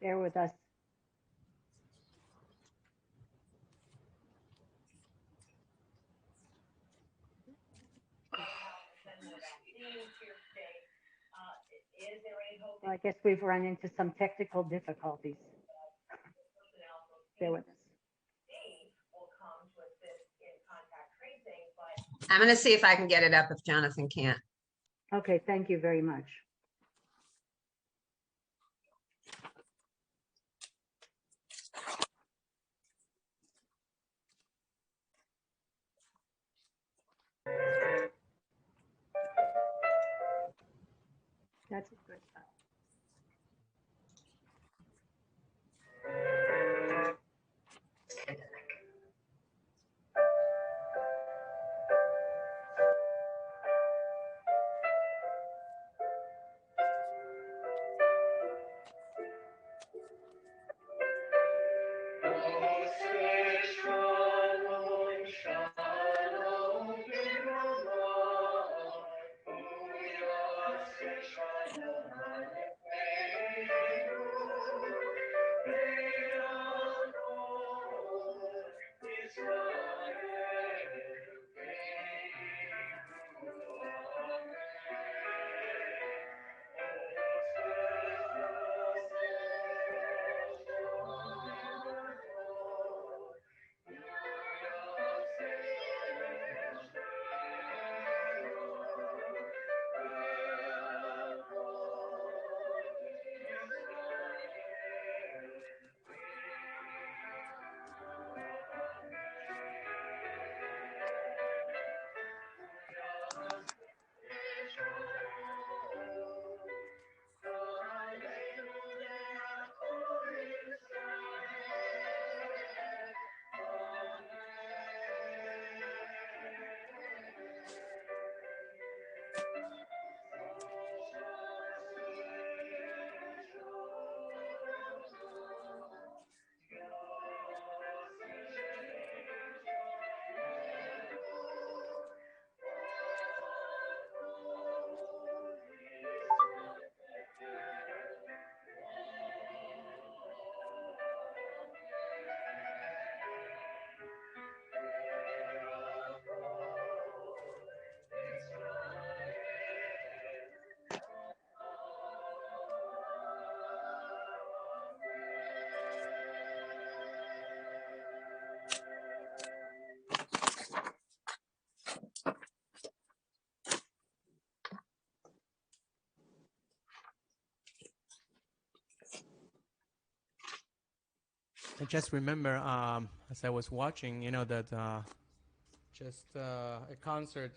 Bear with us. Well, I guess we've run into some technical difficulties. bear with us. I'm going to see if I can get it up if Jonathan can't. Okay, thank you very much. That's a good stuff. I just remember, as I was watching, that just a concert,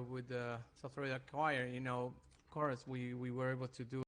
with the South Florida Choir, chorus, we were able to do